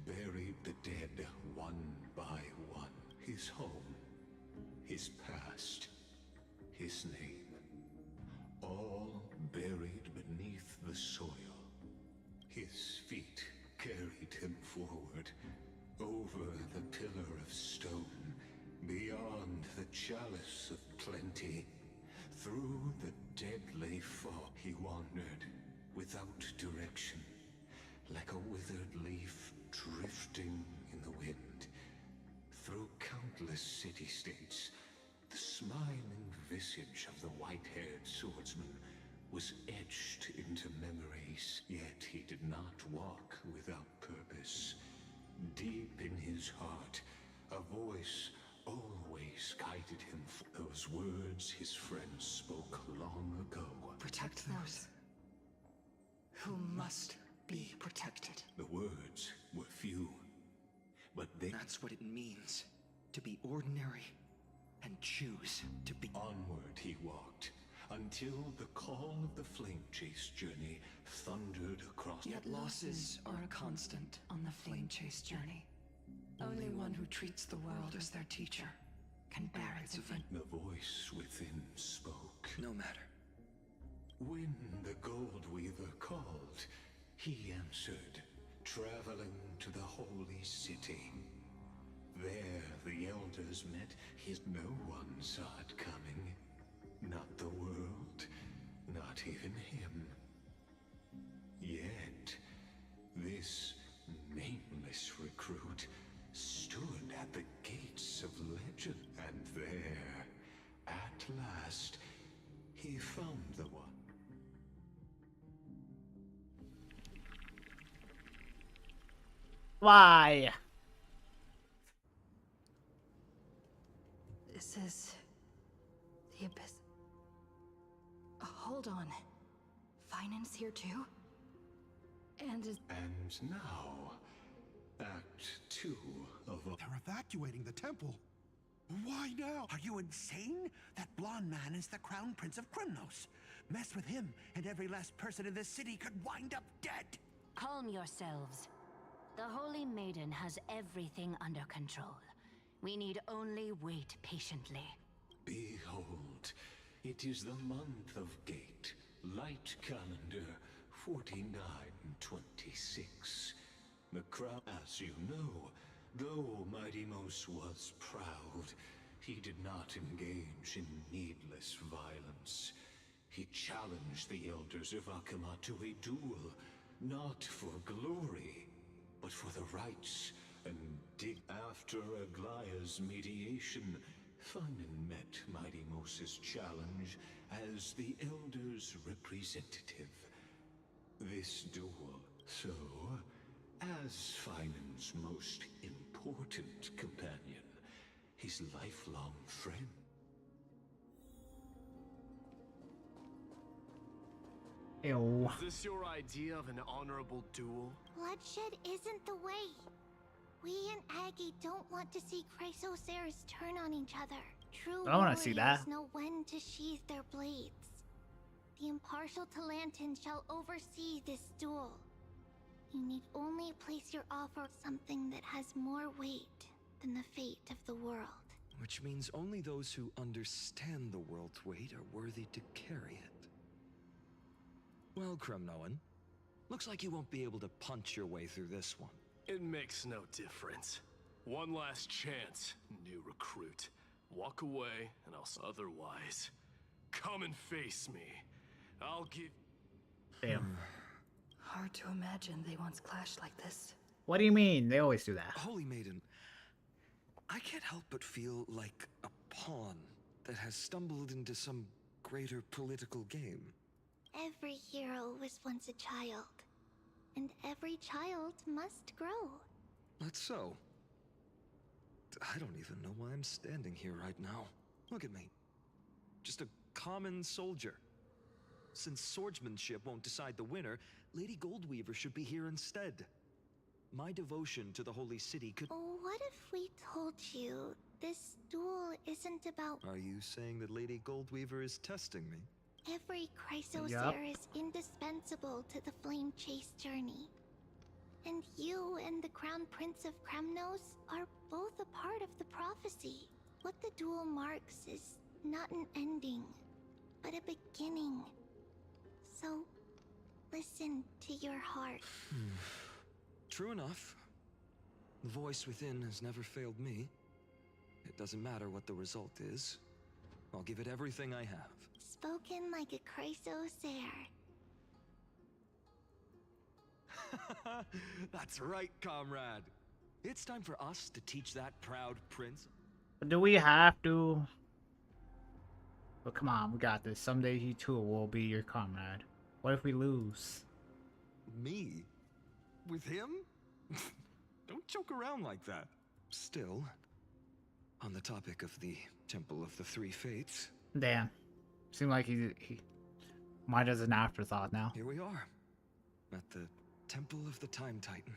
buried the dead one by one. His home, his past, his name, all buried beneath the soil. His feet carried him forward, over the pillar of stone, beyond the chalice of plenty. Through the deadly fog he wandered, without direction, like a withered leaf drifting in the wind. Through countless city-states, the smiling visage of the white-haired swordsman was etched into memories, yet he did not walk without purpose. Deep in his heart, a voice always guided him. Those words his friends spoke long ago. Protect those who must be protected. The words were few, but That's what it means to be ordinary and choose to be. Onward he walked, until the call of the flame chase journey thundered across. Yet losses are a constant on the flame chase journey. Only one who treats the world as their teacher can bear its event. The voice within spoke. No matter. When the Gold Weaver called, he answered, traveling to the holy city. There the elders met, yet no one saw it coming. Not the world, not even him. Yet, this nameless recruit stood at the gates of legend, and there, at last, he found the one. Why? This is the abyss. Hold on. Finan's here too? And now, Act 2 of... They're evacuating the temple. Why now? Are you insane? That blonde man is the Crown Prince of Krymnos. Mess with him, and every last person in this city could wind up dead. Calm yourselves. The Holy Maiden has everything under control. We need only wait patiently. Behold, it is the month of Gate, light calendar 4926. The crown, as you know, though Mighty Mos was proud, he did not engage in needless violence. He challenged the elders of Akama to a duel, not for glory, but for the rights, and after Aglaya's mediation, Finan met Mighty Mos's challenge as the Elder's representative. This duel, so, as Finan's most important companion, his lifelong friend. Ew. Is this your idea of an honorable duel? Bloodshed isn't the way. We and Aggie don't want to see Chrysoceres turn on each other. True I wanna see warriors that. know when to sheathe their blades. The impartial Talantin shall oversee this duel. You need only place your offer on something that has more weight than the fate of the world. Which means only those who understand the world's weight are worthy to carry it. Well, Kremnoan, looks like you won't be able to punch your way through this one. It makes no difference. One last chance, new recruit. Walk away, and I'll... Otherwise, come and face me. I'll give... Damn. Hard to imagine they once clashed like this. What do you mean? They always do that. Holy Maiden, I can't help but feel like a pawn that has stumbled into some greater political game. Every hero was once a child, and every child must grow. That's so. I don't even know why I'm standing here right now. Look at me. Just a common soldier. Since swordsmanship won't decide the winner, Lady Goldweaver should be here instead. My devotion to the Holy City could... What if we told you this duel isn't about... Are you saying that Lady Goldweaver is testing me? Every Chrysocer is indispensable to the Flame Chase journey. And you and the Crown Prince of Krymnos are both a part of the prophecy. What the duel marks is not an ending, but a beginning. So, listen to your heart. True enough. The voice within has never failed me. It doesn't matter what the result is. I'll give it everything I have. Spoken like a Chrysocer. That's right, comrade. It's time for us to teach that proud prince. Do we have to? But come on, we got this. Someday he too will be your comrade. What if we lose? Me? With him? Don't joke around like that. Still, on the topic of the Temple of the Three Fates. Damn. Seemed like he might as an afterthought now. Here we are. At the Temple of the Time Titan.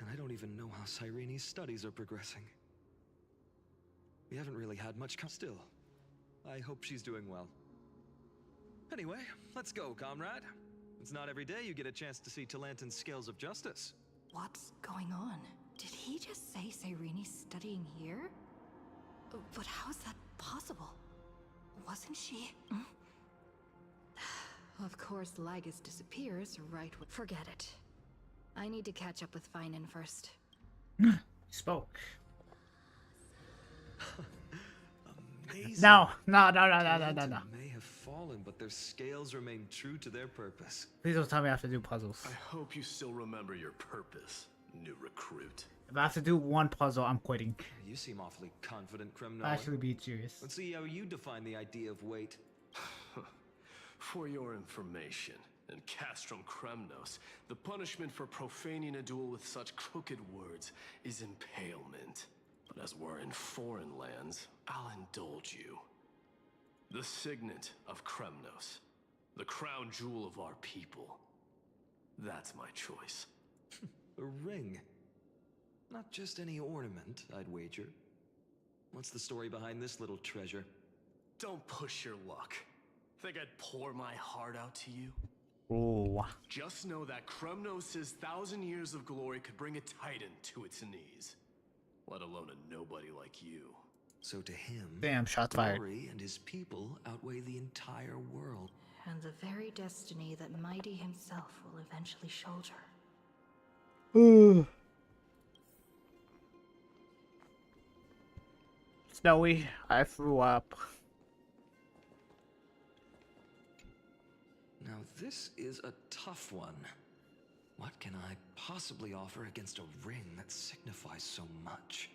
And I don't even know how Cyrene's studies are progressing. We haven't really had much still. I hope she's doing well. Anyway, let's go, comrade. It's not every day you get a chance to see Talantin's scales of justice. What's going on? Did he just say Cyrene's studying here? But how's that possible? Wasn't she? Of course, Lagus disappears right when... Forget it. I need to catch up with Finan first. Spoke. Amazing. No. Gaelton may have fallen, but their scales remain true to their purpose. Please don't tell me I have to do puzzles. I hope you still remember your purpose, new recruit. If I have to do one puzzle, I'm quitting. You seem awfully confident, Kremnoy. Actually, be serious. Let's see how you define the idea of weight. For your information, in Castrum Kremnos, the punishment for profaning a duel with such crooked words is impalement. But as we're in foreign lands, I'll indulge you. The signet of Kremnos, the crown jewel of our people. That's my choice. A ring. Not just any ornament, I'd wager. What's the story behind this little treasure? Don't push your luck. Think I'd pour my heart out to you? Ooh. Just know that Kremnos' 1,000 years of glory could bring a titan to its knees. Let alone a nobody like you. So to him, damn, shots fired. Glory and his people outweigh the entire world. And the very destiny that Mighty himself will eventually shoulder. Ooh. Snowy, I threw up. Now this is a tough one. What can I possibly offer against a ring that signifies so much?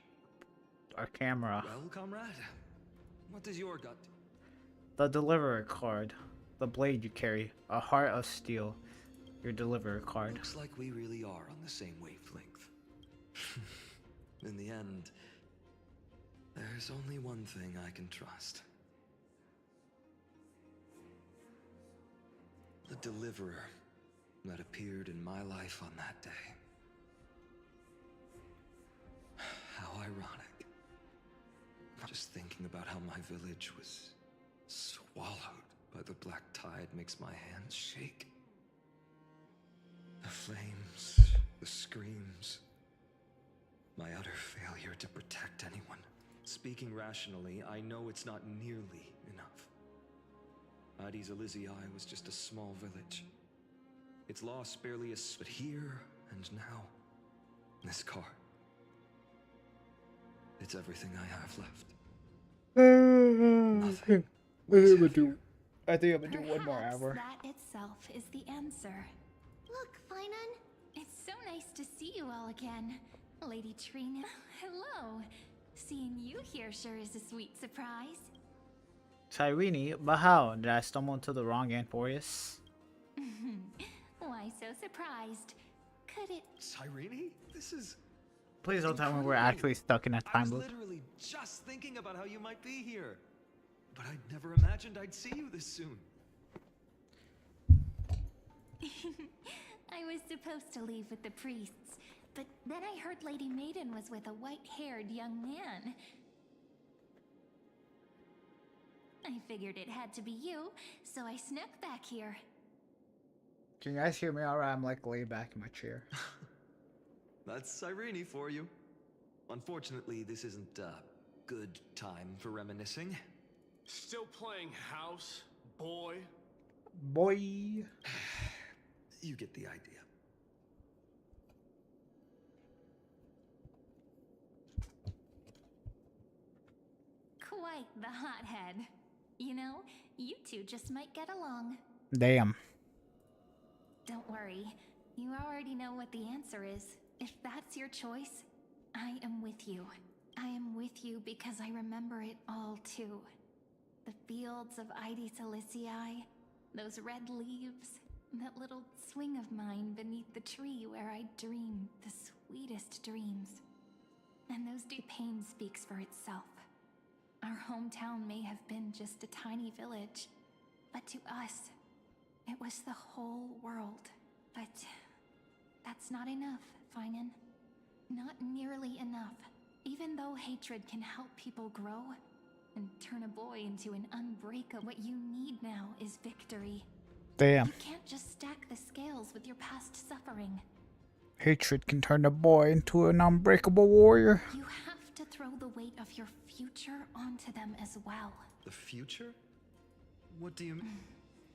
Our camera. Well, comrade, what does your gut? The deliverer card. The blade you carry. A heart of steel. Your deliverer card. Looks like we really are on the same wavelength. In the end, there's only one thing I can trust. The deliverer that appeared in my life on that day. How ironic. Just thinking about how my village was swallowed by the black tide makes my hands shake. The flames, the screams, my utter failure to protect anyone. Speaking rationally, I know it's not nearly enough. Addis Elysiae was just a small village. Its loss barely a... But here and now, this car. It's everything I have left. Nothing. I think I'm gonna do one more hour. That itself is the answer. Look, Finan. It's so nice to see you all again. Lady Trina, hello. Seeing you here sure is a sweet surprise. Cyrene, but how? Did I stumble into the wrong Anthorius? Why so surprised? Could it... Cyrene? This is... Please don't tell me we're actually stuck in a I time was loop. literally just thinking about how you might be here. But I'd never imagined I'd see you this soon. I was supposed to leave with the priests, but then I heard Lady Maiden was with a white-haired young man. I figured it had to be you, so I snuck back here. Can you guys hear me alright? I'm like laid back in my chair. That's Cyrene for you. Unfortunately, this isn't a good time for reminiscing. Still playing house, boy? Boy. You get the idea. Quite the hothead. You know, you two just might get along. Damn. Don't worry. You already know what the answer is. If that's your choice, I am with you. I am with you because I remember it all too. The fields of Aedis Elysiae, those red leaves, that little swing of mine beneath the tree where I dreamed the sweetest dreams. And those pain speaks for itself. Our hometown may have been just a tiny village, but to us, it was the whole world. But that's not enough, Finan. Not nearly enough. Even though hatred can help people grow and turn a boy into an unbreakable, what you need now is victory. Damn. You can't just stack the scales with your past suffering. Hatred can turn a boy into an unbreakable warrior. You have to throw the weight of your future onto them as well. The future? What do you mean?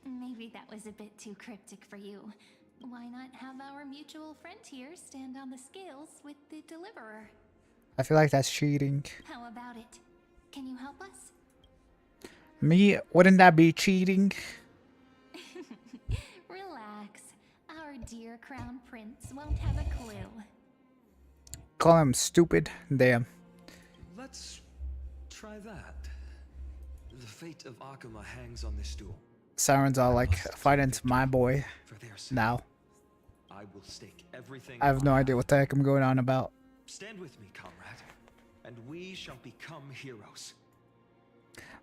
Maybe that was a bit too cryptic for you. Why not have our mutual friend here stand on the scales with the deliverer? I feel like that's cheating. How about it? Can you help us? Me? Wouldn't that be cheating? Relax. Our dear Crown Prince won't have a clue. Call him stupid? Damn. Let's try that. The fate of Akuma hangs on this duel. Sirens are like, fighting my boy. For their sake. Now. I will stake everything. I have no idea what the heck I'm going on about. Stand with me, comrade, and we shall become heroes.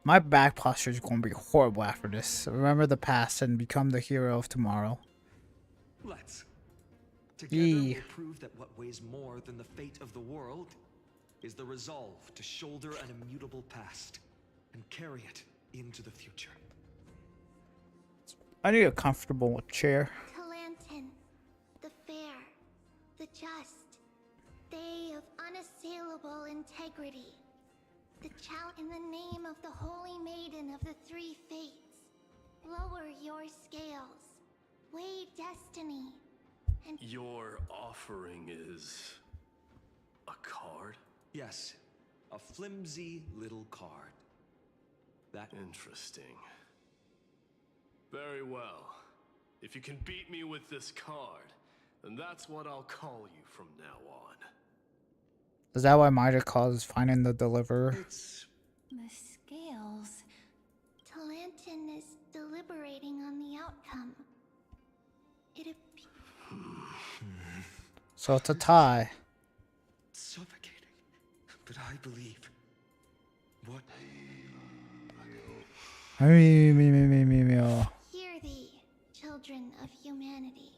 My back posture is going to be horrible after this. Remember the past and become the hero of tomorrow. Let's. Together we'll prove that what weighs more than the fate of the world is the resolve to shoulder an immutable past and carry it into the future. I need a comfortable chair. Talantin, the fair, the just, they of unassailable integrity. The challenge in the name of the Holy Maiden of the Three Fates. Lower your scales, weigh destiny, and your offering is a card? Yes, a flimsy little card. That interesting. Very well. If you can beat me with this card, then that's what I'll call you from now on. Is that why Mida calls finding the deliverer? The scales. Talantin is deliberating on the outcome. It So it's a tie. Suffocating, but I believe. What? Hear thee, children of humanity.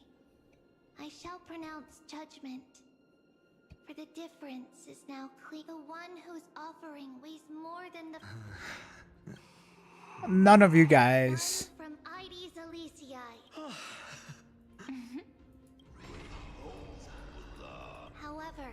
I shall pronounce judgment. For the difference is now clear. The one whose offering weighs more than the None of you guys. from Ides Elysiae. However,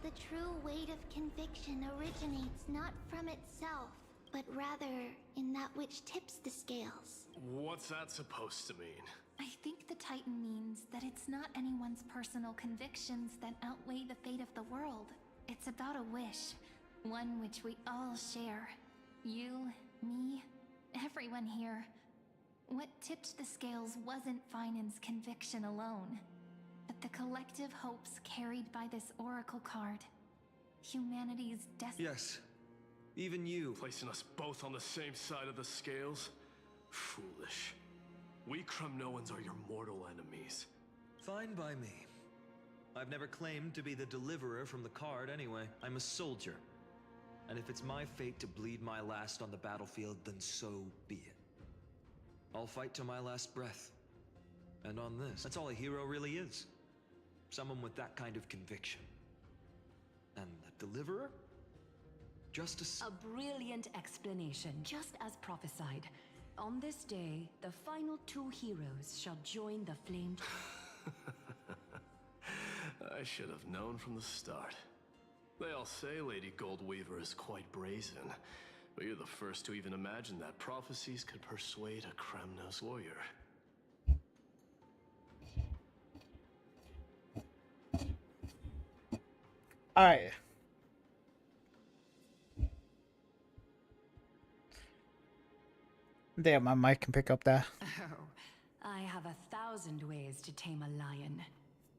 the true weight of conviction originates not from itself, but rather in that which tips the scales. What's that supposed to mean? I think the Titan means that it's not anyone's personal convictions that outweigh the fate of the world. It's about a wish, one which we all share. You, me, everyone here. What tipped the scales wasn't Finan's conviction alone, but the collective hopes carried by this oracle card. Humanity's destiny. Yes, even you. Placing us both on the same side of the scales? Foolish. We Kremnoans are your mortal enemies. Fine by me. I've never claimed to be the deliverer from the card anyway. I'm a soldier. And if it's my fate to bleed my last on the battlefield, then so be it. I'll fight to my last breath. And on this, that's all a hero really is. Someone with that kind of conviction. And the deliverer? Just a brilliant explanation, just as prophesied. On this day, the final two heroes shall join the flamed... I should have known from the start. They all say Lady Goldweaver is quite brazen, but you're the first to even imagine that prophecies could persuade a Kremnos warrior. Alright. Damn, my mic can pick up that. Oh, I have 1,000 ways to tame a lion.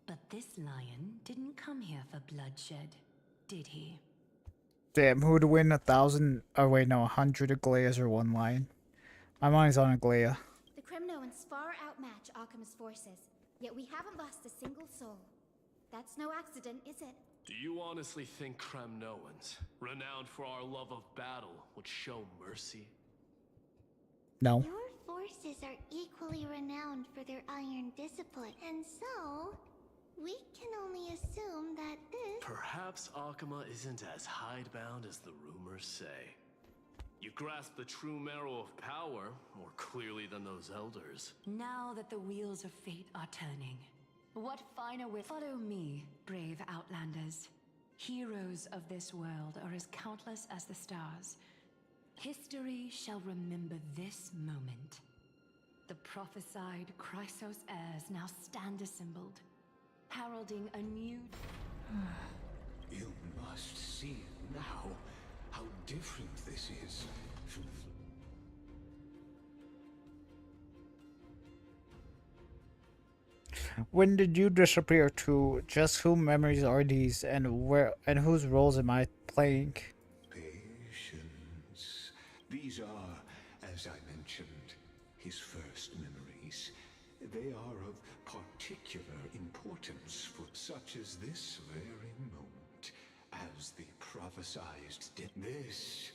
But this lion didn't come here for bloodshed, did he? Damn, who would win 1,000? Oh wait, no, 100 Aglayas or one lion? My mind's on Aglaya. The Kremnoans far outmatch Akuma's forces, yet we haven't lost a single soul. That's no accident, is it? Do you honestly think Kremnoans, renowned for our love of battle, would show mercy? No. Your forces are equally renowned for their iron discipline, and so we can only assume that this... Perhaps Akuma isn't as hidebound as the rumors say. You grasp the true marrow of power more clearly than those elders. Now that the wheels of fate are turning, what finer way? Follow me, brave Outlanders. Heroes of this world are as countless as the stars. History shall remember this moment. The prophesied Chrysos heirs now stand assembled, heralding a new... You must see now how different this is from When did you disappear to? Just whose memories are these, and where and whose roles am I playing? patience. These are, as I mentioned, his first memories. They are of particular importance for such as this very moment, as the prophesized This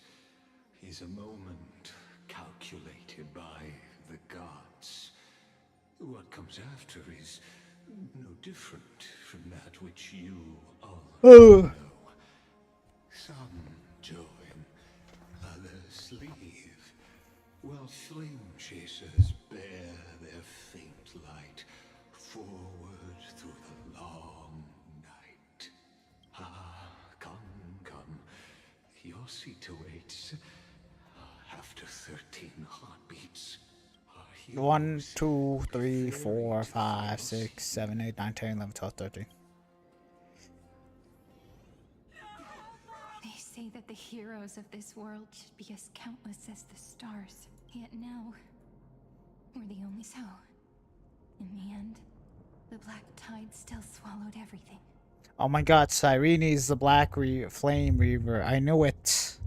is a moment calculated by the gods. What comes after is no different from that which you already know. Some join, others leave, while flame chasers bear their faint light forward through the long night. Ah, come. Your seat awaits. After 13 heartbeats. 1, 2, 3, 4, 5, 6, 7, 8, 9, 10, 11, 12, 13. They say that the heroes of this world should be as countless as the stars. Yet now, we're the only so. In the end, the black tide still swallowed everything. Oh my god, Cyrene is the Black Flame Reaver. I knew it.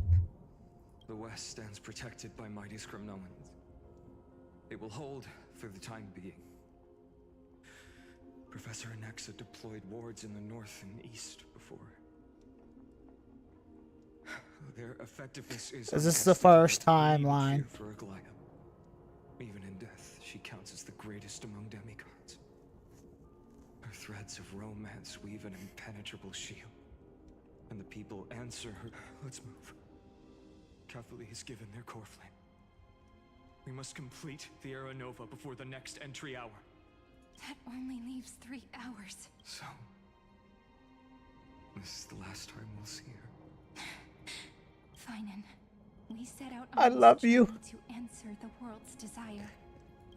The West stands protected by mighty Scrimnoans. It will hold for the time being. Professor Anexa deployed wards in the north and east before. Their effectiveness is this the first untested, timeline? for Aglaya. Even in death, she counts as the greatest among demigods. Her threads of romance weave an impenetrable shield. And the people answer her. Let's move. Cavalry has given their core flame. We must complete the Era Nova before the next entry hour. That only leaves 3 hours. So, this is the last time we'll see her. Finan, we set out I on this love you. journey to answer the world's desire.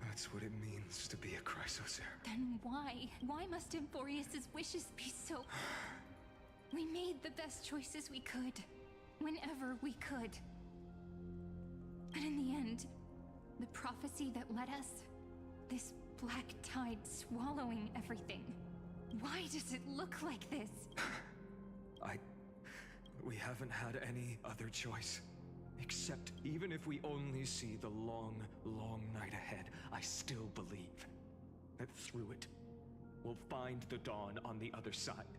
That's what it means to be a Chrysosaur. Then why must Emphorius's wishes be so... We made the best choices we could, whenever we could. But in the end, the prophecy that led us, this black tide swallowing everything. Why does it look like this? We haven't had any other choice. Except even if we only see the long, long night ahead, I still believe that through it, we'll find the dawn on the other side.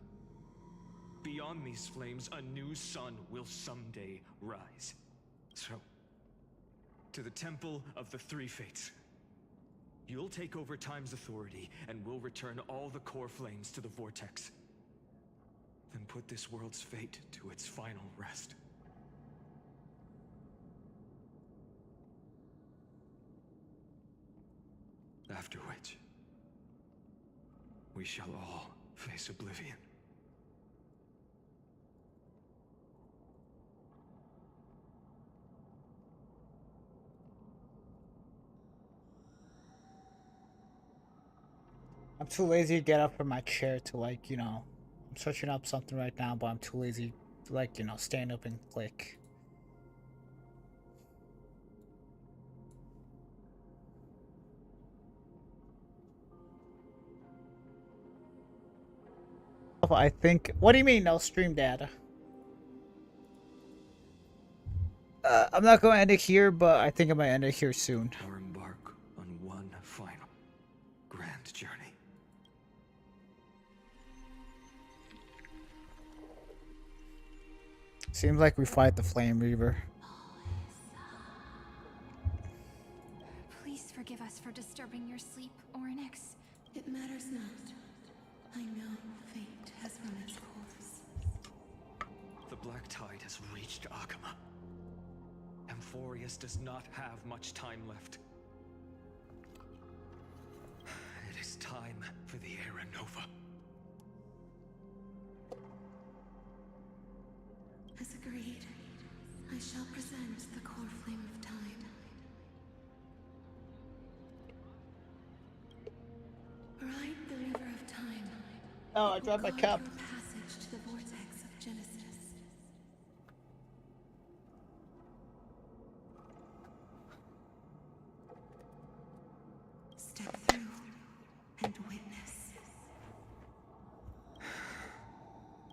Beyond these flames, a new sun will someday rise. So, to the Temple of the Three Fates. You'll take over Time's authority, and we'll return all the core flames to the Vortex. Then put this world's fate to its final rest. After which, we shall all face oblivion. I'm too lazy to get up from my chair to, like, you know, I'm searching up something right now, but I'm too lazy to, like, you know, stand up and click. I think. What do you mean, no stream data? I'm not going to end it here, but I think I might end it here soon. Or embark on one final grand journey. Seems like we fight the Flame Reaver. Please forgive us for disturbing your sleep, Ornex. It matters not. I know fate has run its course. The Black Tide has reached Akama. Emphorius does not have much time left. It is time for the Era Nova. As agreed, I shall present the core flame of time. Ride the river of time. Oh, I dropped my cup. Passage to the vortex of Genesis.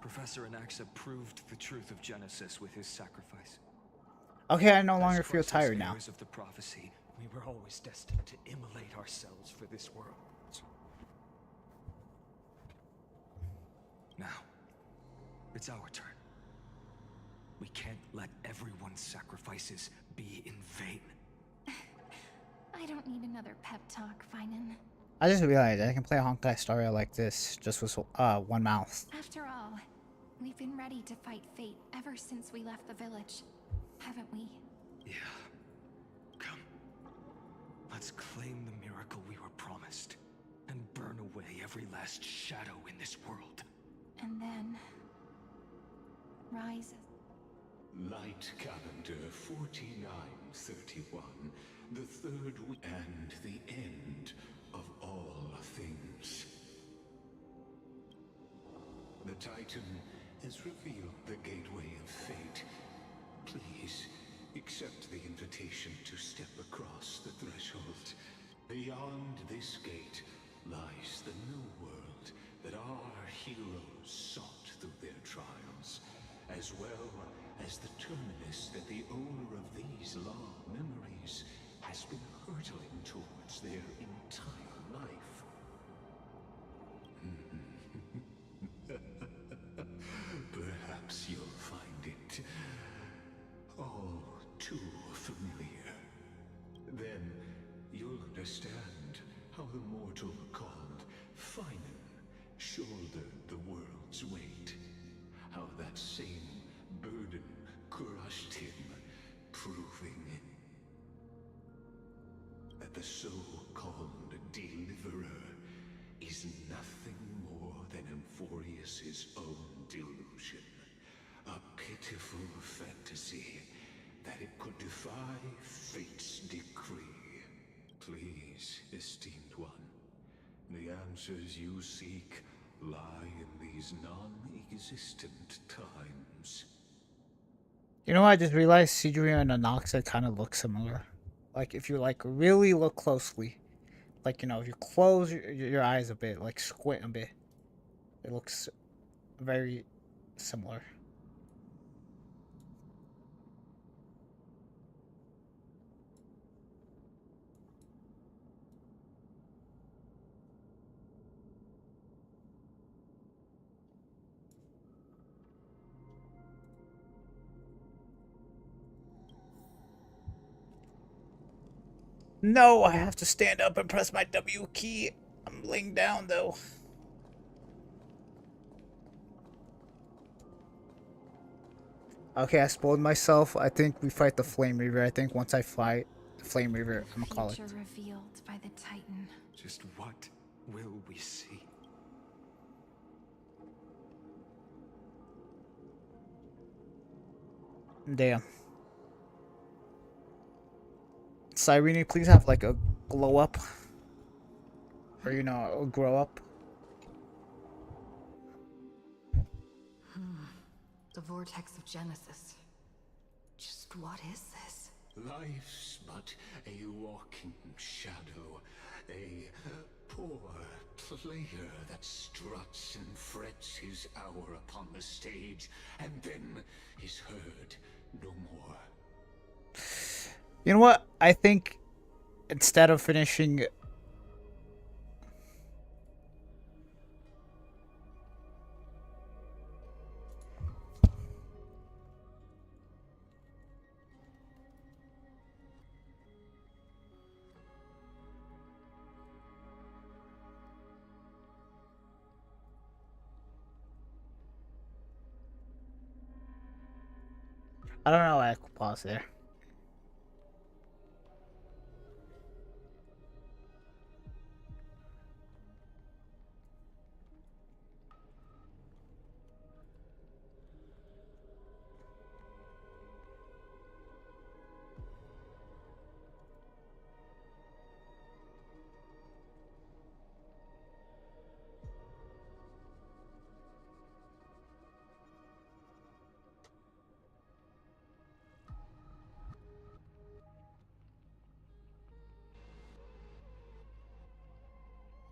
Professor Anaxa proved the truth of Genesis with his sacrifice. Okay, I no As longer feel precious tired now. heirs of the prophecy, we were always destined to immolate ourselves for this world. Now, it's our turn. We can't let everyone's sacrifices be in vain. I don't need another pep talk, Finan. I just realized I can play a Honkai story like this just with one mouth. After all, we've been ready to fight fate ever since we left the village, haven't we? Yeah. Come. Let's claim the miracle we were promised and burn away every last shadow in this world. And then rise. Light calendar 4931, the third week and the end of all things. The Titan has revealed the gateway of fate. Please accept the invitation to step across the threshold. Beyond this gate lies the new world that our heroes sought through their trials, as well as the terminus that the owner of these long memories has been hurtling towards their entire life. Perhaps you'll find it all too familiar. Then you'll understand how the mortal called Finan shouldered the world's weight. How that same burden crushed him, proving that the so-called deliverer is nothing more than Emphorius's own delusion. A pitiful fantasy that it could defy fate's decree. Please, esteemed one, the answers you seek lie in these non-existent times. You know what? I just realized Sidria and Anaxa kind of look similar. Like, if you, like, really look closely. Like, you know, if you close your eyes a bit, like, squint a bit. It looks very similar. No, I have to stand up and press my W key. I'm laying down, though. Okay, I spoiled myself. I think we fight the Flame Reaver. I think once I fight the Flame Reaver, I'm gonna call it. Future revealed by the Titan. Just what will we see? Damn. Cyrene, please have like a glow up. Or, you know, a grow up. The vortex of Genesis. Just what is this? Life's but a walking shadow, a poor player that struts and frets his hour upon the stage, and then is heard no more. You know what? I think instead of finishing... I don't know why I could pause there.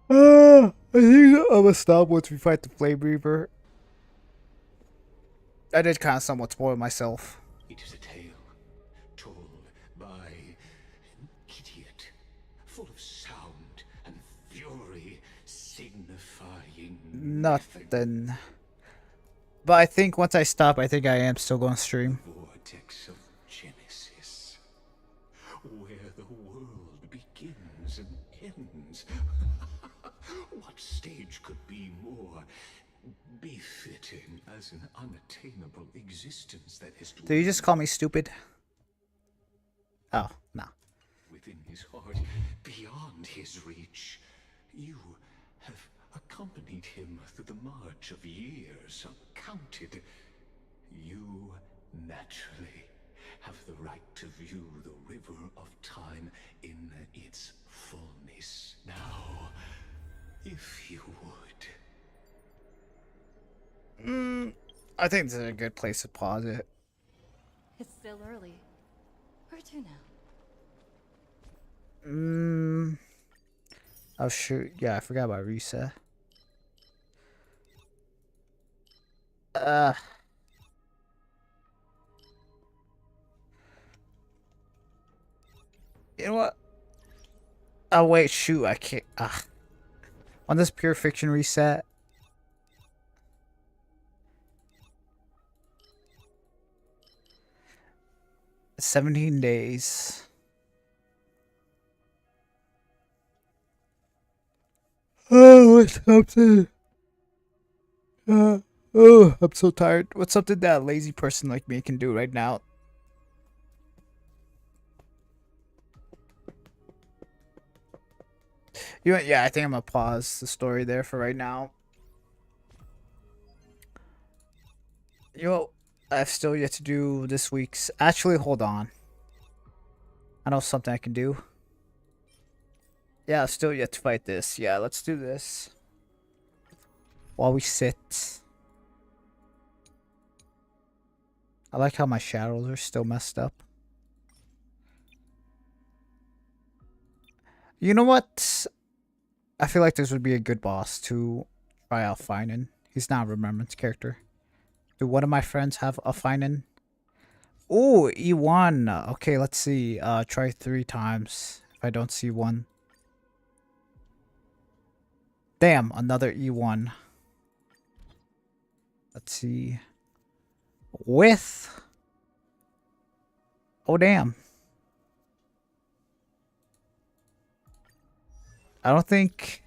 I think I'm gonna stop once we fight the Flame Reaver. I did kind of somewhat spoil myself. It is a tale told by an idiot, full of sound and fury, signifying Nothing. But I think once I stop, I think I am still going to stream. Vortex of Genesis, where the world begins and ends. What stage could be more befitting as an unattainable existence that is Did you just call me stupid? Oh, no. within his heart, beyond his reach? You have accompanied him through the march of years uncounted. You naturally have the right to view the river of time in its fullness. Now, if you would. I think this is a good place to pause it. It's still early. Where to now? Oh shoot, yeah, I forgot about reset. You know what? Oh wait, shoot, I can't. On this pure fiction reset. $17 days. Oh, what's something? Oh, I'm so tired. What's something that a lazy person like me can do right now? You know, yeah, I think I'm gonna pause the story there for right now. You know, I've still yet to do this week's. Actually, hold on. I know something I can do. Yeah, I've still yet to fight this. Yeah, let's do this. While we sit. I like how my shadows are still messed up. You know what? I feel like this would be a good boss to try out Finan. He's not a Remembrance character. Do one of my friends have a Finan? Ooh, E1. Okay, let's see. Try 3 times. If I don't see one. Damn, another E1. Let's see. With. Oh, damn. I don't think.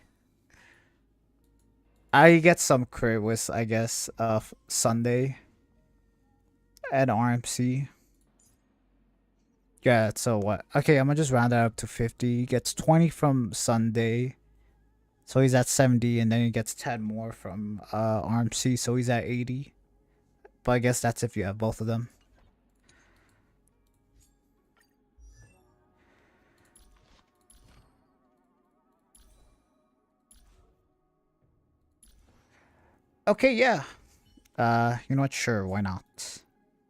I get some crit with, I guess, Sunday. And RMC. Yeah, so what? Okay, I'm gonna just round that up to 50. He gets 20 from Sunday. So he's at 70, and then he gets 10 more from RMC, so he's at 80. But I guess that's if you have both of them. Okay, yeah. You know what? Sure, why not?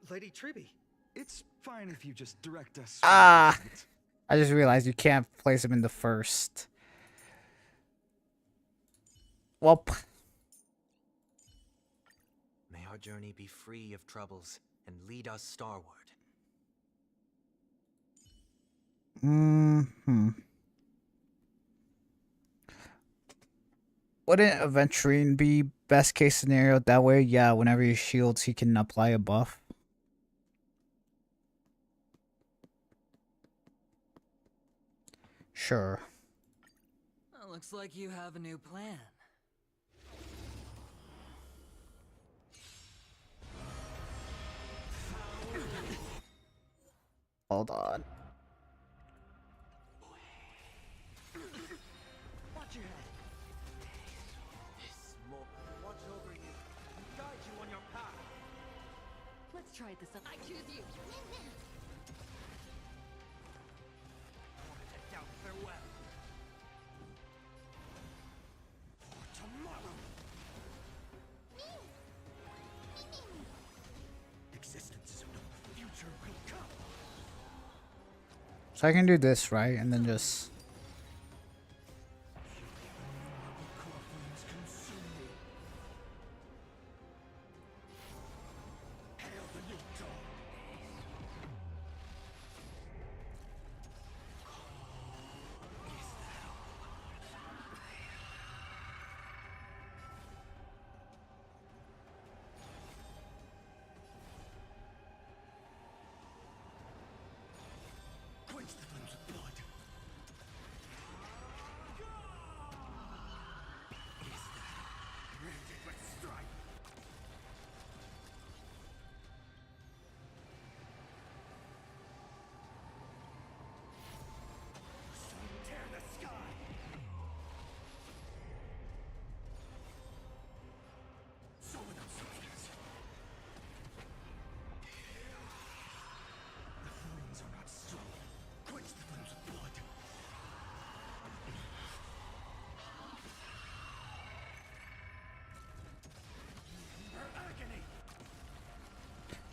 Lady Tribby, it's fine if you just direct us. I just realized you can't place him in the first. Well, May our journey be free of troubles and lead us starward. Wouldn't Aventurine be best case scenario? That way, yeah, whenever he shields, he can apply a buff. Sure. Well, looks like you have a new plan. Hold on. Watch your head. Watch over you. Guide you on your path. Let's try this up. I choose you. Down farewell. Tomorrow. Existences of no future will come. So I can do this, right? And then just...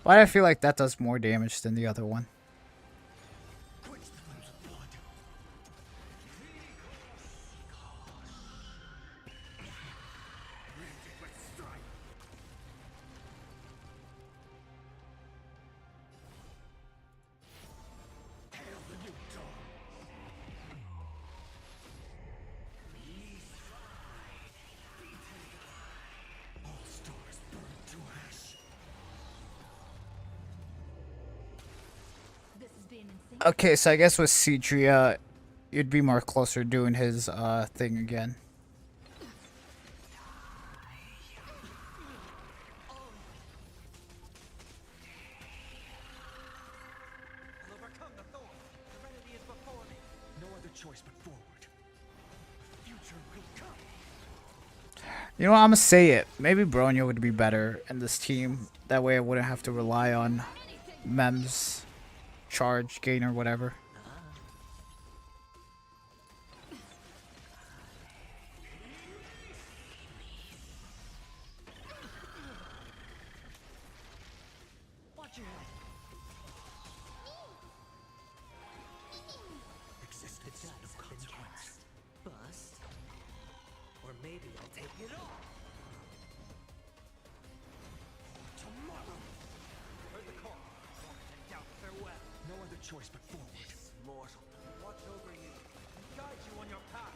Why do I feel like that does more damage than the other one? Okay, so I guess with Cedria, you'd be more closer doing his thing again. You know what, I'm gonna say it. Maybe Bronya would be better in this team. That way I wouldn't have to rely on Mem's charge gain or whatever. Maybe I'll take it all. Tomorrow. Heard the call. And doubt farewell. No other choice but forward. This mortal. Watch over you. Guide you on your path.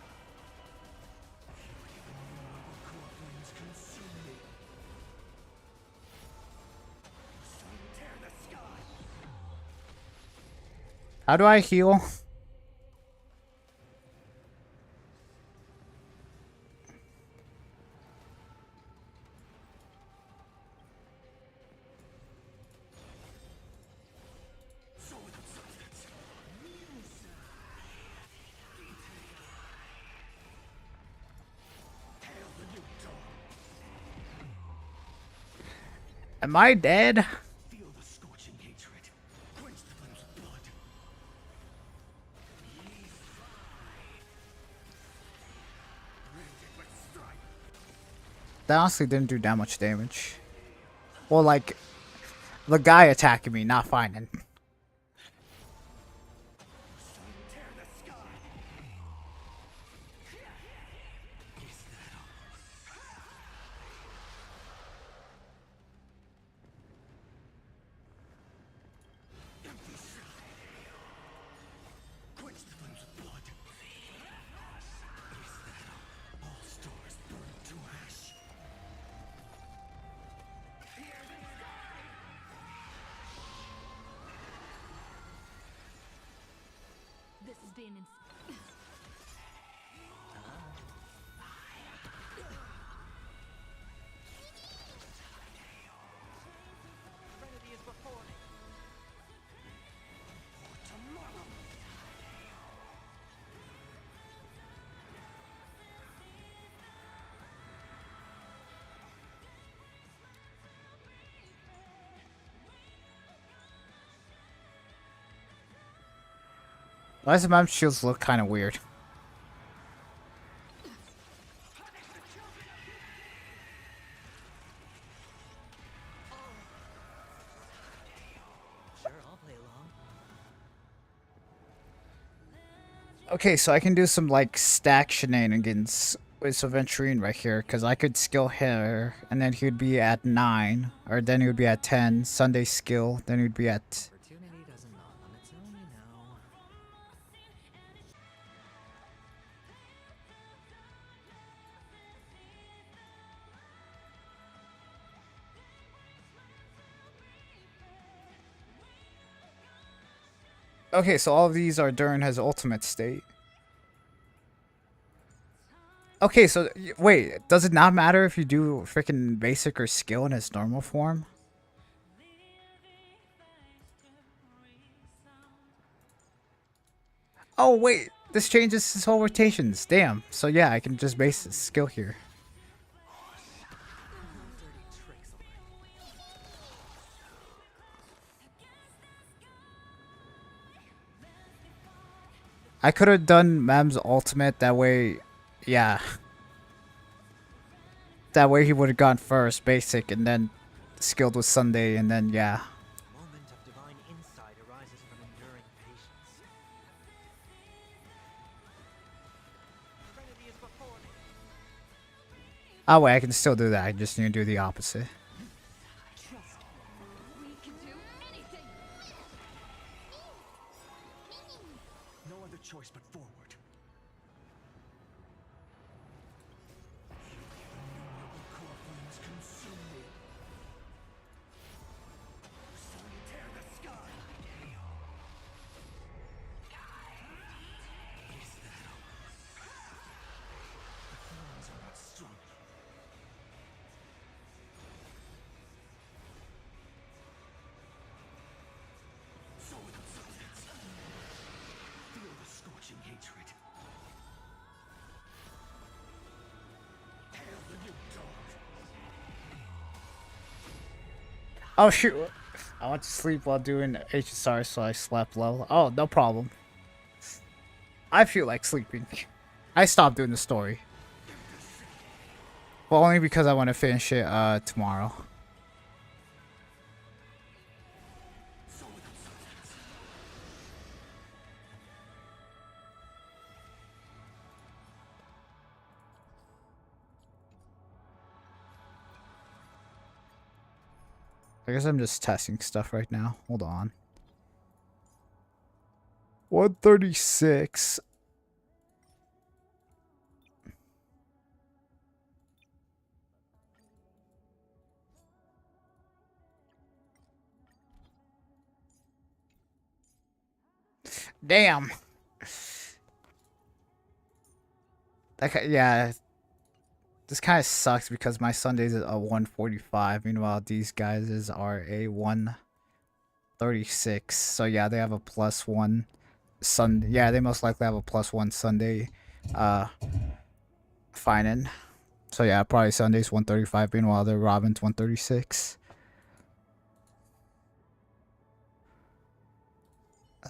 Core flames consume me. Sun tear the sky. How do I heal? Am I dead? Feel the scorching hatred. Quench the flames of blood. That honestly didn't do that much damage. Well, like, the guy attacking me, not finding. This is being Serenity is before me. Tomorrow. Why does Mem's shields look kind of weird? Sure, I'll play along. Okay, so I can do some like stack shenanigans with Saventrine right here, because I could skill her, and then he would be at 9, or then he would be at 10. Sunday skill, then he would be at... Opportunity doesn't knock on its own, you know. Okay, so all of these are during his ultimate state. Okay, so wait, does it not matter if you do freaking basic or skill in his normal form? Oh wait, this changes his whole rotations. Damn. So yeah, I can just base his skill here. I could have done Mem's ultimate, that way, yeah. That way he would have gone first, basic, and then skilled with Sunday, and then, yeah. Oh wait, I can still do that. I just need to do the opposite. We can do anything. No other choice but forward. Core flames consume me. Sun tear the sky. Is that all? The flames are not strong. So without substance. Feel the scorching hatred. Hail the new dawn. Oh shoot! I went to sleep while doing HSR, so I slept low. Oh, no problem. I feel like sleeping. I stopped doing the story. Well, only because I want to finish it tomorrow. I guess I'm just testing stuff right now. Hold on. 136. Damn. Yeah. This kind of sucks because my Sundays is a 145. Meanwhile, these guys are a 136. So yeah, they have a +1 Sunday. Yeah, they most likely have a +1 Sunday fine-in. So yeah, probably Sunday's 135. Meanwhile, the Robin's 136.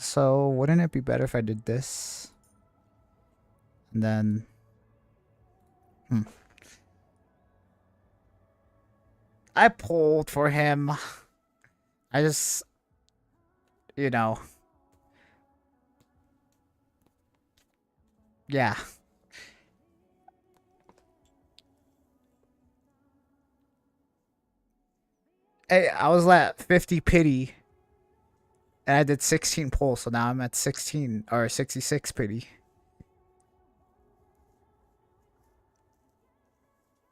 So wouldn't it be better if I did this? And then... I pulled for him. I just... You know... Yeah. Hey, I was at 50 pity. And I did 16 pulls, so now I'm at 16 or 66 pity.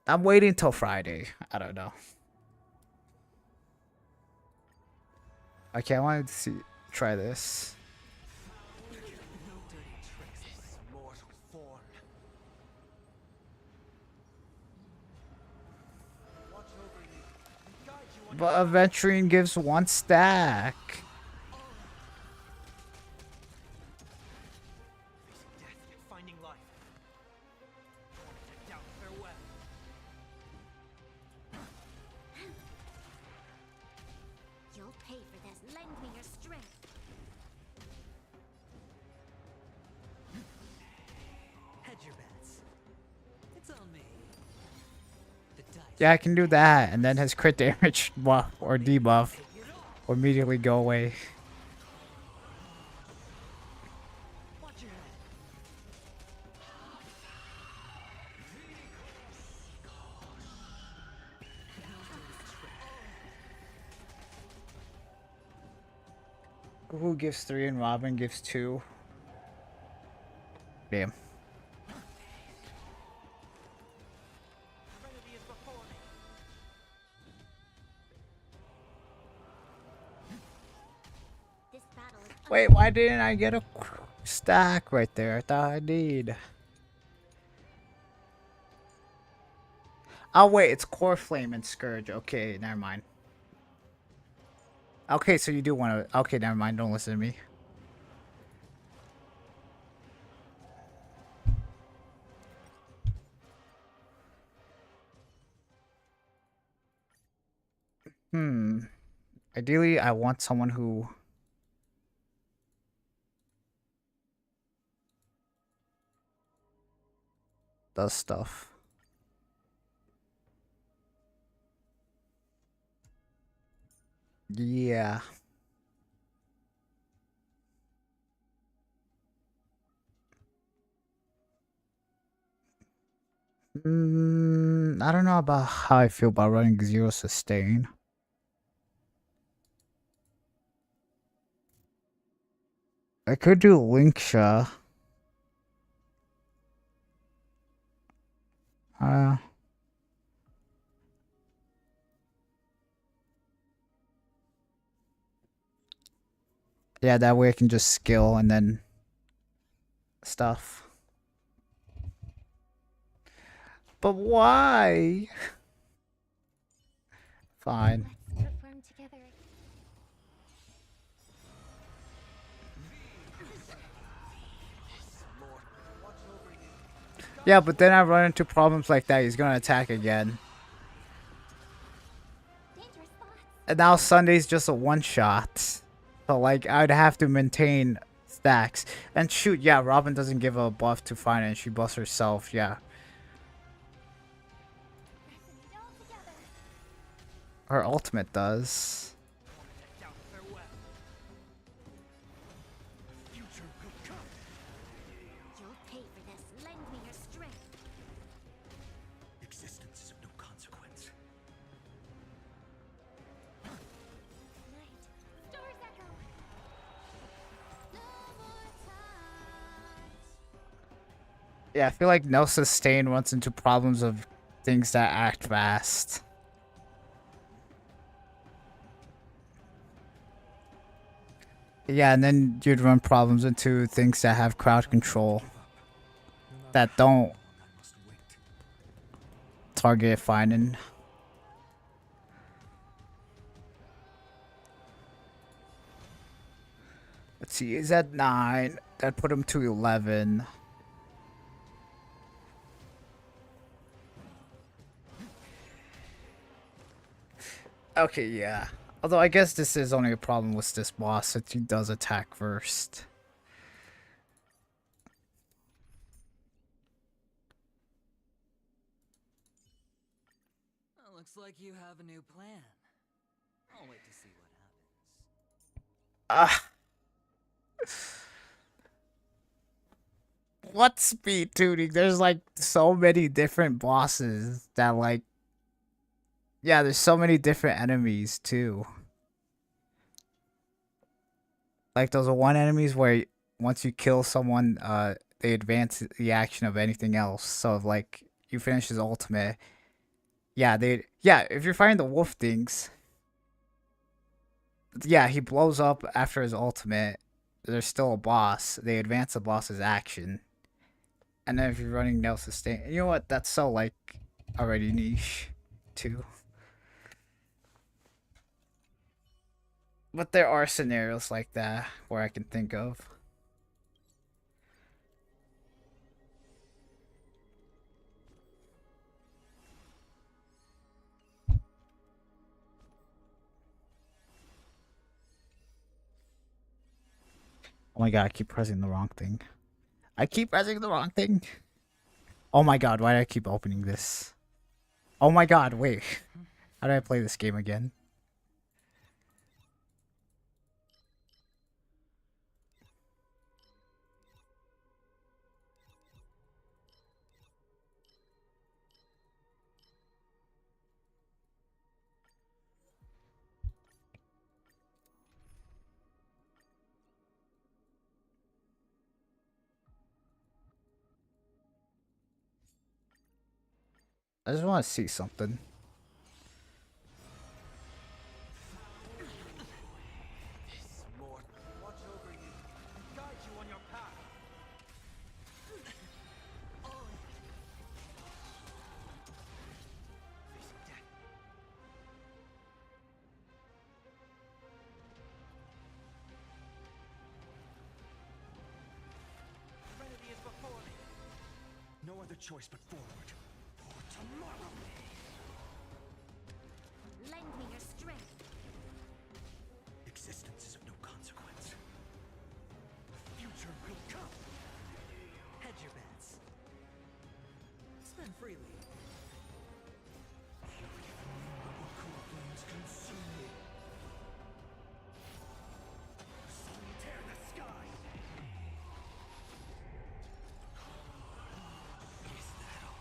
I'm waiting till Friday. I don't know. Okay, I wanted to see try this. But Aventurine gives 1 stack. Finding life. Down, farewell. You'll pay for this. Lend me your strength. Hedge your bets. It's on me. The dice. Yeah, I can do that, and then his crit damage buff or debuff will immediately go away. Who gives 3 and Robin gives 2? Damn. Wait, why didn't I get a stack right there? I thought I did. Oh wait, it's Core Flame and Scourge. Okay, never mind. Okay, so you do want to... Okay, never mind. Don't listen to me. Ideally, I want someone who... does stuff. Yeah. I don't know about how I feel about running zero sustain. I could do Linksha. Yeah, that way I can just skill and then stuff. But why? Fine. Perform together. Yeah, but then I run into problems like that. He's gonna attack again. And now Sunday's just a one-shot. So, like, I'd have to maintain stacks. And shoot, yeah, Robin doesn't give a buff to finance. She buffs herself, yeah. Her ultimate does. You'll pay for this. Lend me your strength. Existence is of no consequence. Stars echo. Yeah, I feel like no sustain runs into problems of things that act fast. Yeah, and then you'd run problems into things that have crowd control. That don't target finding. Let's see, he's at 9. That put him to 11. Okay, yeah. Although I guess this is only a problem with this boss since he does attack first. Well, looks like you have a new plan. I'll wait to see what happens. What speed tuning? There's like so many different bosses that like... Yeah, there's so many different enemies too. Like those one enemies where once you kill someone, they advance the action of anything else. So if, like, you finish his ultimate, yeah, if you're fighting the wolf things, yeah, he blows up after his ultimate. There's still a boss. They advance the boss's action. And then if you're running no sustain, you know what? That's so like already niche too. But there are scenarios like that where I can think of. Oh my god, I keep pressing the wrong thing. I keep pressing the wrong thing. Oh my god, why do I keep opening this? Oh my god, wait. How do I play this game again? I just want to see something. Watch over you. Guide you on your path. Facing death. Trinity is before me. No other choice but forward. For tomorrow. Lend me your strength. Existence is of no consequence. The future will come. Hedge your bets. Spend freely. Cool flames consume me. The sun tear the sky. Is that all?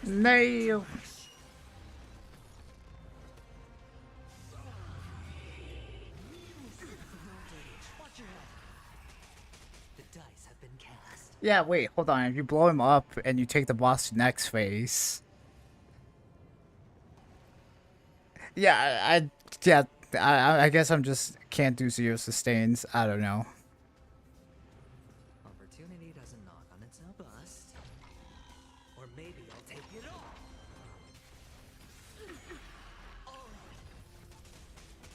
No. Yeah, wait, hold on. If you blow him up and you take the boss to next phase. Yeah, yeah, I guess I'm just can't do zero sustains. I don't know. Opportunity doesn't knock on its own bust. Or maybe I'll take it all.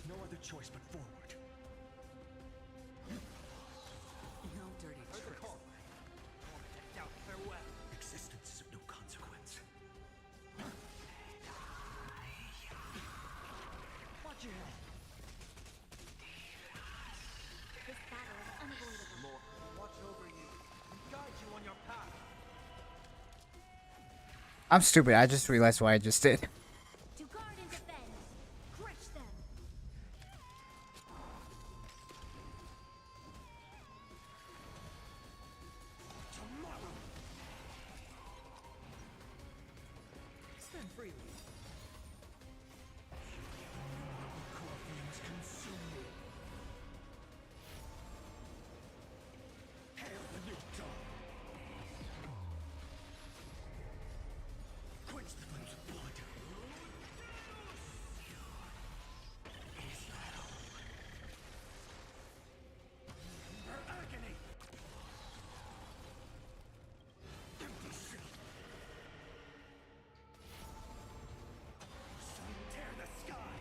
No other choice but forward. No dirty tricks. Farewell. Existence is of no consequence. Watch your head. This battle is unavoidable. Watch over you and guide you on your path. I'm stupid. I just realized what I just did. To guard and defend. Crush them. Tomorrow. Stand freely. Core flames consume me. Hail the new dawn. Quench the flames of blood. Is that all? Her agony. Empty shell. Sun tear the sky.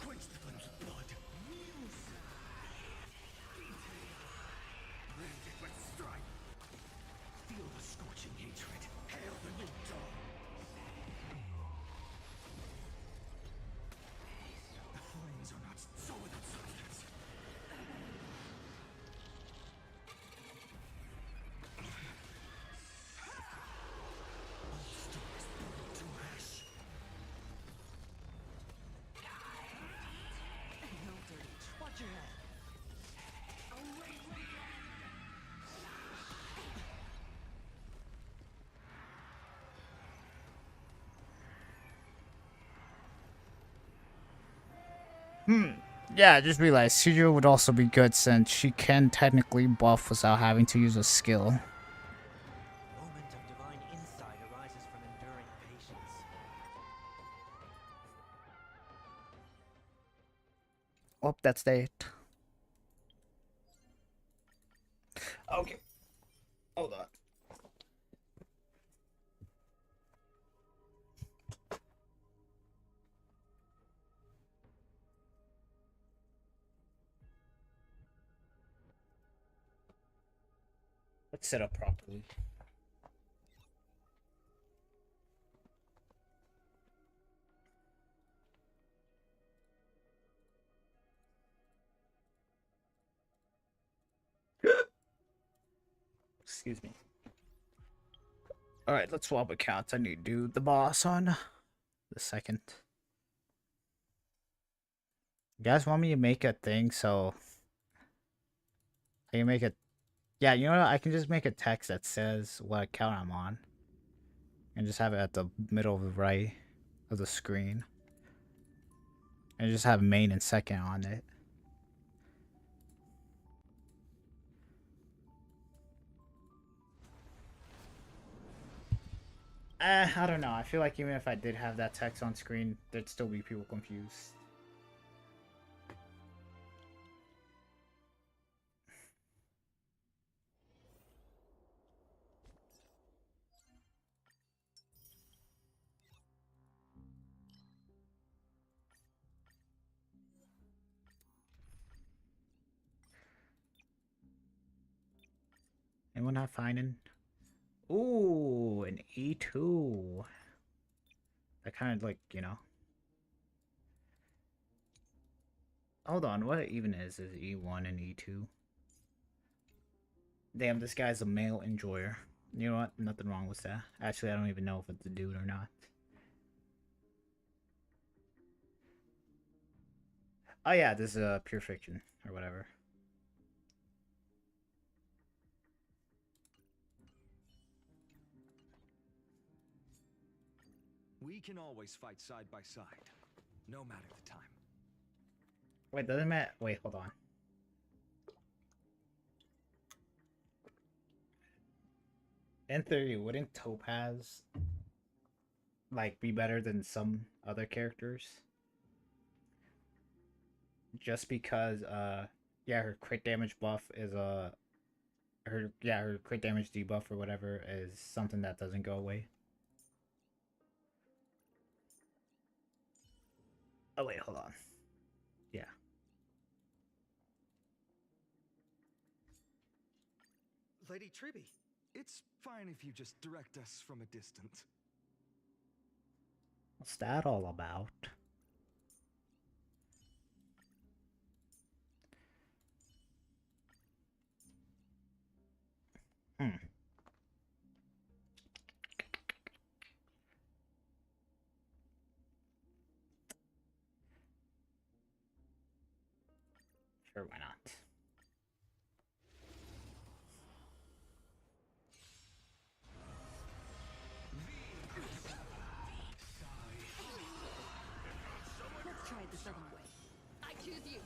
Quench the flames of blood. Branded with strife. Feel the scorching hatred. Hail the new dawn. The flames are not so without substance. All stars burn to ash. No dirty. Watch your head. Yeah, I just realized Sujiro would also be good since she can technically buff without having to use a skill. Moment of divine insight arises from enduring patience. Oh, that's it. Okay. Hold on. Let's set up properly. Excuse me. Alright, let's swap accounts. I need to do the boss on the second. You guys want me to make a thing so I can make it. Yeah, you know what? I can just make a text that says what account I'm on. And just have it at the middle of the right of the screen. And just have main and second on it. I don't know. I feel like even if I did have that text on screen, there'd still be people confused. Anyone not finding? Ooh, an E2. That kind of like, you know. Hold on, what even is E1 and E2? Damn, this guy's a male enjoyer. You know what? Nothing wrong with that. Actually, I don't even know if it's a dude or not. Oh yeah, this is pure fiction or whatever. We can always fight side by side, no matter the time. Wait, doesn't matter. Wait, hold on. In theory, wouldn't Topaz like be better than some other characters? Just because yeah, her crit damage buff is her crit damage debuff or whatever is something that doesn't go away. Oh wait, hold on. Yeah. Lady Tribby, it's fine if you just direct us from a distance. What's that all about? Sure, why not? Let's try it this other way. I choose you.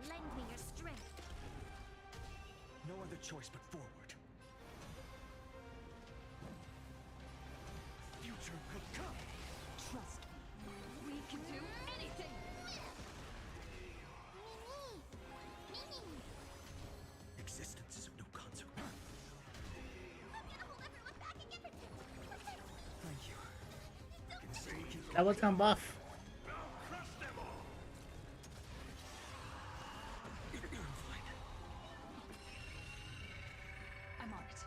Lend me your strength. No other choice but forward. Future could come. Trust me. We can do anything. Existence is of no consequence. Thank you. That looks on buff. I'm on it.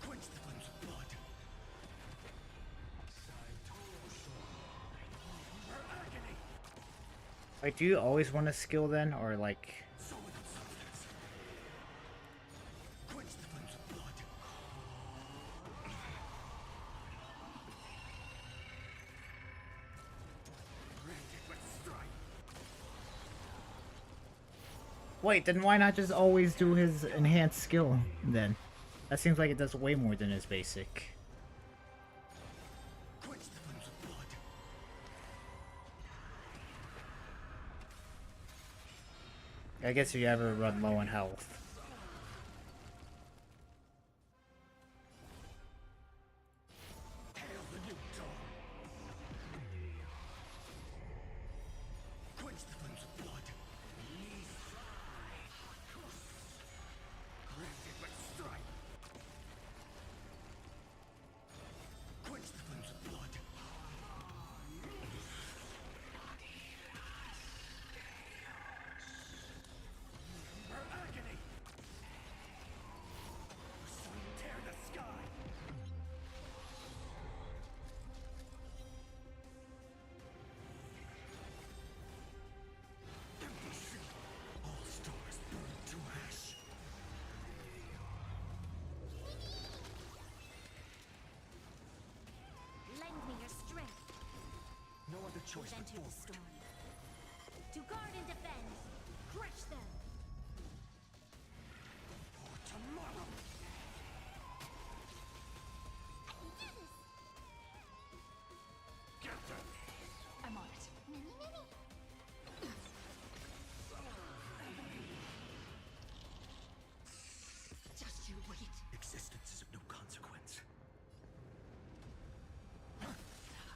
Quench the flames of blood. Like, do you always want a skill then, or like? Quench the flames of blood. Wait, then why not just always do his enhanced skill then? That seems like it does way more than his basic. Quench the flames of blood. I guess if you ever run low on health. Quench the flames of blood. Granted but strike. Quench the flames of blood. Her agony. Tear the sky. All stars burn to ash. Lend me your strength. No other choice but Enter the forward. storm. To guard and defend. Crush them. For tomorrow. I can do this. Get them. I'm on it. Mini, mini. Just you wait. Existence is of no consequence.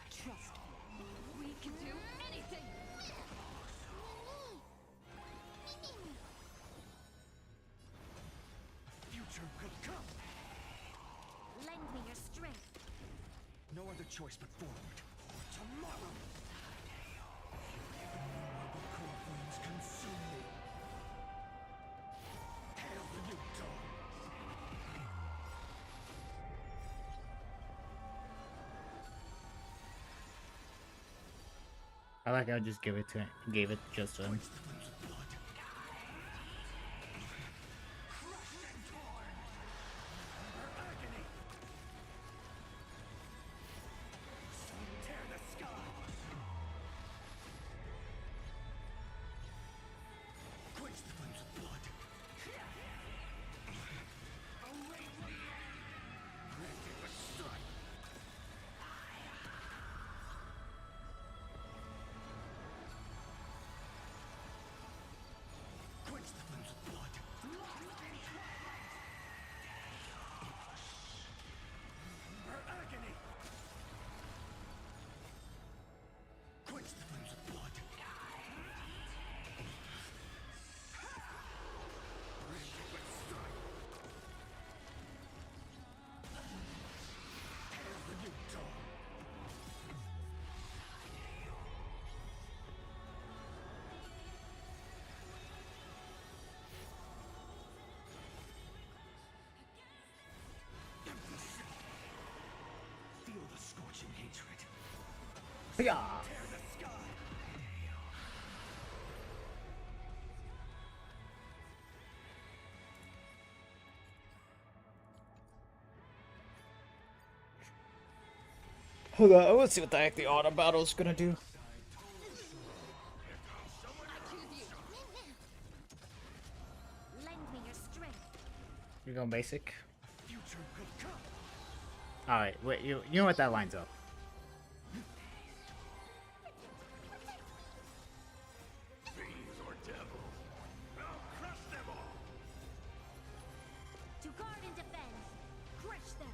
Trust me. We can do anything. Future could come. Lend me your strength. No other choice but forward. For tomorrow. The core flames consume me. Hail the new dawn. I like how I just gave it just to him. Yeah. Hold on, let's see what the heck the auto battle is gonna do. Lend me your strength. You're going basic. All right, wait. You know what that lines up? To guard and defend. Crush them.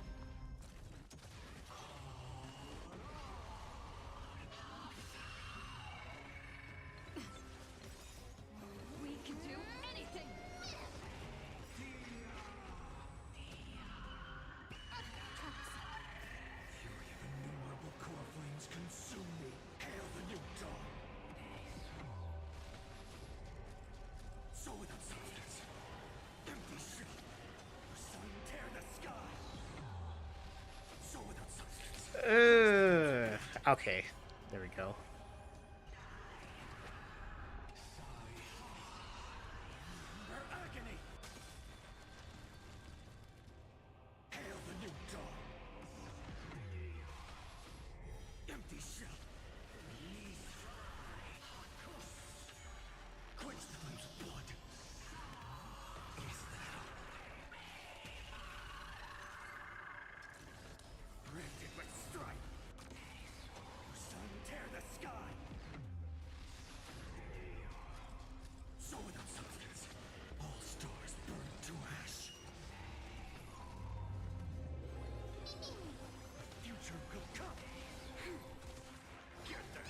We can do anything! Innumerable core flames consume me. Hail the new dawn. So without substance. Empty shell. The sun tear the sky. So without substance. Okay, there we go. Her agony. Hail the new dawn. Empty shell. Release. Quench the flames of blood. Is that all? Branded with strife. Sun tear the sky. So without substance, all stars burn to ash. Future will come. Get there.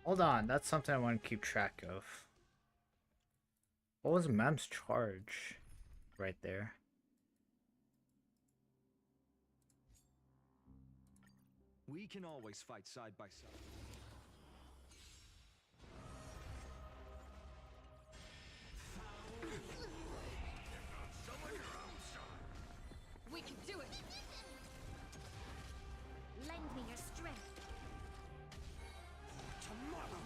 Hold on, that's something I want to keep track of. What was Mem's charge right there? We can always fight side by side. We can do it! Lend me your strength. Tomorrow.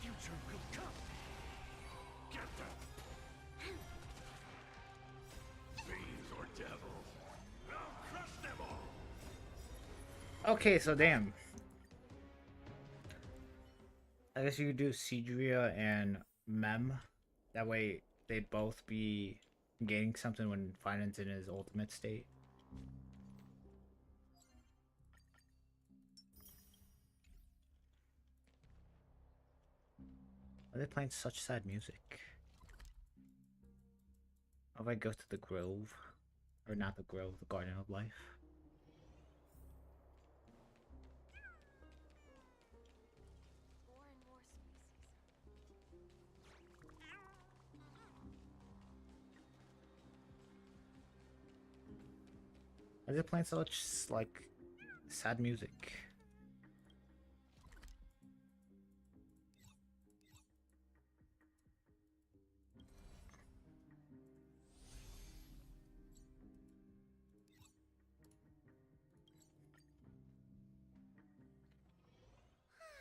Future will come. Get them. Fiends or devils. I'll crush them all. Okay, so damn. I guess you could do Sidria and Mem. That way they'd both be gaining something when Finance in his ultimate state. Why are they playing such sad music? How if I go to the Grove? Or not the Grove, the Garden of Life? Why are they playing such, like, sad music?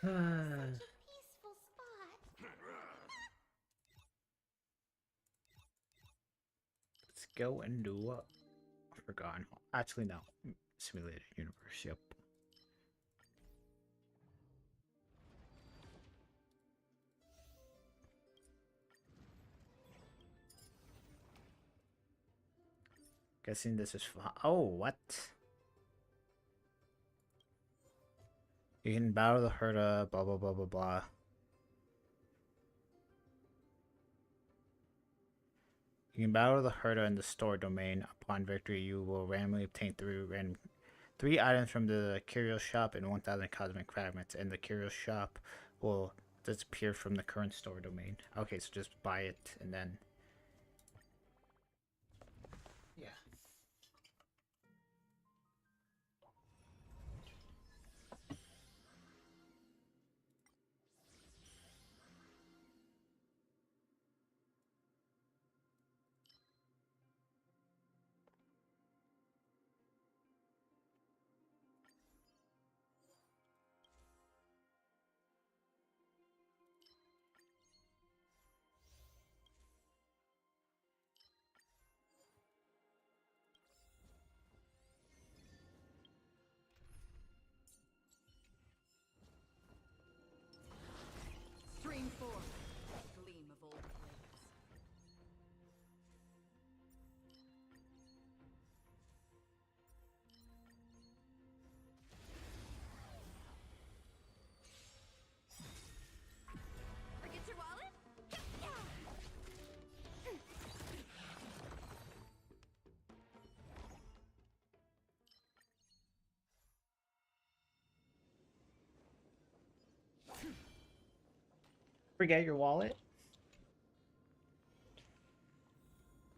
Peaceful spot. Let's go and do Forgotten. Actually, no. Simulated Universe, yep. Guessing this is oh, what? You can battle the Herda, blah blah blah blah blah. You can battle the Herda in the store domain. Upon victory, you will randomly obtain three items from the curio shop and 1,000 cosmic fragments, and the curio shop will disappear from the current store domain. Okay, so just buy it and then. Yeah. Forget your wallet?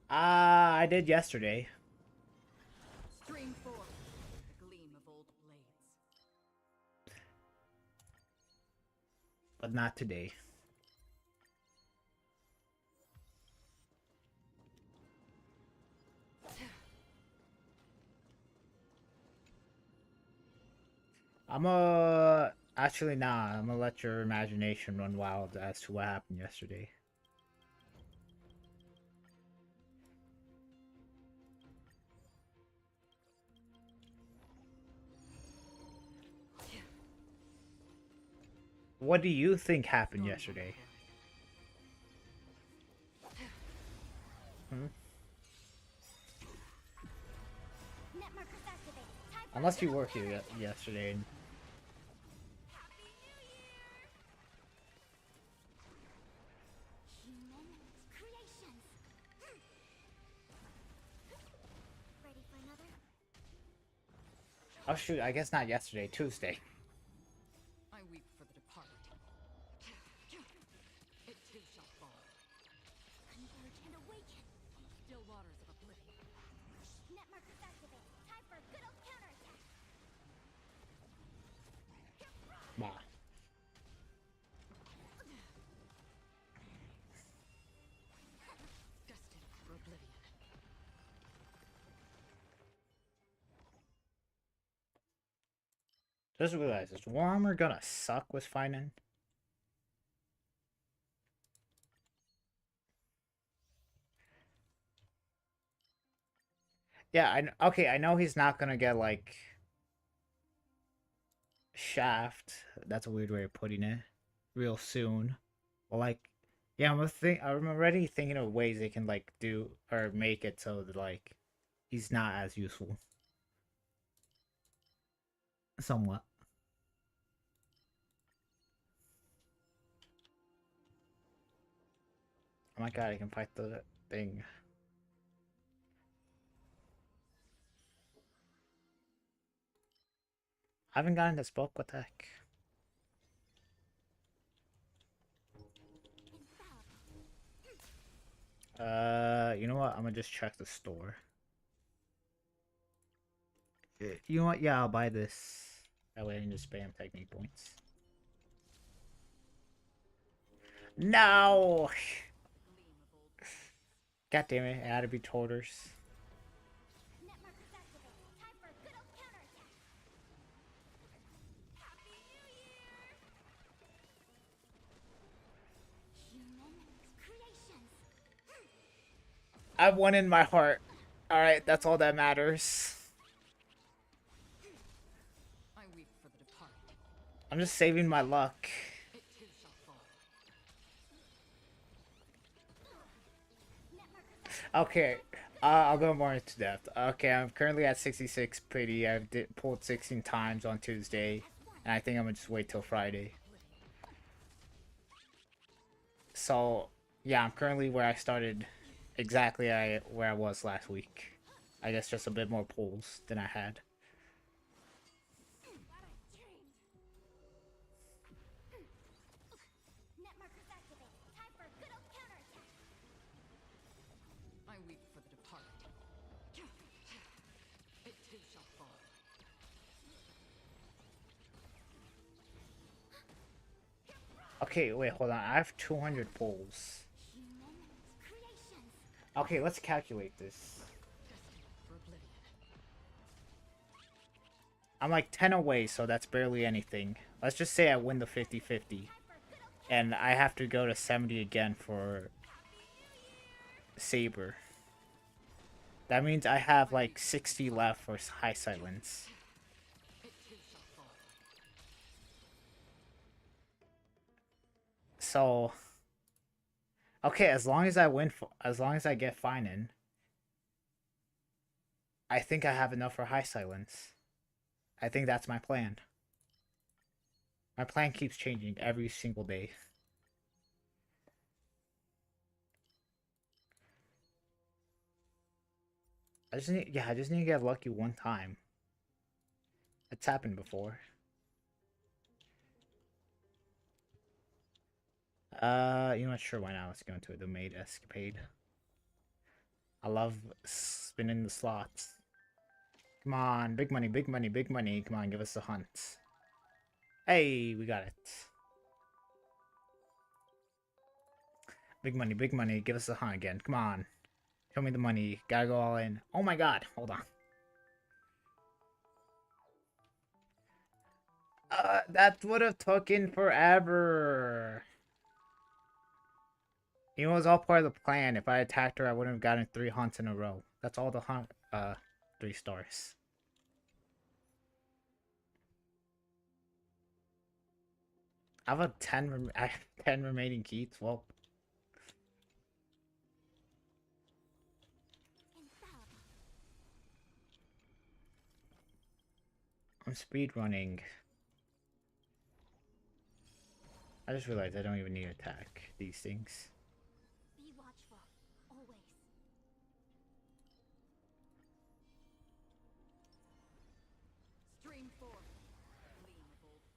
I did yesterday. Stream forth the gleam of old blades. But not today. Actually, nah. I'm gonna let your imagination run wild as to what happened yesterday. What do you think happened yesterday? Hmm? Unless you worked here yesterday. Oh shoot, I guess not yesterday, Tuesday. I weep for the departed. It too shall fall. Converge and awaken. Still waters of oblivion. Net markers activate. Time for a good old counterattack. Bah. Destined for oblivion. Just realized, is Warhammer gonna suck with fighting? Yeah, okay, I know he's not gonna get, like, Shaft. That's a weird way of putting it. Real soon. But, like, yeah, I'm already thinking of ways they can, like, do, or make it so that, like, he's not as useful. Somewhat. Oh my god, I can fight the thing. I haven't gotten this book, what the heck? You know what? I'm gonna just check the store. You know what? Yeah, I'll buy this. That way I can just spam technique points. No! God damn it, it had to be Torters. Net markers activate. Time for a good old counterattack. Happy New Year! Human creations. I've won in my heart. Alright, that's all that matters. I weep for the departed. I'm just saving my luck. It too shall fall. Okay, I'll go more into depth. Okay, I'm currently at 66 pity. I've pulled 16 times on Tuesday, and I think I'm gonna just wait till Friday. So, yeah, I'm currently where I started, exactly where I was last week. I guess just a bit more pulls than I had. Net markers activate. Time for a good old counterattack. I weep for the departed. It too shall fall. Okay, wait, hold on. I have 200 pulls. Okay, let's calculate this. For oblivion. I'm like 10 away, so that's barely anything. Let's just say I win the 50-50. And I have to go to 70 again for Saber. That means I have like 60 left for High Silence. It too shall fall. So, okay, as long as I win, as long as I get Finan, I think I have enough for High Silence. I think that's my plan. My plan keeps changing every single day. I just need to get lucky one time. It's happened before. You know what? Sure, why not? Let's go into the maid escapade. I love spinning the slots. Come on, big money, big money, big money. Come on, give us a hunt. Hey, we got it. Big money, give us a hunt again. Come on. Show me the money. Gotta go all in. Oh my god, hold on. That would have taken forever. You know, it was all part of the plan. If I attacked her, I wouldn't have gotten 3 hunts in a row. That's all the hunt, 3 stars. I have 10 remaining keys. Well, I'm speed running. I just realized I don't even need to attack these things. Be watchful, always. Stream 4. Gleam of old blades.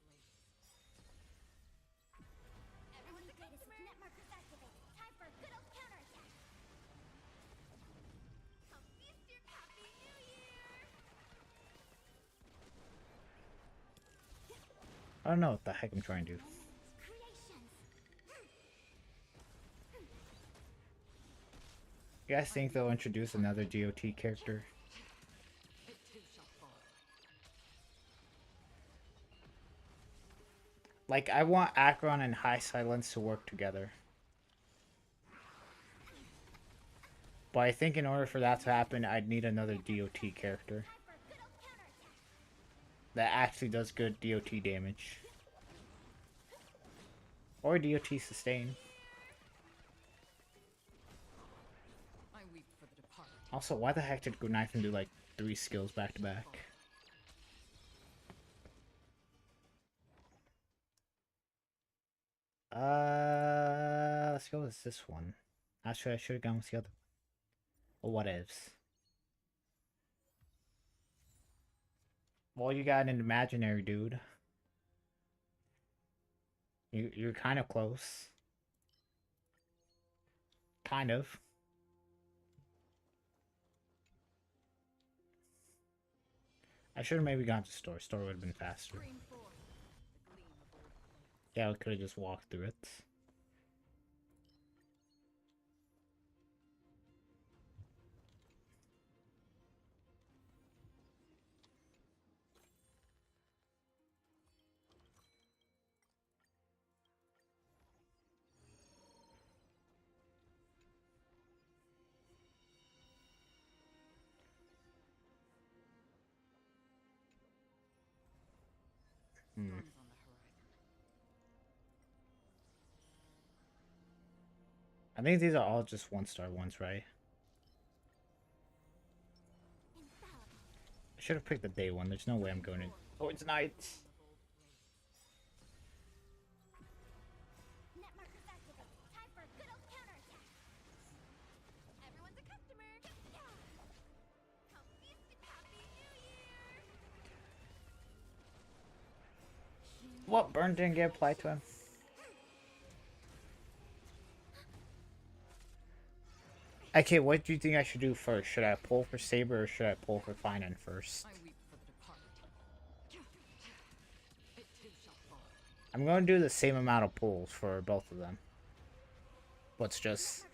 Everyone's a customer! Net markers activated. Time for a good old counterattack. Come feast your Happy New Year! I don't know what the heck I'm trying to do. You guys think they'll introduce another GOT character? Like, I want Akron and High Silence to work together. But I think in order for that to happen, I'd need another DOT character that actually does good DOT damage. Or DOT sustain. Also, why the heck did Good Knife do like 3 skills back to back? Let's go with this one. Actually, I should have gone with the other one. Or whatevs. Well, you got an imaginary dude. You're kind of close. Kind of. I should have maybe gone to store. Store would have been faster. Yeah, I could have just walked through it. I think these are all just 1-star ones, right? I should have picked the day one. There's no way I'm going to towards night. Net markers activated. Time for a good old counterattack. Everyone's a customer. Come feast your Happy New Year! What? Burn didn't get applied to him? Okay, what do you think I should do first? Should I pull for Saber or should I pull for Finan first? I'm going to do the same amount of pulls for both of them. Let's just...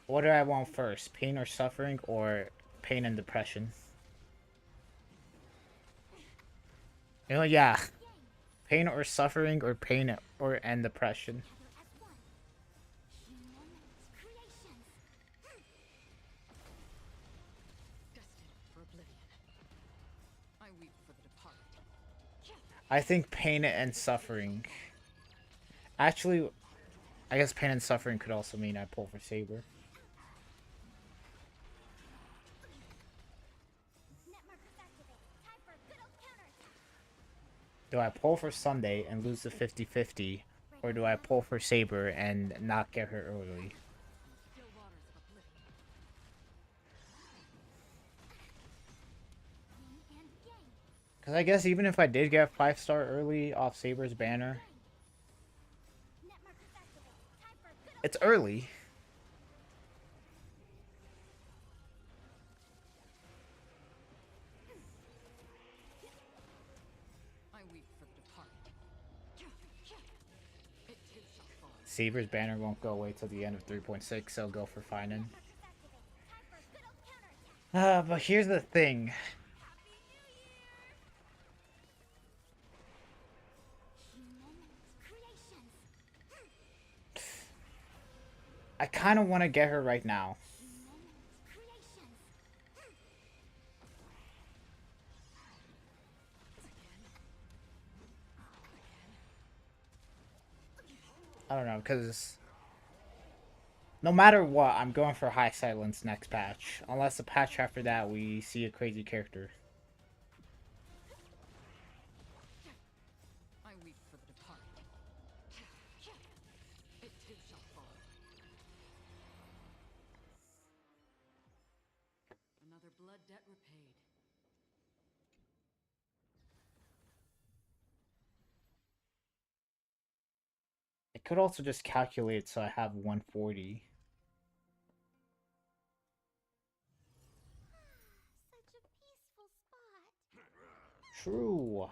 What do I want first? Pain or suffering or pain and depression? You know, yeah. Pain or suffering or pain and depression. I think pain and suffering. Actually, I guess pain and suffering could also mean I pull for Saber. Do I pull for Sunday and lose the 50-50, or do I pull for Saber and not get her early? Because I guess even if I did get 5-star early off Saber's banner, It's early. I weep for the departed. It too shall fall. Saber's banner won't go away till the end of 3.6, so go for Finan. But here's the thing. I kind of want to get her right now. I don't know, because no matter what, I'm going for High Silence next patch. Unless the patch after that we see a crazy character. I weep for the departed. It too shall fall. Another blood debt repaid. I could also just calculate so I have 140. Such a peaceful spot. True.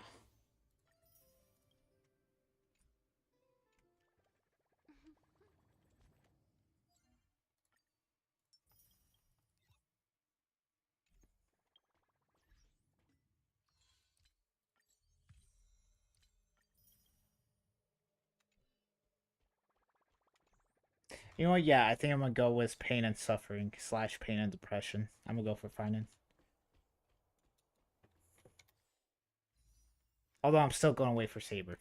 You know what? Yeah, I think I'm gonna go with Pain and Suffering / Pain and Depression. I'm gonna go for Finan. Although I'm still gonna wait for Saber.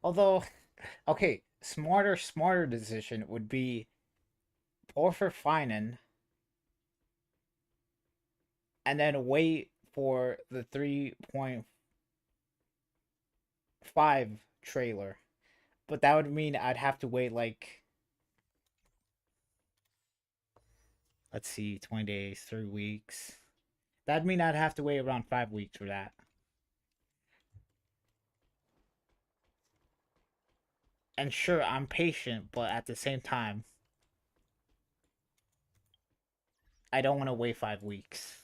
Although, okay, smarter decision would be or for Finan and then wait for the 3.5 trailer. But that would mean I'd have to wait like, let's see, 20 days, 3 weeks. That'd mean I'd have to wait around 5 weeks for that. And sure, I'm patient, but at the same time, I don't want to wait 5 weeks.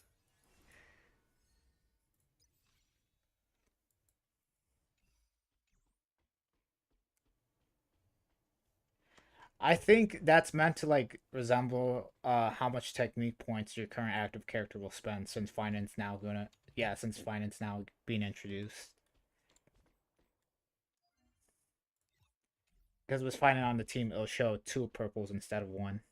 I think that's meant to like resemble how much technique points your current active character will spend since Finan's now being introduced. Because with Finan on the team, it'll show 2 purples instead of 1.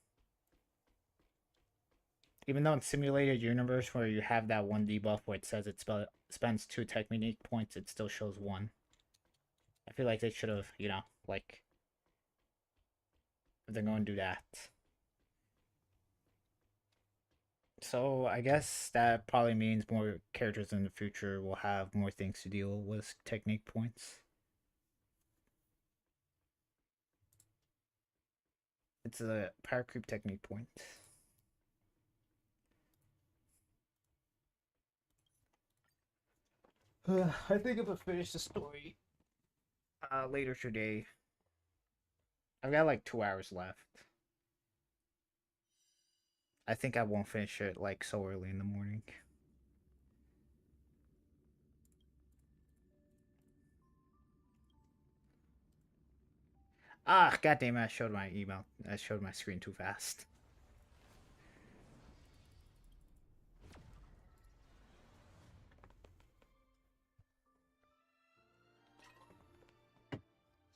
Even though in Simulated Universe where you have that 1 debuff where it says it spends 2 technique points, it still shows 1. I feel like they should have, you know, like, if they're going to do that. So I guess that probably means more characters in the future will have more things to deal with technique points. It's a power creep technique point. I think I'm gonna finish the story later today. I've got like 2 hours left. I think I won't finish it like so early in the morning. Ah, goddamn! I showed my email. I showed my screen too fast.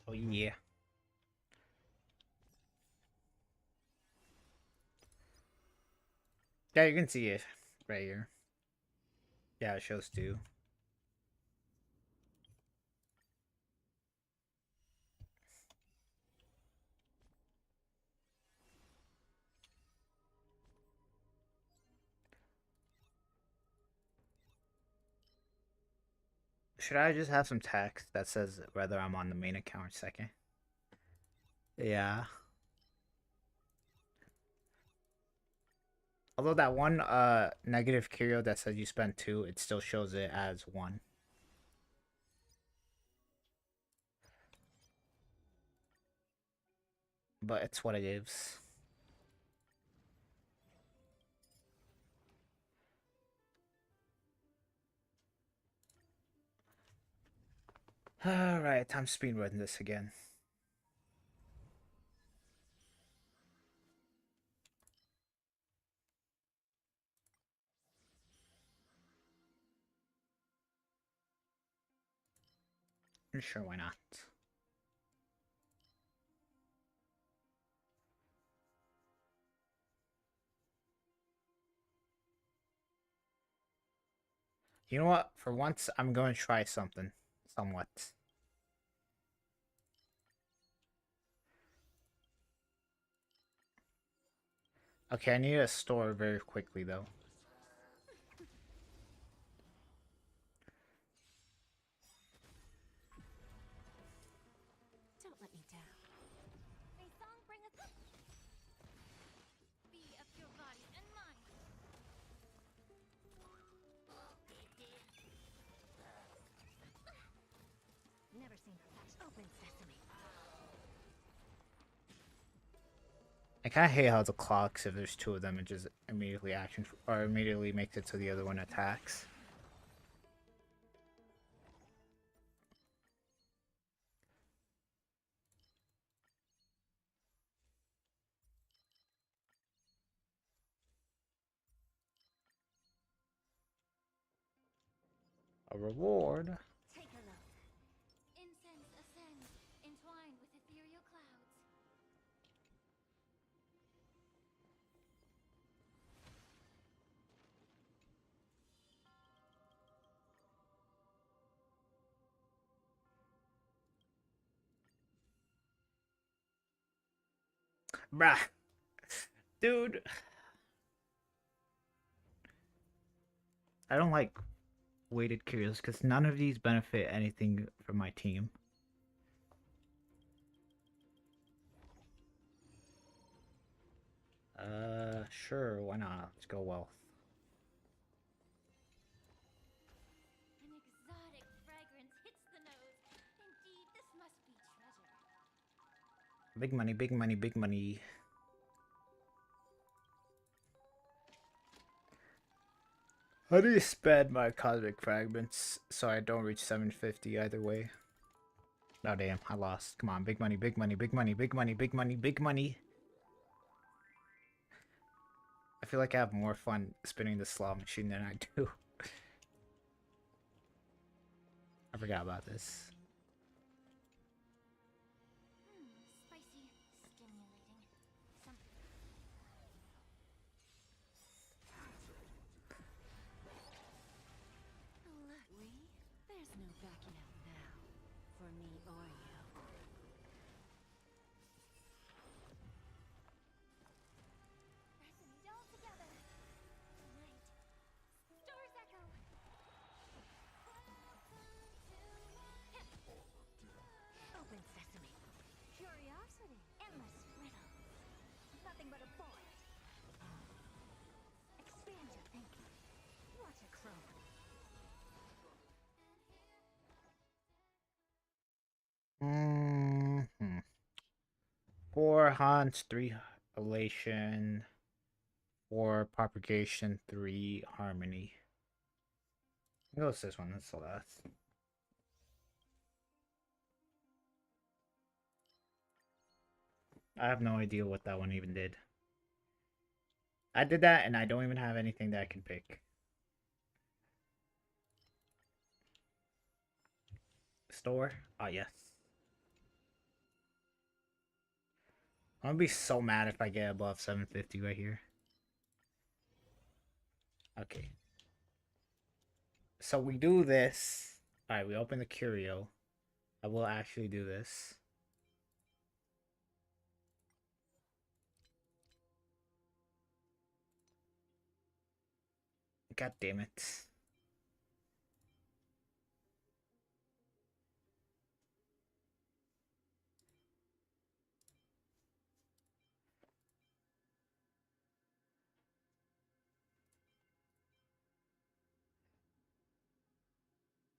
So yeah. Yeah, you can see it right here. Yeah, it shows 2. Should I just have some text that says whether I'm on the main account or second? Yeah. Although that one negative curio that says you spent 2, it still shows it as 1. But it's what it is. Alright, time to speedrun this again. Sure, why not? You know what? For once, I'm going to try something. Somewhat. Okay, I need a store very quickly, though. Don't let me down. A song bringeth Be of your body and mind. Never seen perfection. Open sesame. I kind of hate how the clocks, if there's 2 of them, it just immediately or immediately makes it so the other one attacks. A reward. Take a look. Incense ascends, entwined with ethereal clouds. Bruh. Dude. I don't like weighted curios because none of these benefit anything from my team. Sure, why not? Let's go wealth. An exotic fragrance hits the nose. Indeed, this must be treasure. Big money, big money, big money. How do you spend my cosmic fragments so I don't reach 750 either way? Oh damn, I lost. Come on, big money, big money, big money, big money, big money, big money. I feel like I have more fun spinning the slot machine than I do. I forgot about this. Spicy, stimulating. Something. Look, there's no backing out now. For me or you. Resonate all together. Light. Stars echo. Open sesame. Curiosity. Endless riddles. Nothing but a void. Expand your thinking. Watch it grow. Mm-hmm. 4 hunts, 3 elation, 4 propagation, 3 harmony. I'll go with this one, that's the last. I have no idea what that one even did. I did that and I don't even have anything that I can pick. Store? Ah, yes. I'm gonna be so mad if I get above 750 right here. Okay. So we do this. Alright, we open the curio. I will actually do this. God damn it.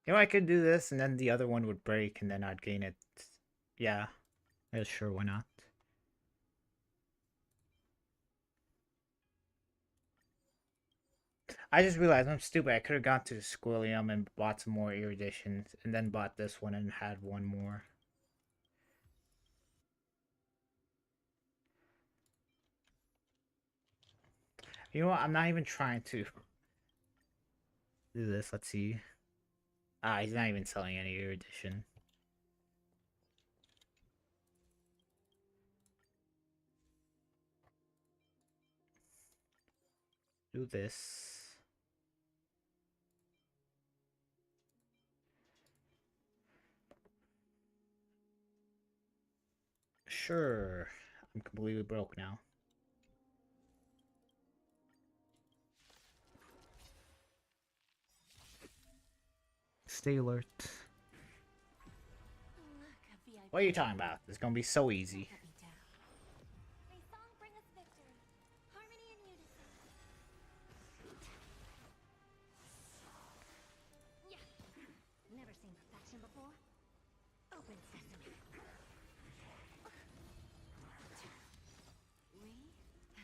You know, I could do this, and then the other one would break, and then I'd gain it. Yeah. Yeah, sure, why not? I just realized I'm stupid. I could have gone to Squillium and bought some more eruditions, and then bought this one and had one more. You know what? I'm not even trying to do this. Let's see. Ah, he's not even selling any erudition. Do this. Sure. I'm completely broke now. Stay alert. What are you talking about? It's gonna be so easy. May song bring us victory, harmony and unison. Yeah. Never seen perfection before. Open sesame. We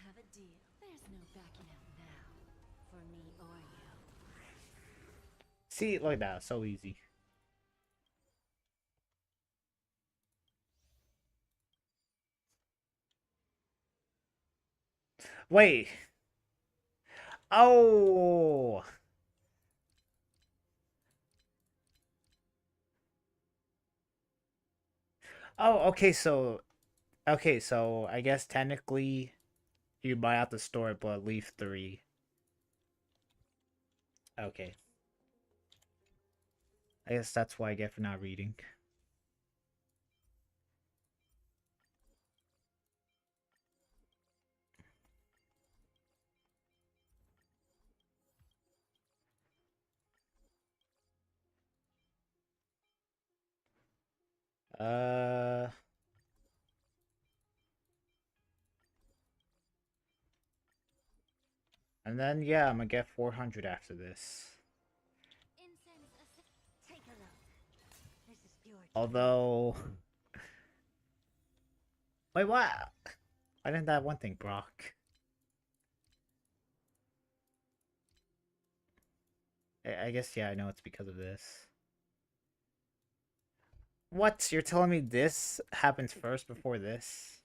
have a deal. There's no backing out now. For me or you. See, look at that. So easy. Wait. Oh. Oh, okay, so I guess technically you buy out the store but leave 3. Okay. I guess that's what I get for not reading. Uh and then yeah, I'm gonna get 400 after this. Take a look. This is pure. Although wait, what? Why didn't that one thing Brock? I guess yeah, I know it's because of this. What? You're telling me this happens first before this?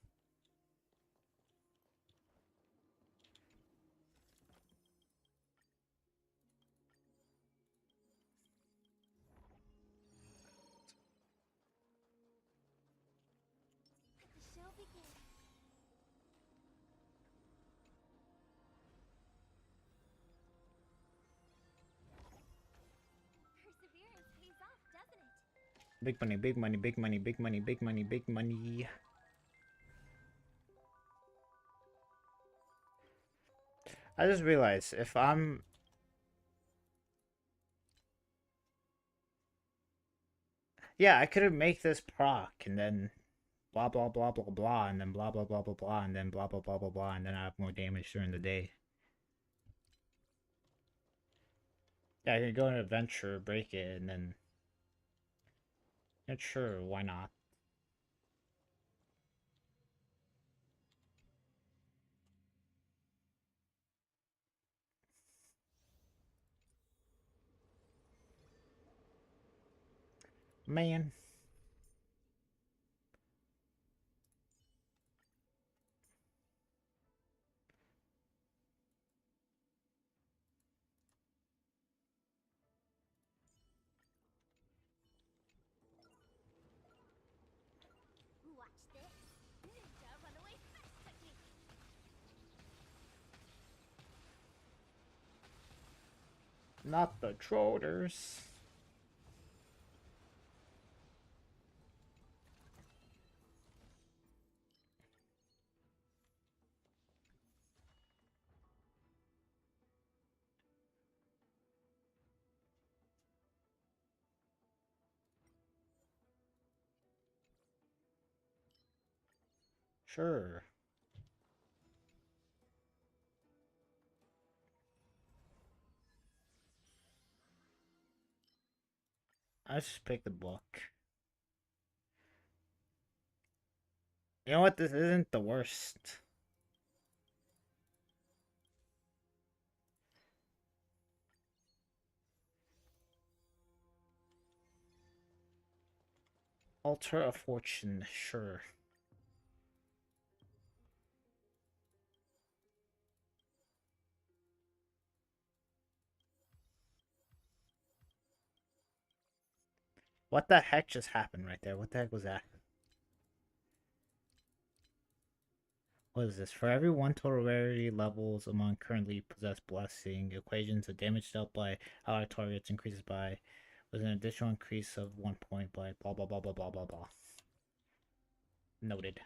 The show begins. Perseverance pays off, doesn't it? Big money, big money, big money, big money, big money, big money. I just realized if I'm yeah, I could have make this proc and then blah blah blah blah blah and then blah blah blah blah blah and then blah blah blah blah blah and then I have more damage during the day. Yeah, I could go on an adventure, break it, and then yeah, sure, why not? Man. Watch this. Ninja runaway fast technique. Not the trollers. Sure. I just picked the book. You know what? This isn't the worst. Altar of Fortune, sure. What the heck just happened right there? What the heck was that? What is this? For every one total rarity levels among currently possessed blessing equations, the damage dealt by allied targets increases by with an additional increase of 1 point by blah blah blah blah blah blah blah. Noted.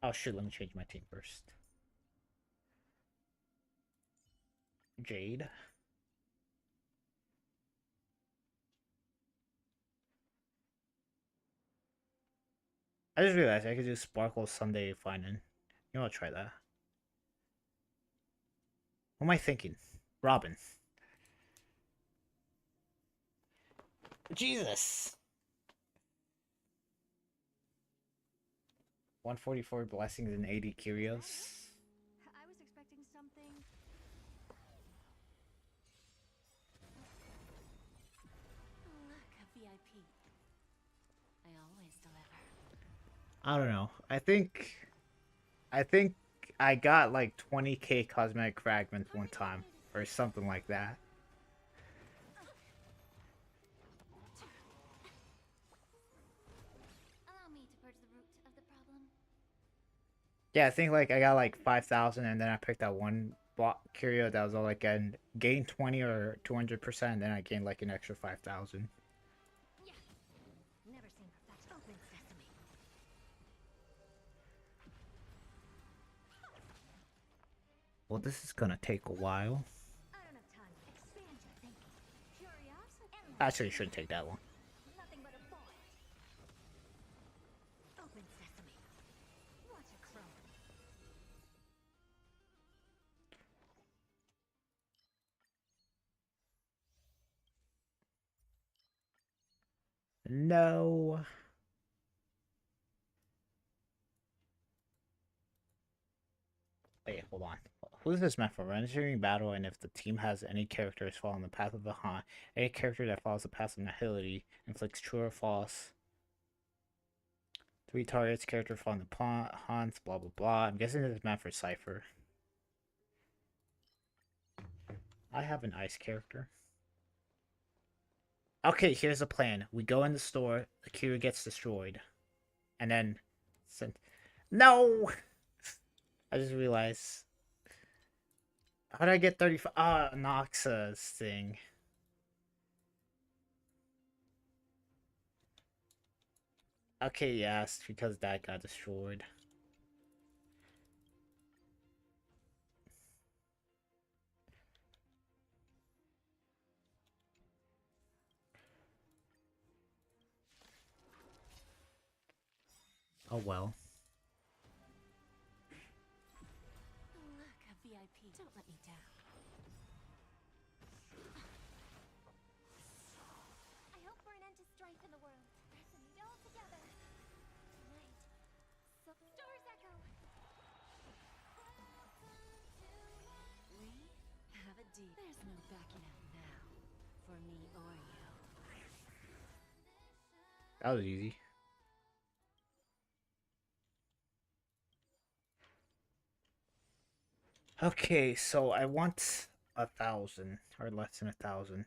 Oh shoot, let me change my team first. Jade. I just realized I could do Sparkle Sunday Finding. You know, I'll try that. What am I thinking? Robin. Jesus. 144 blessings and 80 curios. I was expecting something. Look, a VIP. I always deliver. I don't know. I think I got like 20k cosmetic fragments one time or something like that. Allow me to purge the root of the problem. Yeah, I think like I got like 5,000 and then I picked that one curio that was all like gain 20 or 200% and then I gained like an extra 5,000. Yeah. Never seen perfection. Open sesame. Well, this is gonna take a while. I don't have time. Expand your thinking. Curiosity. Actually, it shouldn't take that long. Nothing but a void. Open sesame. Watch a crone. No. Wait, hold on. Who's this meant for? When entering battle, and if the team has any characters following the path of the Han, any character that follows the path of nihility inflicts true or false. 3 targets, character following the Hans, blah blah blah. I'm guessing this is meant for Cypher. I have an ice character. Okay, here's the plan. We go in the store, the curio gets destroyed. And then... No! I just realized... How did I get 35? Ah, Noxa's thing. Okay, yes, because that got destroyed. Oh well. Look, a VIP. Don't let me down. I hope for an end to strife in the world. Resonate all together. Tonight. So stars echo. We have a deal. There's no backing out now. For me or you. That was easy. Okay, so I want 1,000 or less than 1,000.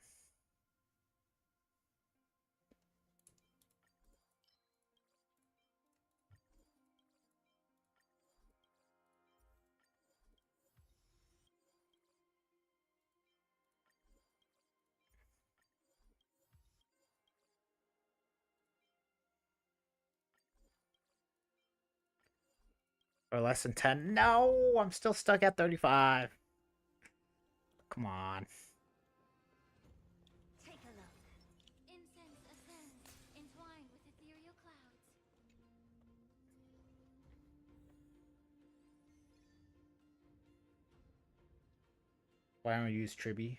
Or less than 10. No, I'm still stuck at 35. Come on. Take a look. Incense ascends, entwined with ethereal clouds. Why don't we use Triby?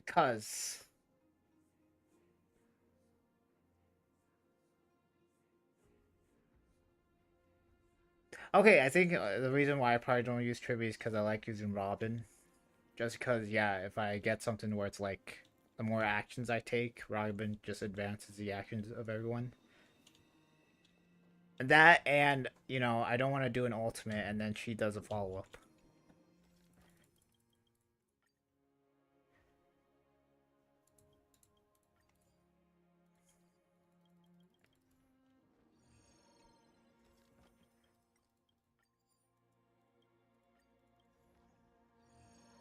Cause okay, I think the reason why I probably don't use trivia is because I like using Robin. Just because, yeah, if I get something where it's like the more actions I take, Robin just advances the actions of everyone. That and, you know, I don't want to do an ultimate and then she does a follow-up.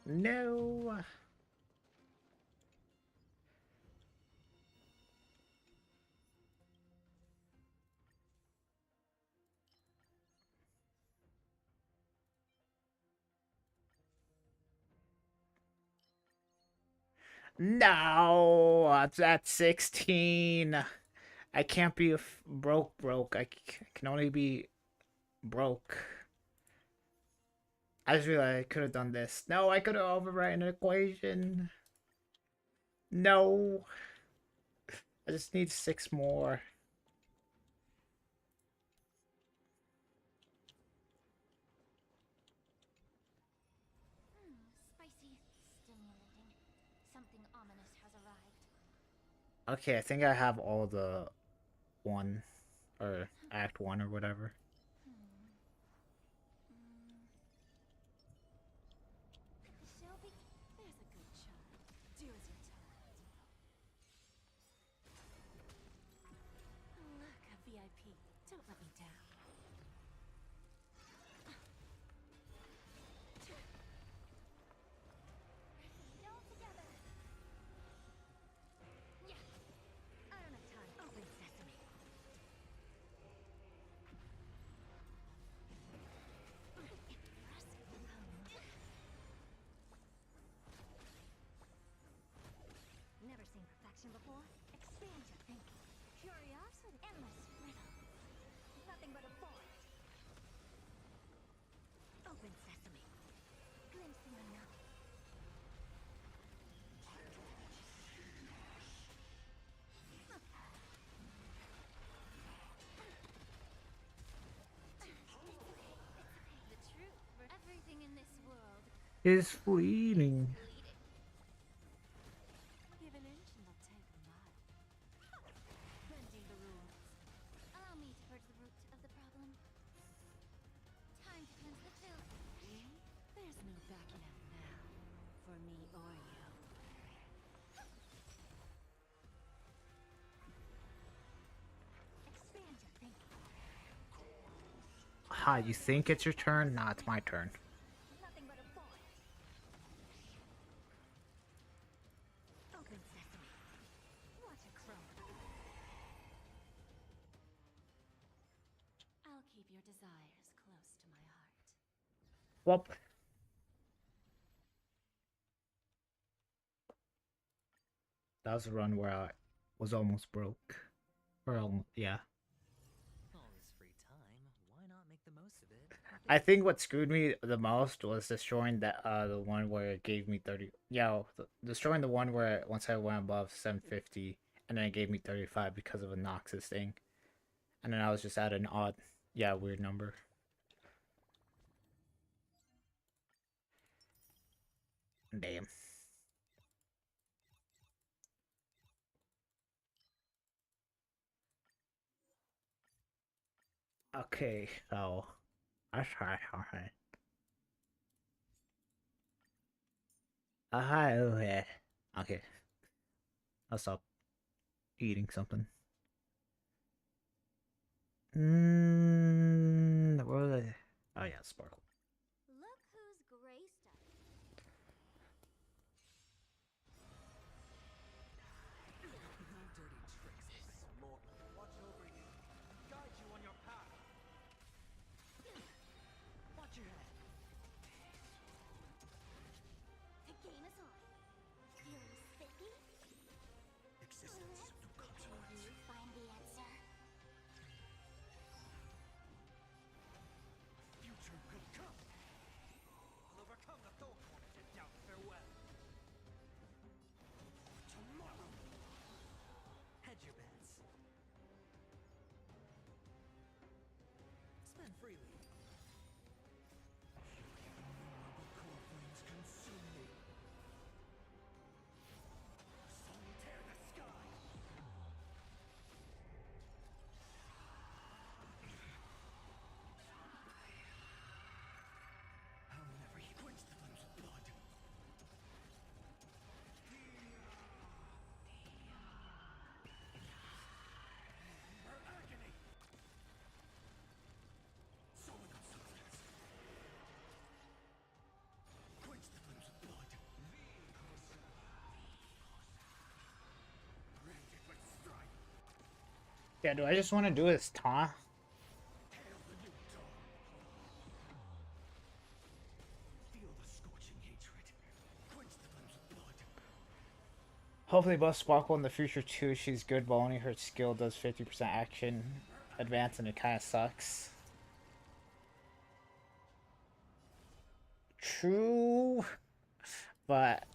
No. No, it's at 16. I can't be broke. I can only be broke. I just realized I could have done this. No, I could have overwritten an equation. No. I just need 6 more. Spicy, stimulating. Something ominous has arrived. Okay, I think I have all the 1 or act 1 or whatever. Shelby, there's a good child. Do as you're told. Look, a VIP. Don't let me down. All together. Yeah. I don't have time. Open sesame. Never seen perfection before? Expand your thinking. Curiosity. Endless riddles. Nothing but a void. Open sesame. Glimpse the unknown. The truth. Everything in this world. Is fleeting. Give an inch and they'll take a mile. Bending the rules. Allow me to purge the root of the problem. Time to cleanse the filth. There's no backing out now. For me or you. Expand your thinking. Ha, you think it's your turn? Nah, it's my turn. Nothing but a void. Open sesame. Watch it crumble. I'll keep your desires close to my heart. Well, that was a run where I was almost broke. Or almost, yeah. All this free time, why not make the most of it? I think what screwed me the most was destroying the one where it gave me 30. Yeah, destroying the one where once I went above 750, and then it gave me 35 because of a Noxus thing, and then I was just at an odd, yeah, weird number. Damn. Okay, so that's right. Okay. Okay. Okay. I'll stop eating something. What was I? Oh yeah, sparkle. Look who's graced us. Watch over you. Guide you on your path. Watch your head. The game is on. Feeling spiffy? Existence of no consequence. Can you find the answer? Future will come. Yeah, do I just want to do this taunt? Hopefully both Sparkle in the future too. She's good, but only her skill does 50% action advance, and it kind of sucks. True, but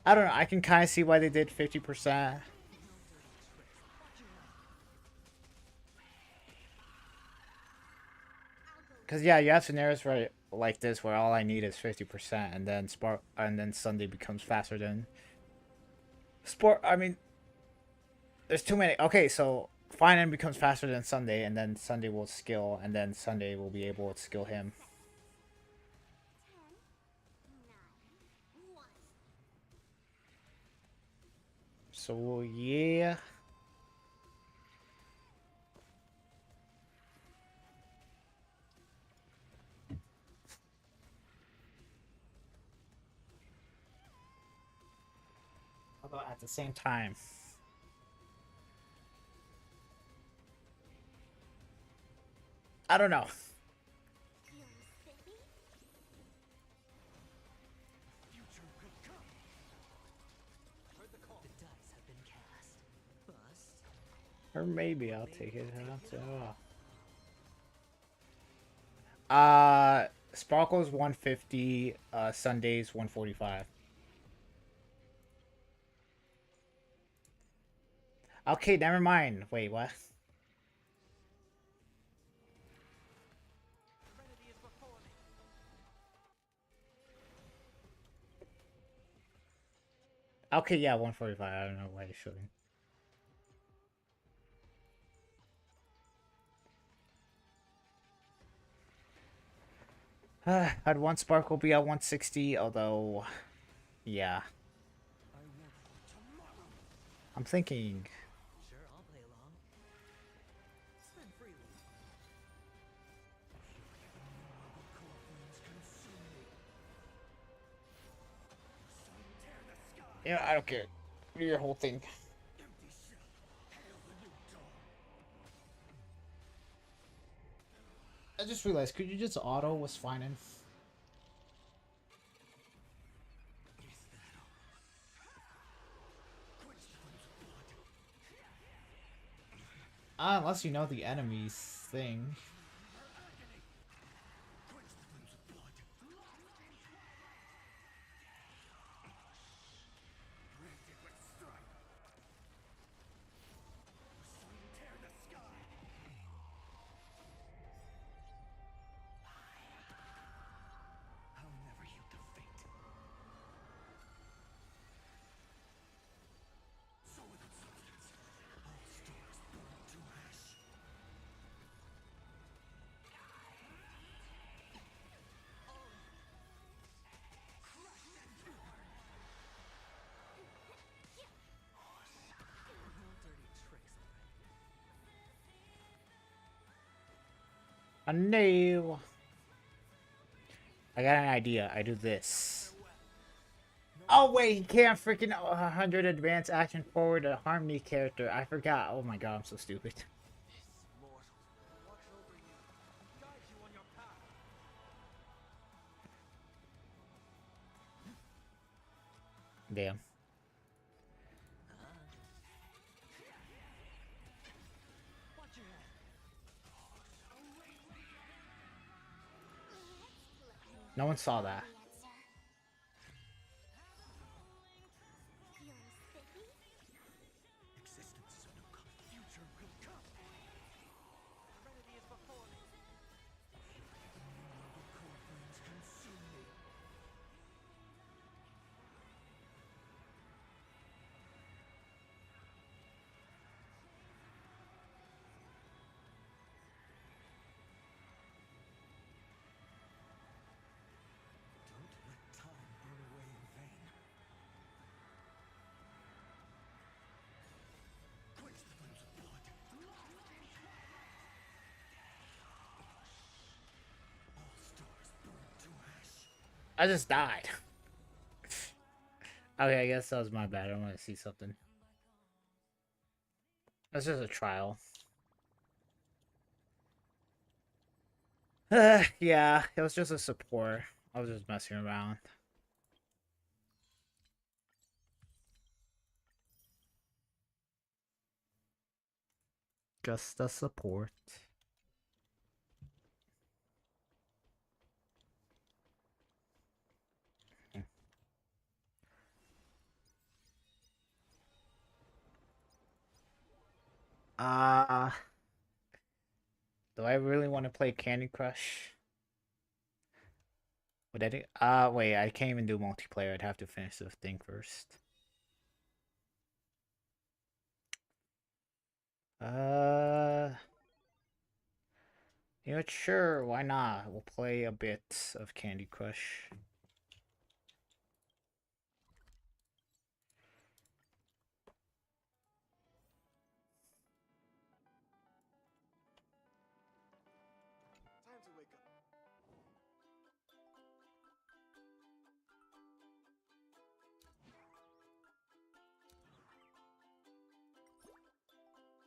I don't know. I can kind of see why they did 50%. Cause yeah, you have scenarios where like this where all I need is 50%, and then Sunday becomes faster than Sport. I mean, there's too many. Okay, so Finan becomes faster than Sunday, and then Sunday will skill, and then Sunday will be able to skill him. So yeah. Although at the same time, I don't know. Or maybe I'll take it. Sparkle's 150, Sunday's 145. Okay, never mind. Wait, what? Okay, yeah, 145. I don't know why you're showing. I'd want Sparkle be at 160, although, yeah. I'm thinking. Sure, I'll play along. Spend freely. Yeah, I don't care. Do your whole thing. I just realized, could you just auto was fine in? Unless you know the enemy's thing. A nail. I got an idea. I do this. Oh wait, he can't freaking 100 advance action forward a Harmony character. I forgot. Oh my god, I'm so stupid. Damn. No one saw that. I just died. Okay, I guess that was my bad. I want to see something. That's just a trial. Yeah, it was just a support. I was just messing around. Just a support. Uh, do I really want to play Candy Crush? Would I do? Wait, I can't even do multiplayer. I'd have to finish the thing first. You know what? Sure, why not? We'll play a bit of Candy Crush.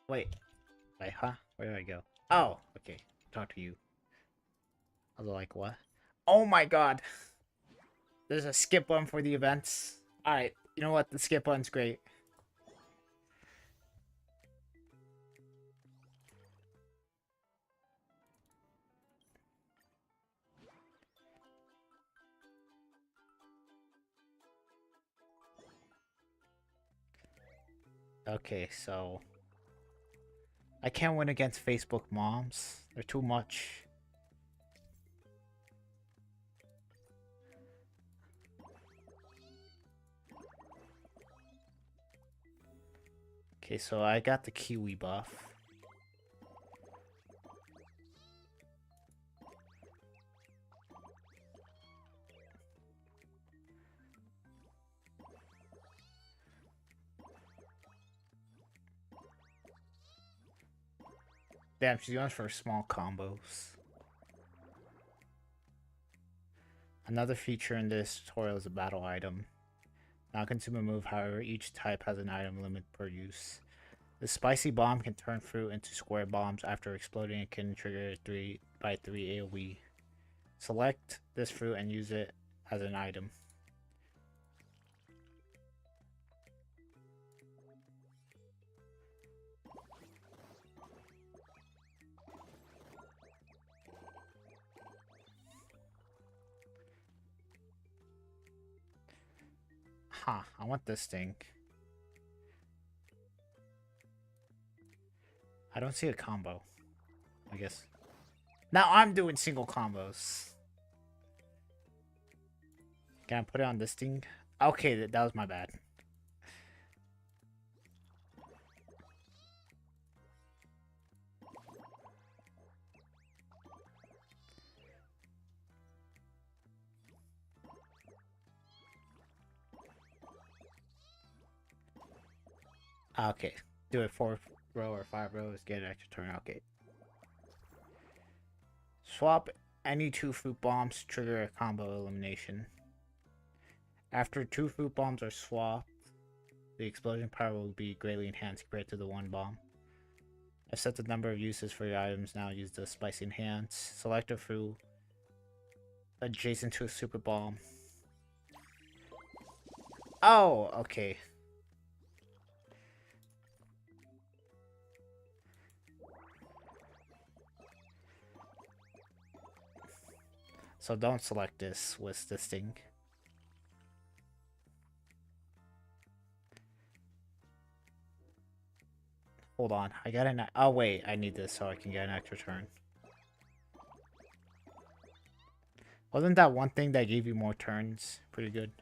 Wait, huh? Where do I go? Oh, okay. Talk to you. I was like, what? Oh my god! There's a skip button for the events. Alright, you know what? The skip button's great. Okay, so... I can't win against Facebook moms. They're too much. Okay, so I got the Kiwi buff. Damn, she's going for small combos. Another feature in this tutorial is a battle item. Not consume a move, however, each type has an item limit per use. The spicy bomb can turn fruit into square bombs after exploding. It can trigger 3x3 AoE. Select this fruit and use it as an item. Huh, I want this thing. I don't see a combo. I guess. Now I'm doing single combos. Can I put it on this thing? Okay, that was my bad. Okay, do it 4 row or 5 rows, get an extra turn. Okay. Swap any 2 fruit bombs to trigger a combo elimination. After 2 fruit bombs are swapped, the explosion power will be greatly enhanced compared to the 1 bomb. I've set the number of uses for your items. Now use the spicy enhance. Select a fruit adjacent to a super bomb. Oh, okay. So don't select this with this thing. Hold on, I got an... Oh wait, I need this so I can get an extra turn. Wasn't that one thing that gave you more turns pretty good?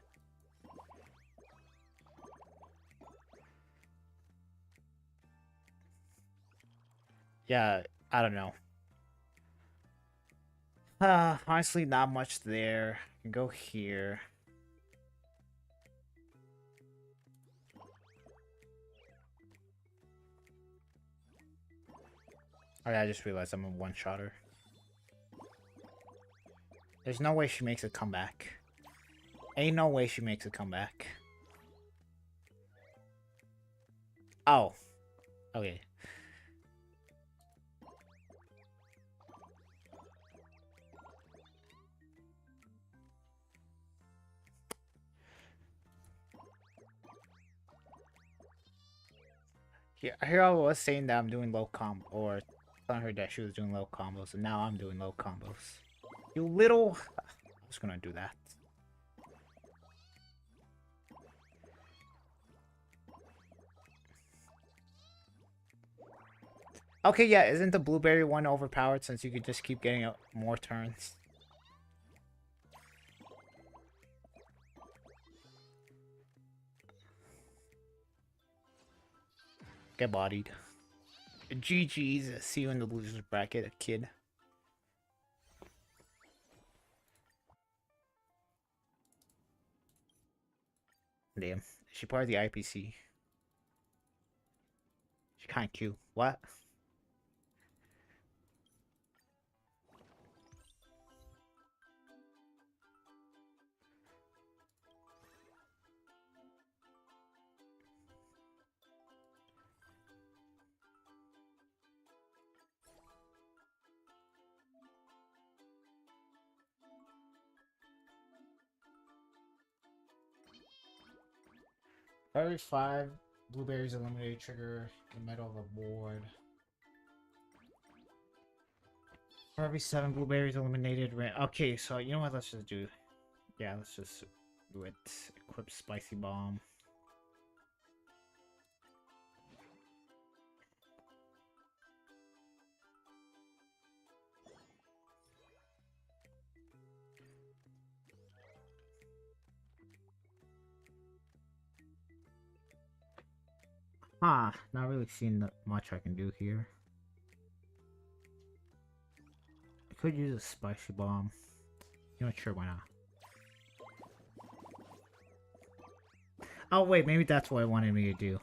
Yeah, I don't know. Honestly, not much there. I can go here. Oh yeah, I just realized I'm a one-shotter. There's no way she makes a comeback. Ain't no way she makes a comeback. Oh. Okay. Yeah, here I was saying that I'm doing low combo, or telling her that she was doing low combos, and now I'm doing low combos. You little... I was gonna do that. Okay, yeah, isn't the blueberry one overpowered since you could just keep getting more turns? Get bodied. GG's. See you in the losers bracket, kid. Damn. Is she part of the IPC? She's kind of cute. What? Every 5 blueberries eliminated trigger in the middle of a board. For every 7 blueberries eliminated, okay, so you know what? Let's just do. Yeah, let's just do it. Equip spicy bomb. Huh, not really seeing much I can do here. I could use a spicy bomb. You know, sure, why not? Oh wait, maybe that's what I wanted me to do.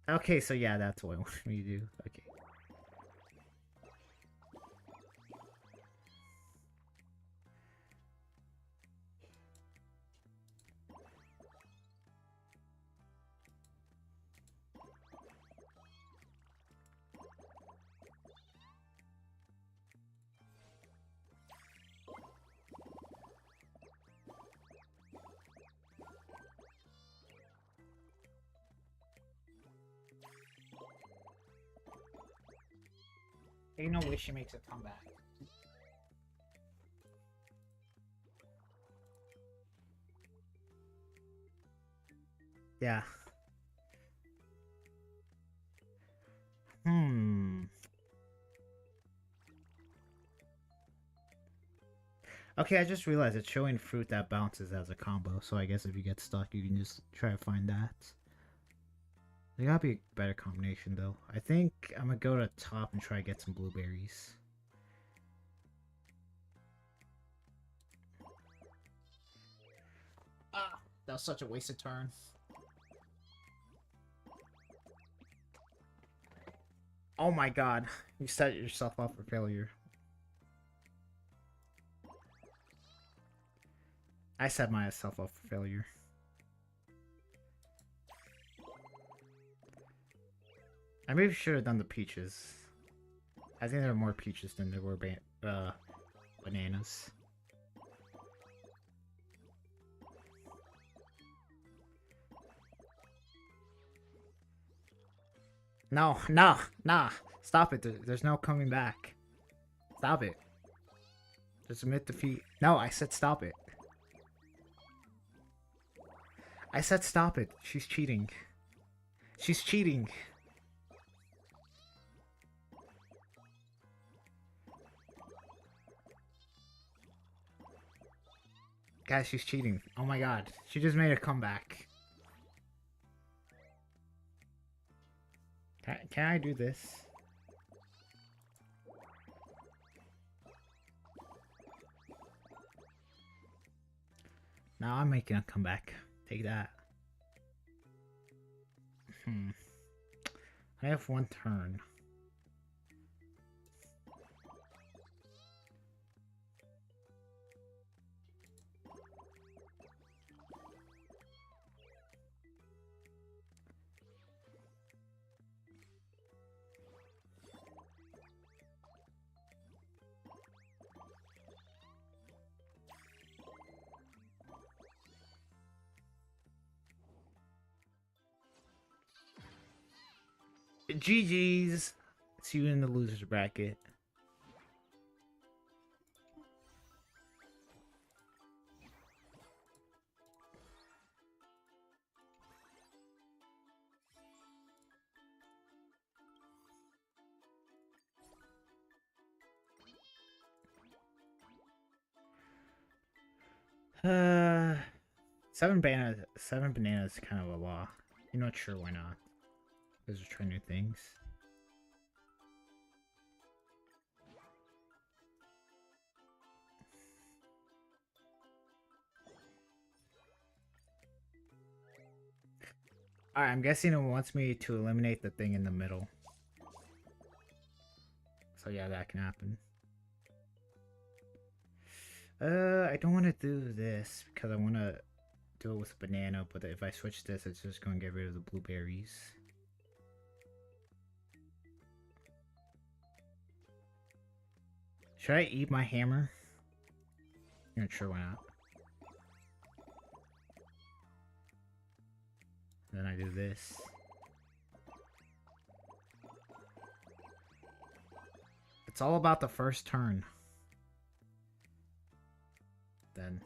Okay, so yeah, that's what I wanted me to do. Okay. Ain't no way she makes a comeback. Yeah. Okay, I just realized it's showing fruit that bounces as a combo, so I guess if you get stuck, you can just try to find that. There gotta be a better combination, though. I think I'm gonna go to the top and try to get some blueberries. Ah, that was such a wasted turn. Oh my god, you set yourself up for failure. I set myself up for failure. I maybe should have done the peaches. I think there are more peaches than there were bananas. No, no, nah. Stop it. There's no coming back. Stop it. Just admit defeat. No, I said stop it. I said stop it. She's cheating. She's cheating. Guys, she's cheating. Oh my god. She just made a comeback. Can I do this? Now I'm making a comeback. Take that. I have one turn. GG's. See you in the losers bracket. Uh, 7 bananas. 7 bananas is kind of a lot. You're not sure why not. Let's just try new things. Alright, I'm guessing it wants me to eliminate the thing in the middle. So yeah, that can happen. I don't want to do this because I want to do it with a banana, but if I switch this, it's just going to get rid of the blueberries. Should I eat my hammer? I'm not sure why not. Then I do this. It's all about the first turn. Then.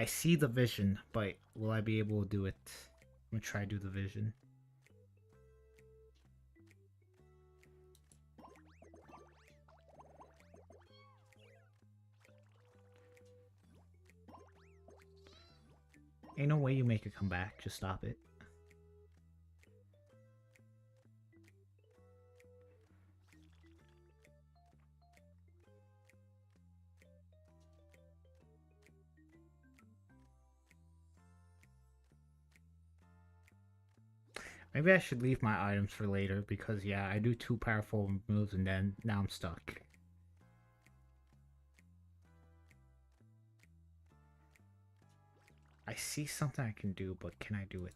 I see the vision, but will I be able to do it? I'm gonna try to do the vision. Ain't no way you make it come back. Just stop it. Maybe I should leave my items for later because yeah, I do 2 powerful moves and then now I'm stuck. I see something I can do, but can I do it?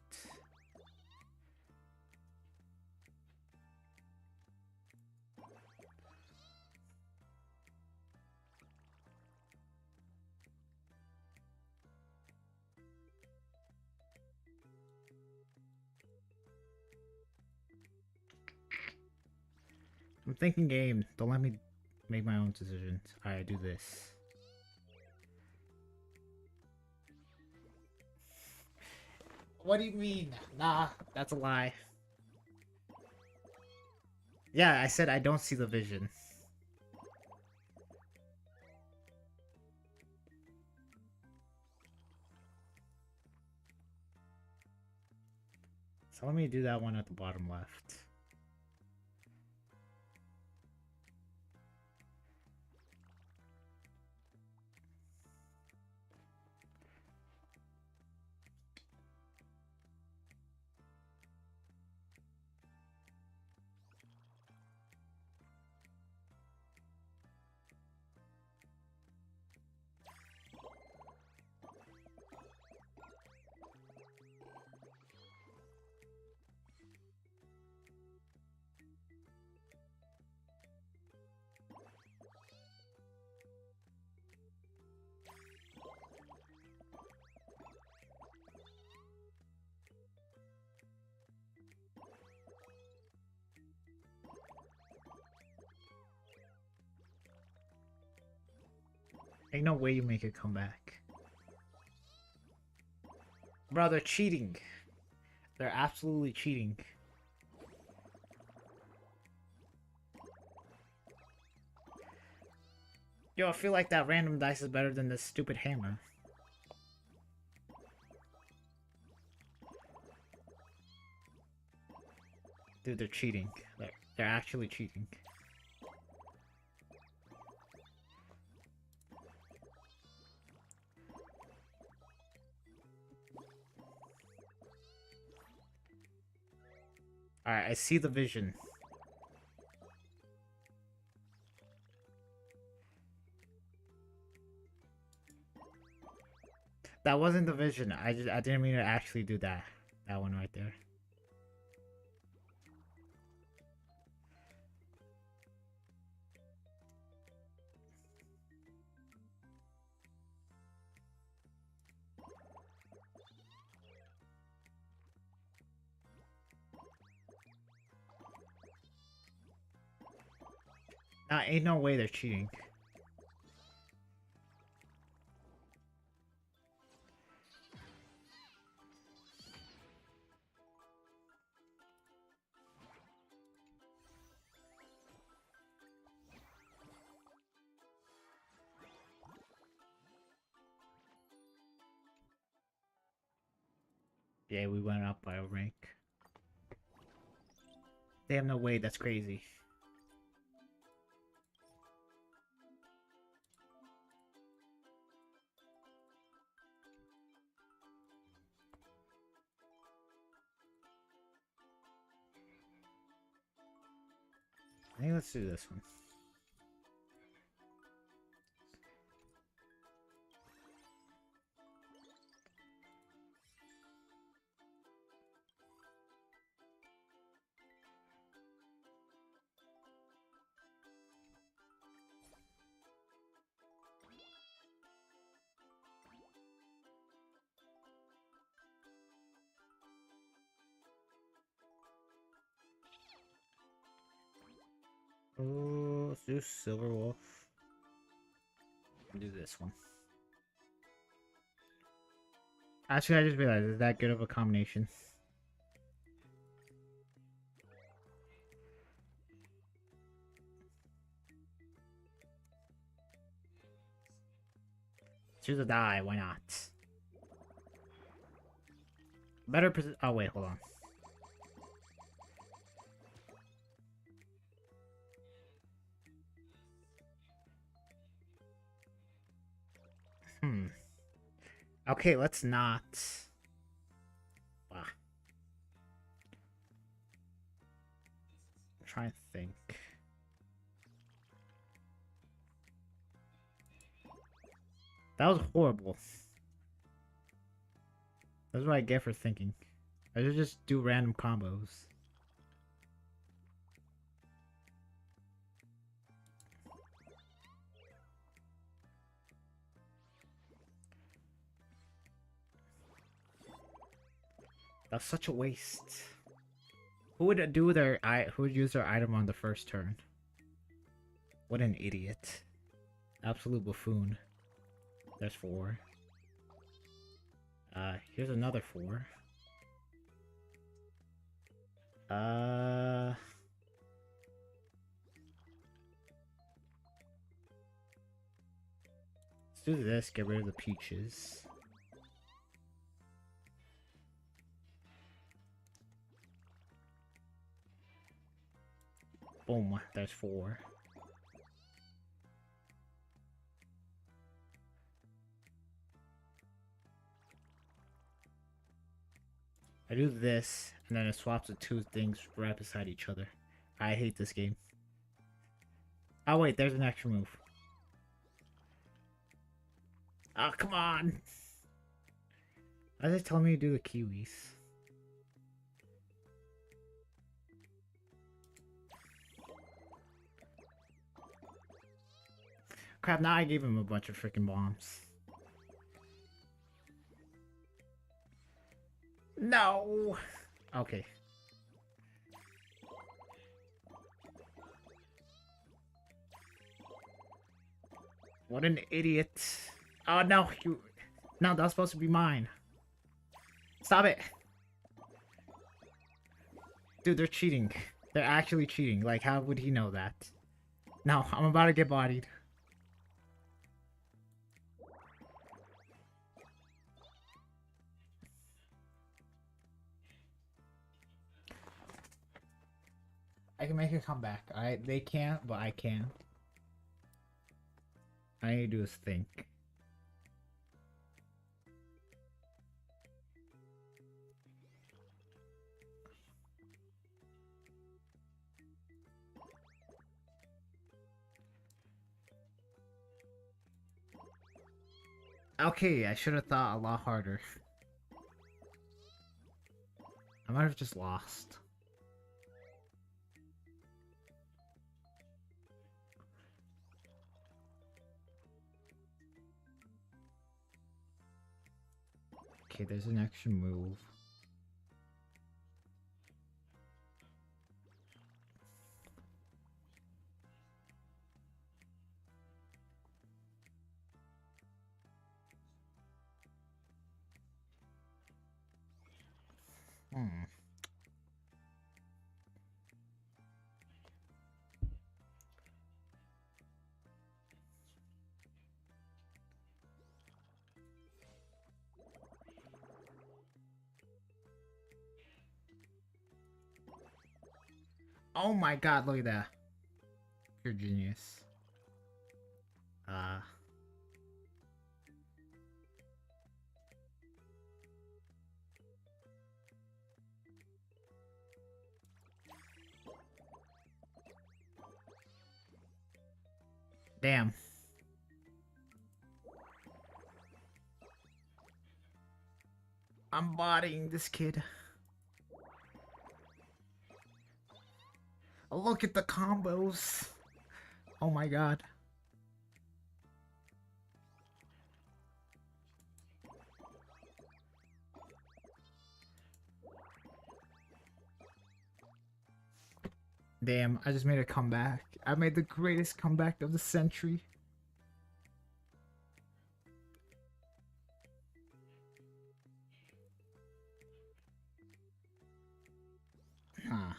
I'm thinking game. Don't let me make my own decisions. Alright, do this. What do you mean? Nah, that's a lie. Yeah, I said I don't see the vision. So let me do that one at the bottom left. Ain't no way you make it come back. Bro, they're cheating. They're absolutely cheating. Yo, I feel like that random dice is better than this stupid hammer. Dude, they're cheating. They're actually cheating. Alright, I see the vision. That wasn't the vision. I didn't mean to actually do that. That one right there. Ain't no way they're cheating. Yeah, we went up by a rank. They have no way, that's crazy. I think let's do this one. Oh, let's do Silver Wolf. Do this one. Actually, I just realized, is that good of a combination? Choose a die, why not? Better position. Oh, wait, hold on. Okay, let's not. Ah. I'm trying to think. That was horrible. That's what I get for thinking. I should just do random combos. That's such a waste. Who would do their who would use their item on the first turn? What an idiot. Absolute buffoon. There's 4. Here's another 4. Let's do this, get rid of the peaches. Boom, there's 4. I do this, and then it swaps the 2 things right beside each other. I hate this game. Oh wait, there's an extra move. Oh, come on! I was just telling me to do the kiwis. Crap, now I gave him a bunch of freaking bombs. No! Okay. What an idiot. Oh no, you... No, that was supposed to be mine. Stop it! Dude, they're cheating. They're actually cheating. Like, how would he know that? No, I'm about to get bodied. I can make a comeback. They can't, but I can. All I need to do is think. Okay, I should have thought a lot harder. I might have just lost. Okay, there's an extra move. Hmm. Oh my god, look at that. Pure genius. Damn. I'm bodying this kid. Oh, look at the combos. Oh my god. Damn, I just made a comeback. I made the greatest comeback of the century. Huh.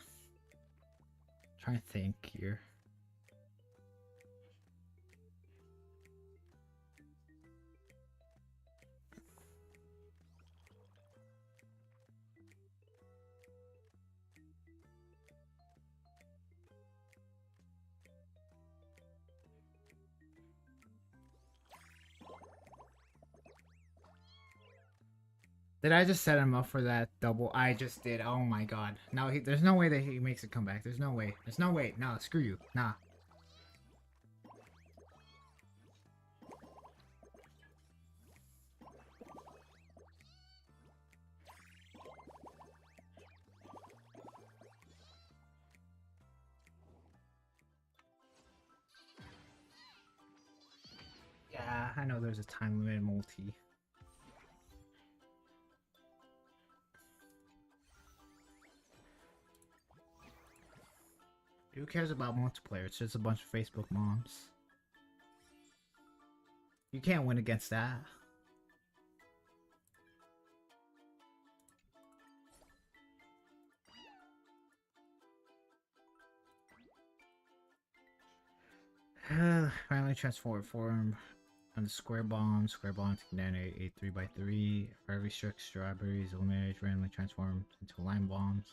Trying to think here. Did I just set him up for that double? I just did. Oh my god. No, there's no way that he makes a comeback. There's no way. There's no way. No, screw you. Nah. Yeah, I know there's a time limit multi. Who cares about multiplayer? It's just a bunch of Facebook moms. You can't win against that. Finally transform form on the square bomb to detonate a 3x3. For every struck strawberries eliminated randomly transformed into lime bombs.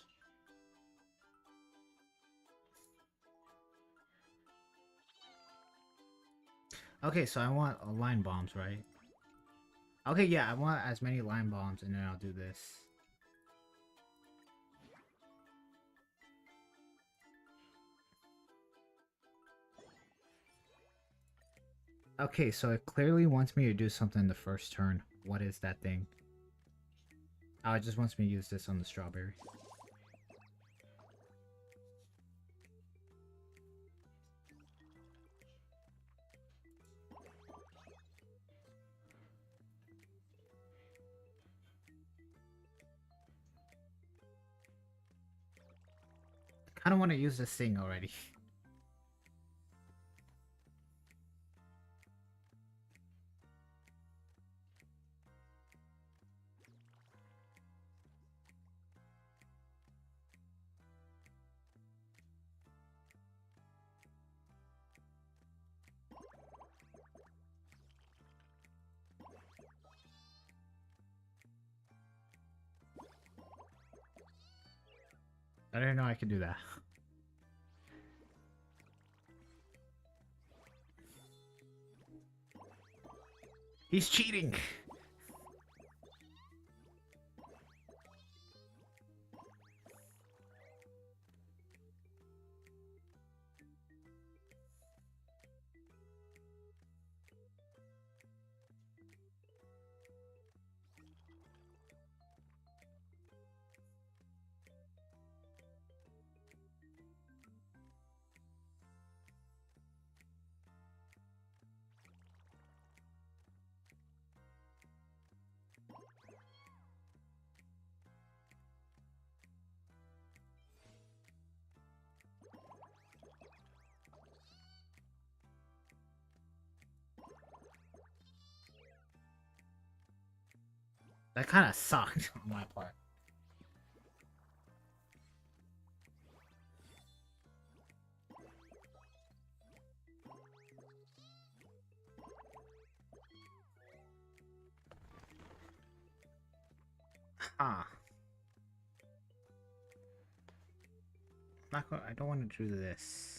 Okay, so I want line bombs, right? Okay, yeah, I want as many line bombs, and then I'll do this. Okay, so it clearly wants me to do something the first turn. What is that thing? Oh, it just wants me to use this on the strawberry. I don't want to use this thing already. I didn't know I could do that. He's cheating! That kind of sucked on my part. Huh. I don't want to do this.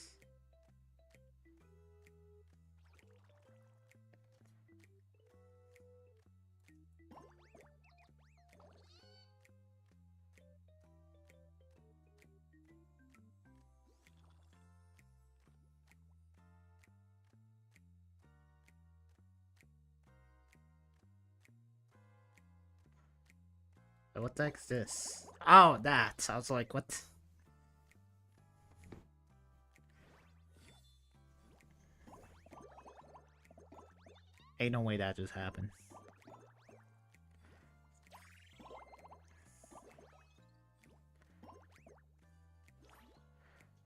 What the heck's this? Oh, that. I was like, what? Ain't no way that just happened.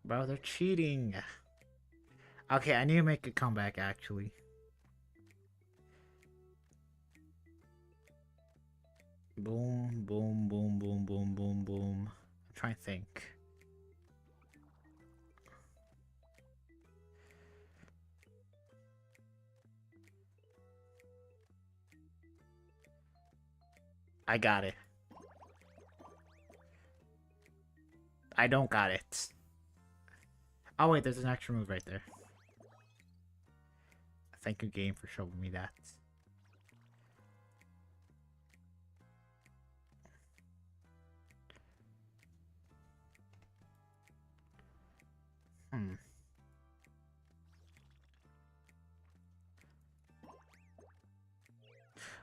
Bro, they're cheating. Okay, I need to make a comeback, actually. Boom, boom, boom, boom, boom, boom, boom. I'm trying to think. I got it. I don't got it. Oh wait, there's an extra move right there. Thank you, game, for showing me that.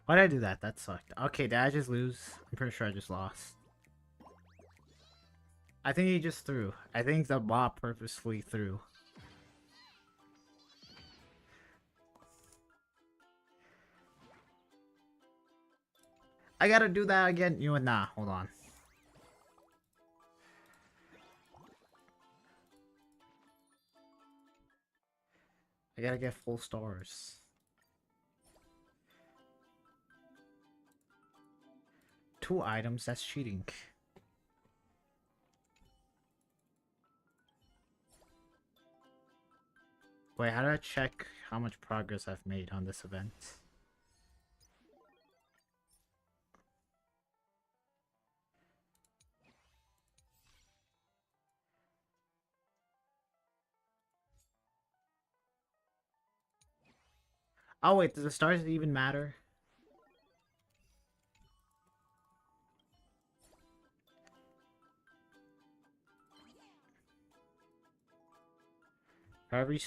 Why did I do that? That sucked. Okay, did I just lose? I'm pretty sure I just lost. I think he just threw. I think the bot purposefully threw. I gotta do that again. You and nah, hold on. I gotta get full stars. Two items, that's cheating. Wait, how do I check how much progress I've made on this event? Oh wait, does the stars even matter? For every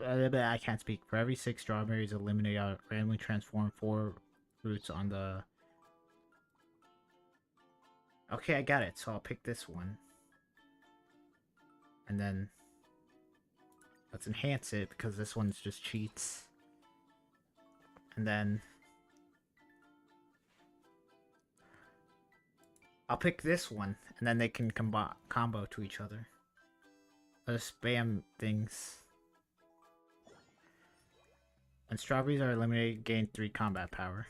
I can't speak. For every 6 strawberries eliminated, I'll randomly transform 4 fruits on the... Okay, I got it. So I'll pick this one. And then... let's enhance it, because this one's just cheats. And then... I'll pick this one, and then they can combo to each other. Let's spam things. When strawberries are eliminated, gain 3 combat power.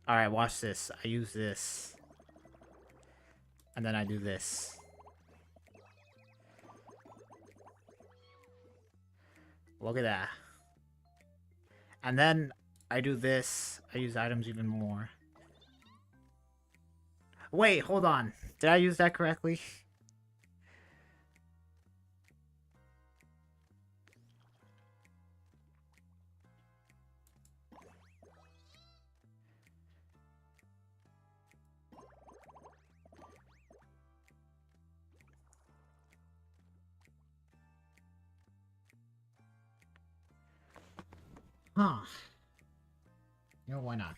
Alright, watch this. I use this. And then I do this. Look at that. And then I do this. I use items even more. Wait, hold on. Did I use that correctly? Huh. You know, why not?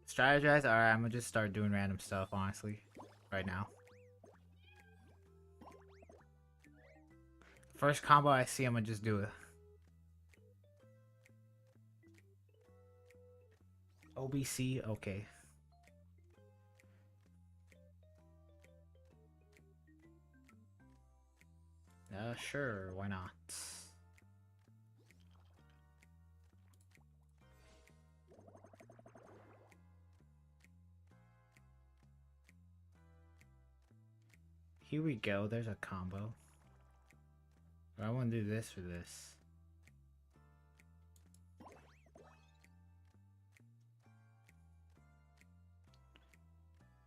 Strategize? Alright, I'm gonna just start doing random stuff, honestly. Right now. First combo I see, I'm gonna just do it. OBC? Okay. Sure, why not? here we go. There's a combo. I want to do this for this.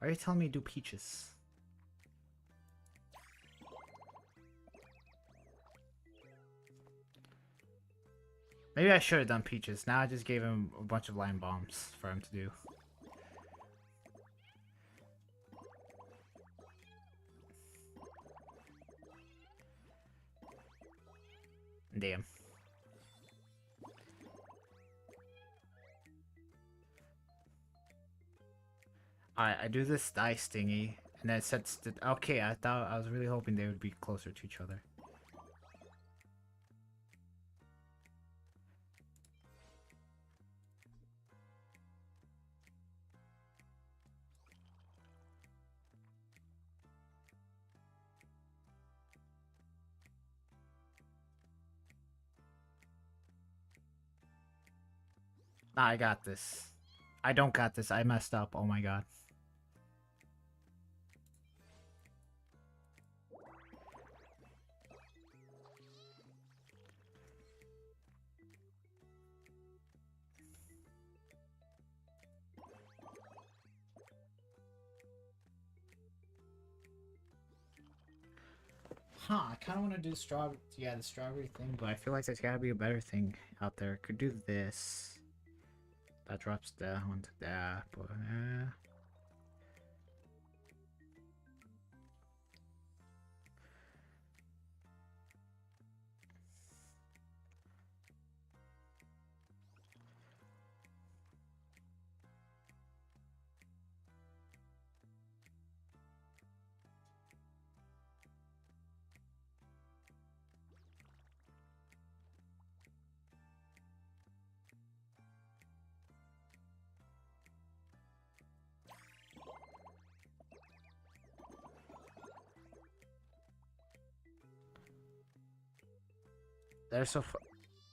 Are you telling me to do peaches? Maybe I should have done peaches. Now I just gave him a bunch of line bombs for him to do. Damn. Alright, I do this dice thingy, and then it sets the... Okay, I was really hoping they would be closer to each other. Nah, I got this. I don't got this. I messed up. Oh my god. Huh, I kind of want to do the strawberry thing, but I feel like there's gotta be a better thing out there. Could do this. That drops down to that, but they're so far.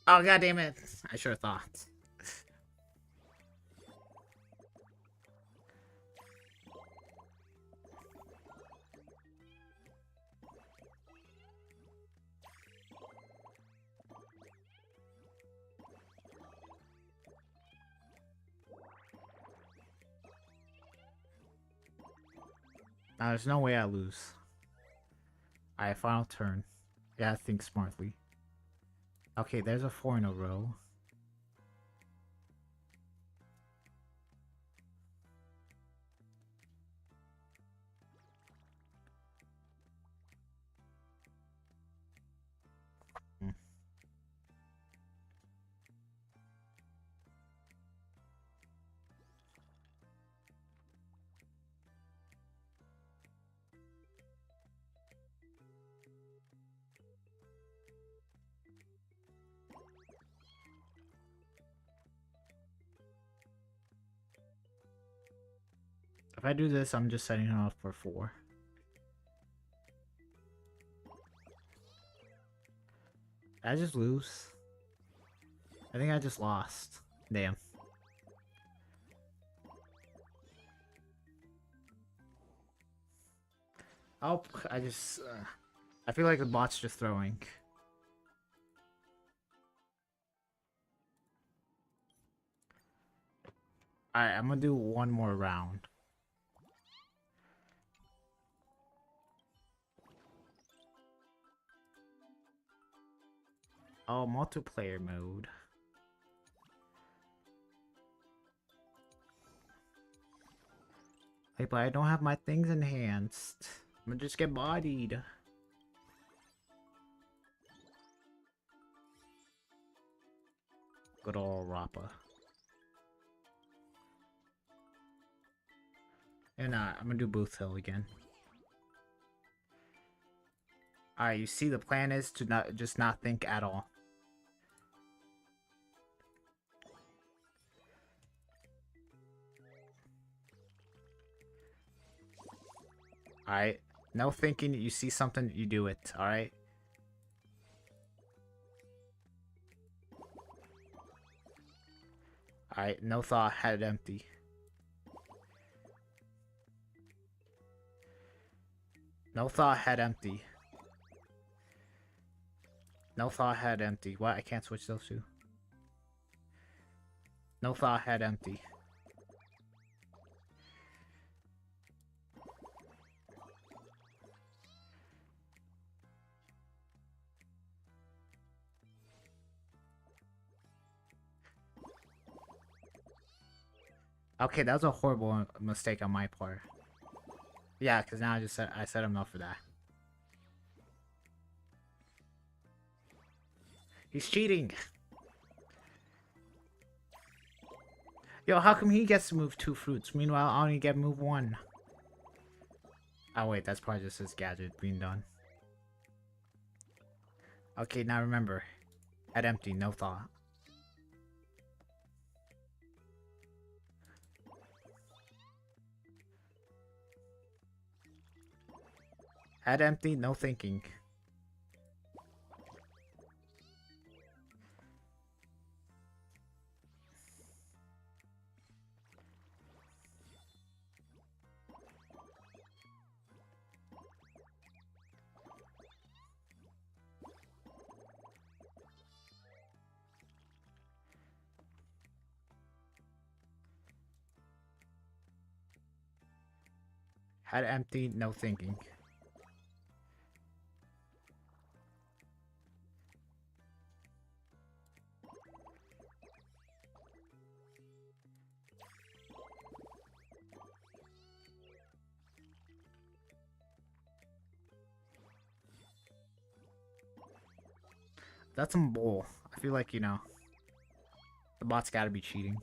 Oh god damn it! I sure thought. Now there's no way I lose. Alright, final turn. Gotta think smartly. Okay, there's a 4 in a row. If I do this, I'm just setting it off for 4. Did I just lose? I think I just lost. Damn. Oh, I just... I feel like the bot's just throwing. Alright, I'm gonna do one more round. Oh, multiplayer mode. Hey, but I don't have my things enhanced. I'm gonna just get bodied. Good old Rappa. And I'm gonna do Booth Hill again. Alright, you see the plan is to not think at all. Alright, no thinking, you see something, you do it, alright? Alright, no thought, head empty. No thought, head empty. No thought, head empty. What? I can't switch those two. No thought, head empty. Okay, that was a horrible mistake on my part. Yeah, because now I set him up for that. He's cheating. Yo, how come he gets to move 2 fruits? Meanwhile, I only get to move 1. Oh wait, that's probably just his gadget being done. Okay, now remember. Head empty, no thought. Head empty, no thinking. Head empty, no thinking. That's some bull. I feel like, you know, the bot's gotta be cheating.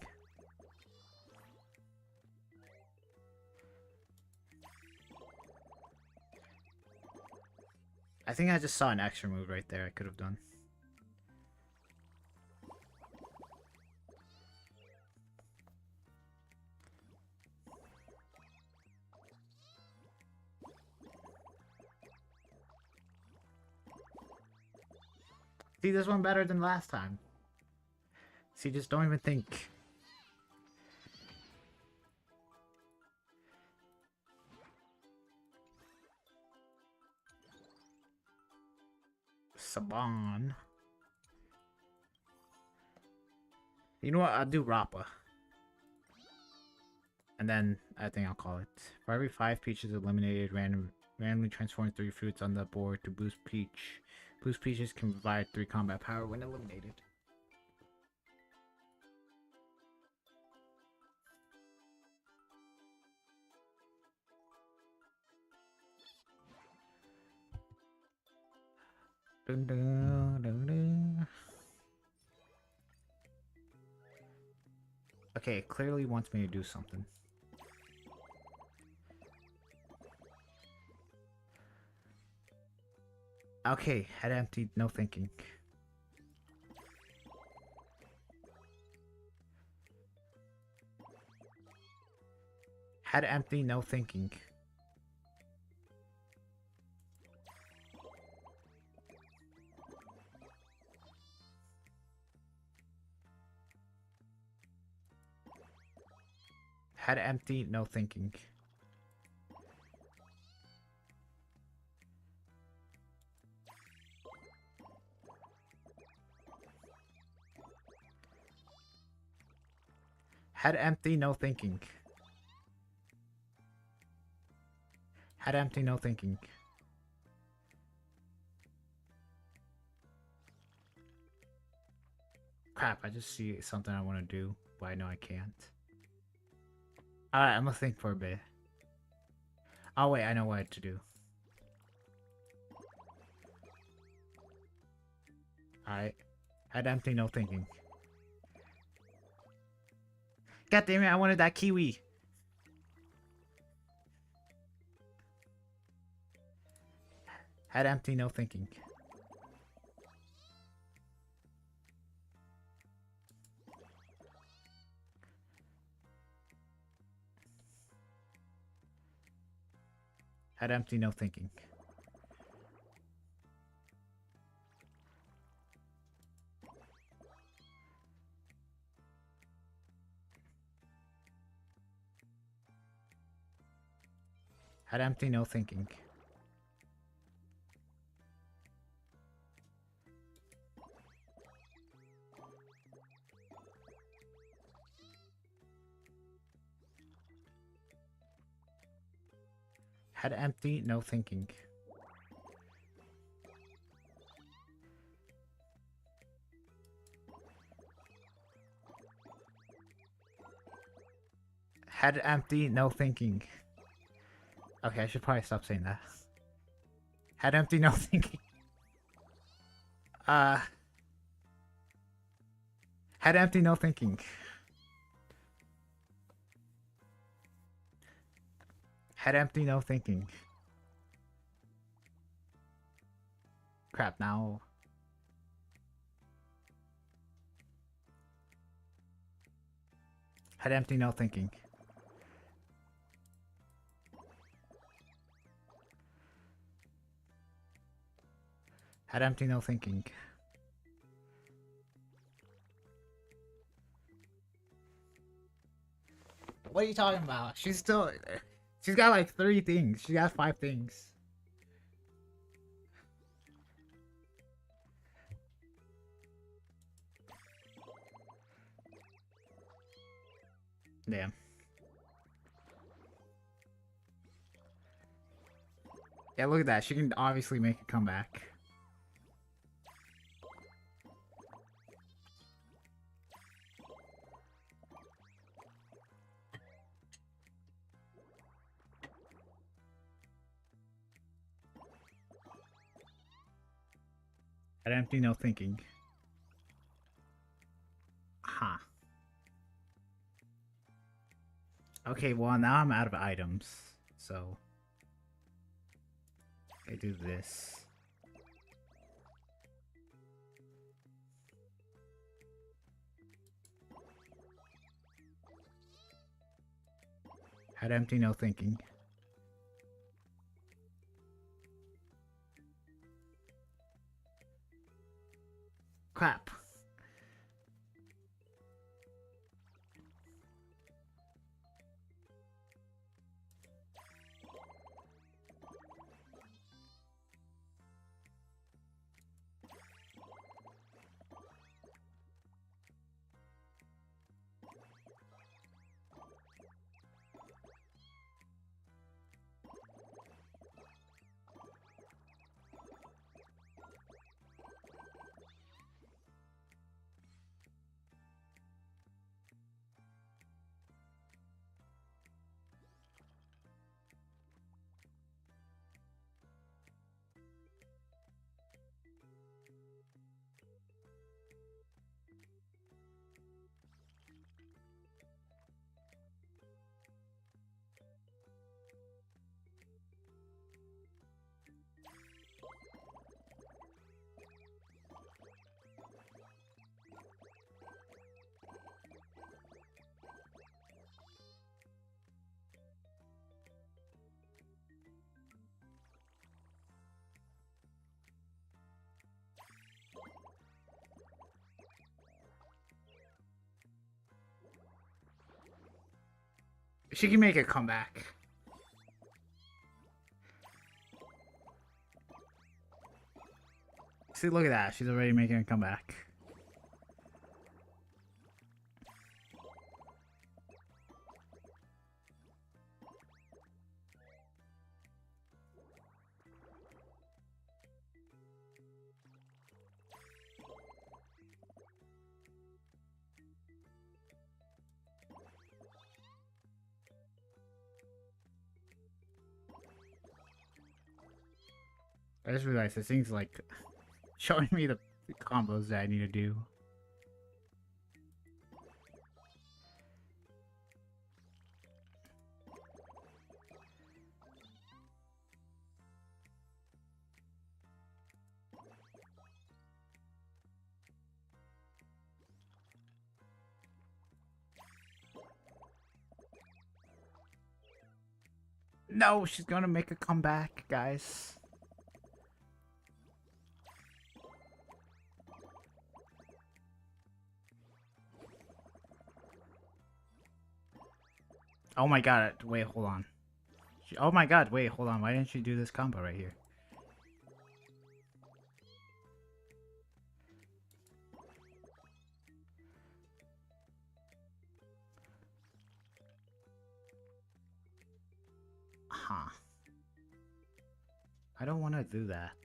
I think I just saw an extra move right there I could have done. See, this one better than last time. See, just don't even think. Saban. You know what? I'll do Rappa. And then I think I'll call it. For every 5 peaches eliminated, randomly transform 3 fruits on the board to boost peach. Boost peaches can provide 3 combat power when eliminated. Dun, dun, dun, dun. Okay, it clearly wants me to do something. Okay, head empty, no thinking. Head empty, no thinking. Head empty, no thinking. Head empty, no thinking. Head empty, no thinking. Crap, I just see something I want to do, but I know I can't. Alright, I'm gonna think for a bit. Oh wait, I know what to do. Alright. Head empty, no thinking. God damn it, I wanted that kiwi. Head empty, no thinking. Head empty, no thinking. Head empty, no thinking. Head empty, no thinking. Head empty, no thinking. Okay, I should probably stop saying that. Head empty, no thinking. Head empty, no thinking. Head empty, no thinking. Crap, now. Head empty, no thinking. Head empty, no thinking. What are you talking about? She's got like 3 things. She got 5 things. Damn. Yeah, look at that. She can obviously make a comeback. Head empty, no thinking. Huh. Okay, well now I'm out of items, so I do this. Head empty, no thinking. Crap. She can make a comeback. See, look at that. She's already making a comeback. I just realized this thing's like showing me the combos that I need to do. No, she's gonna make a comeback, guys. Oh my god, wait, hold on. Oh my god, wait, hold on. Why didn't she do this combo right here? Huh. I don't want to do that.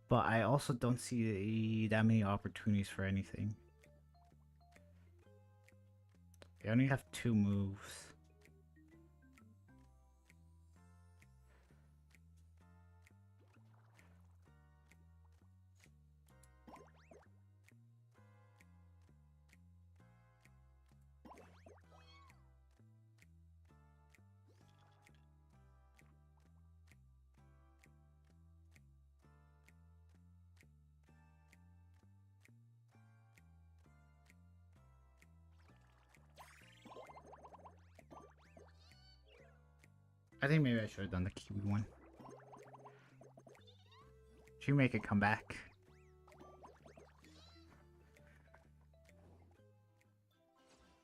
But I also don't see that many opportunities for anything. I only have 2 moves. I think maybe I should have done the Kiwi one. Should make it come back.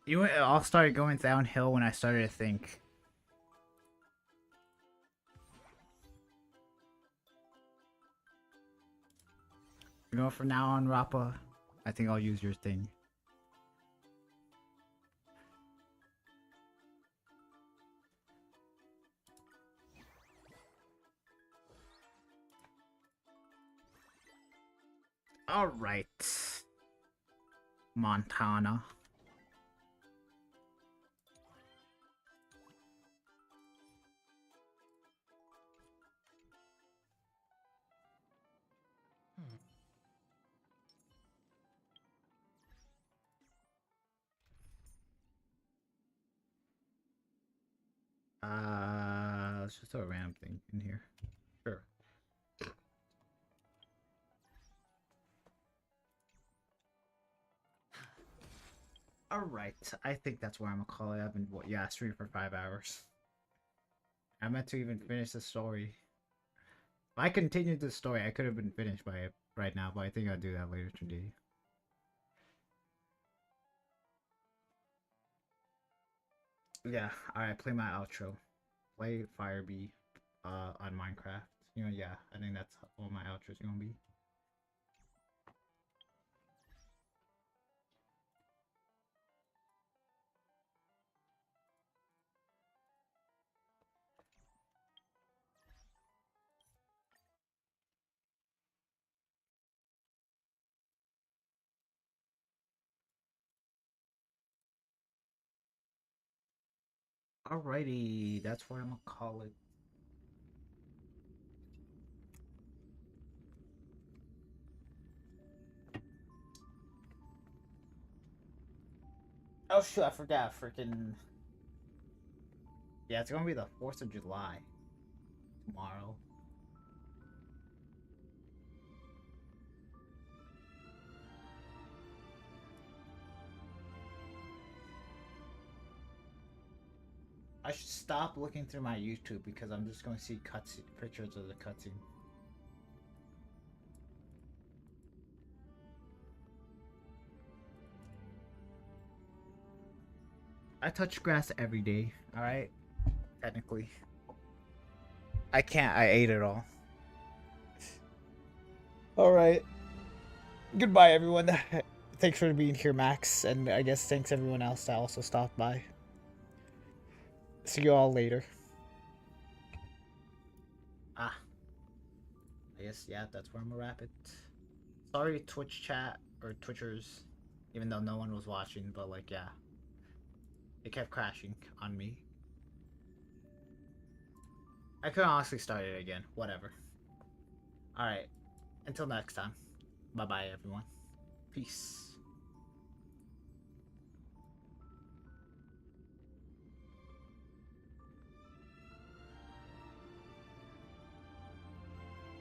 You know, it all started going downhill when I started to think. You know, from now on, Rappa, I think I'll use your thing. Alright. Montana. Let's just throw a random thing in here. Sure. Alright, I think that's where I'm gonna call it. I've been, streaming for 5 hours. I meant to even finish the story. If I continued the story, I could have been finished by it right now, but I think I'll do that later today. Yeah, alright, play my outro. Play Firebee on Minecraft. You know, yeah, I think that's all my outros are gonna be. Alrighty, that's what I'm gonna call it. Oh shoot, I forgot. Freaking. Yeah, it's gonna be the 4th of July. Tomorrow. I should stop looking through my YouTube because I'm just going to see pictures of the cutscene. I touch grass every day, alright? Technically. I can't, I ate it all. Alright. Goodbye, everyone. Thanks for being here, Max, and I guess thanks everyone else that also stopped by. See you all later. Ah. I guess, yeah, that's where I'm gonna wrap it. Sorry, Twitch chat, or Twitchers, even though no one was watching, but like, yeah. It kept crashing on me. I could honestly start it again. Whatever. Alright. Until next time. Bye-bye, everyone. Peace.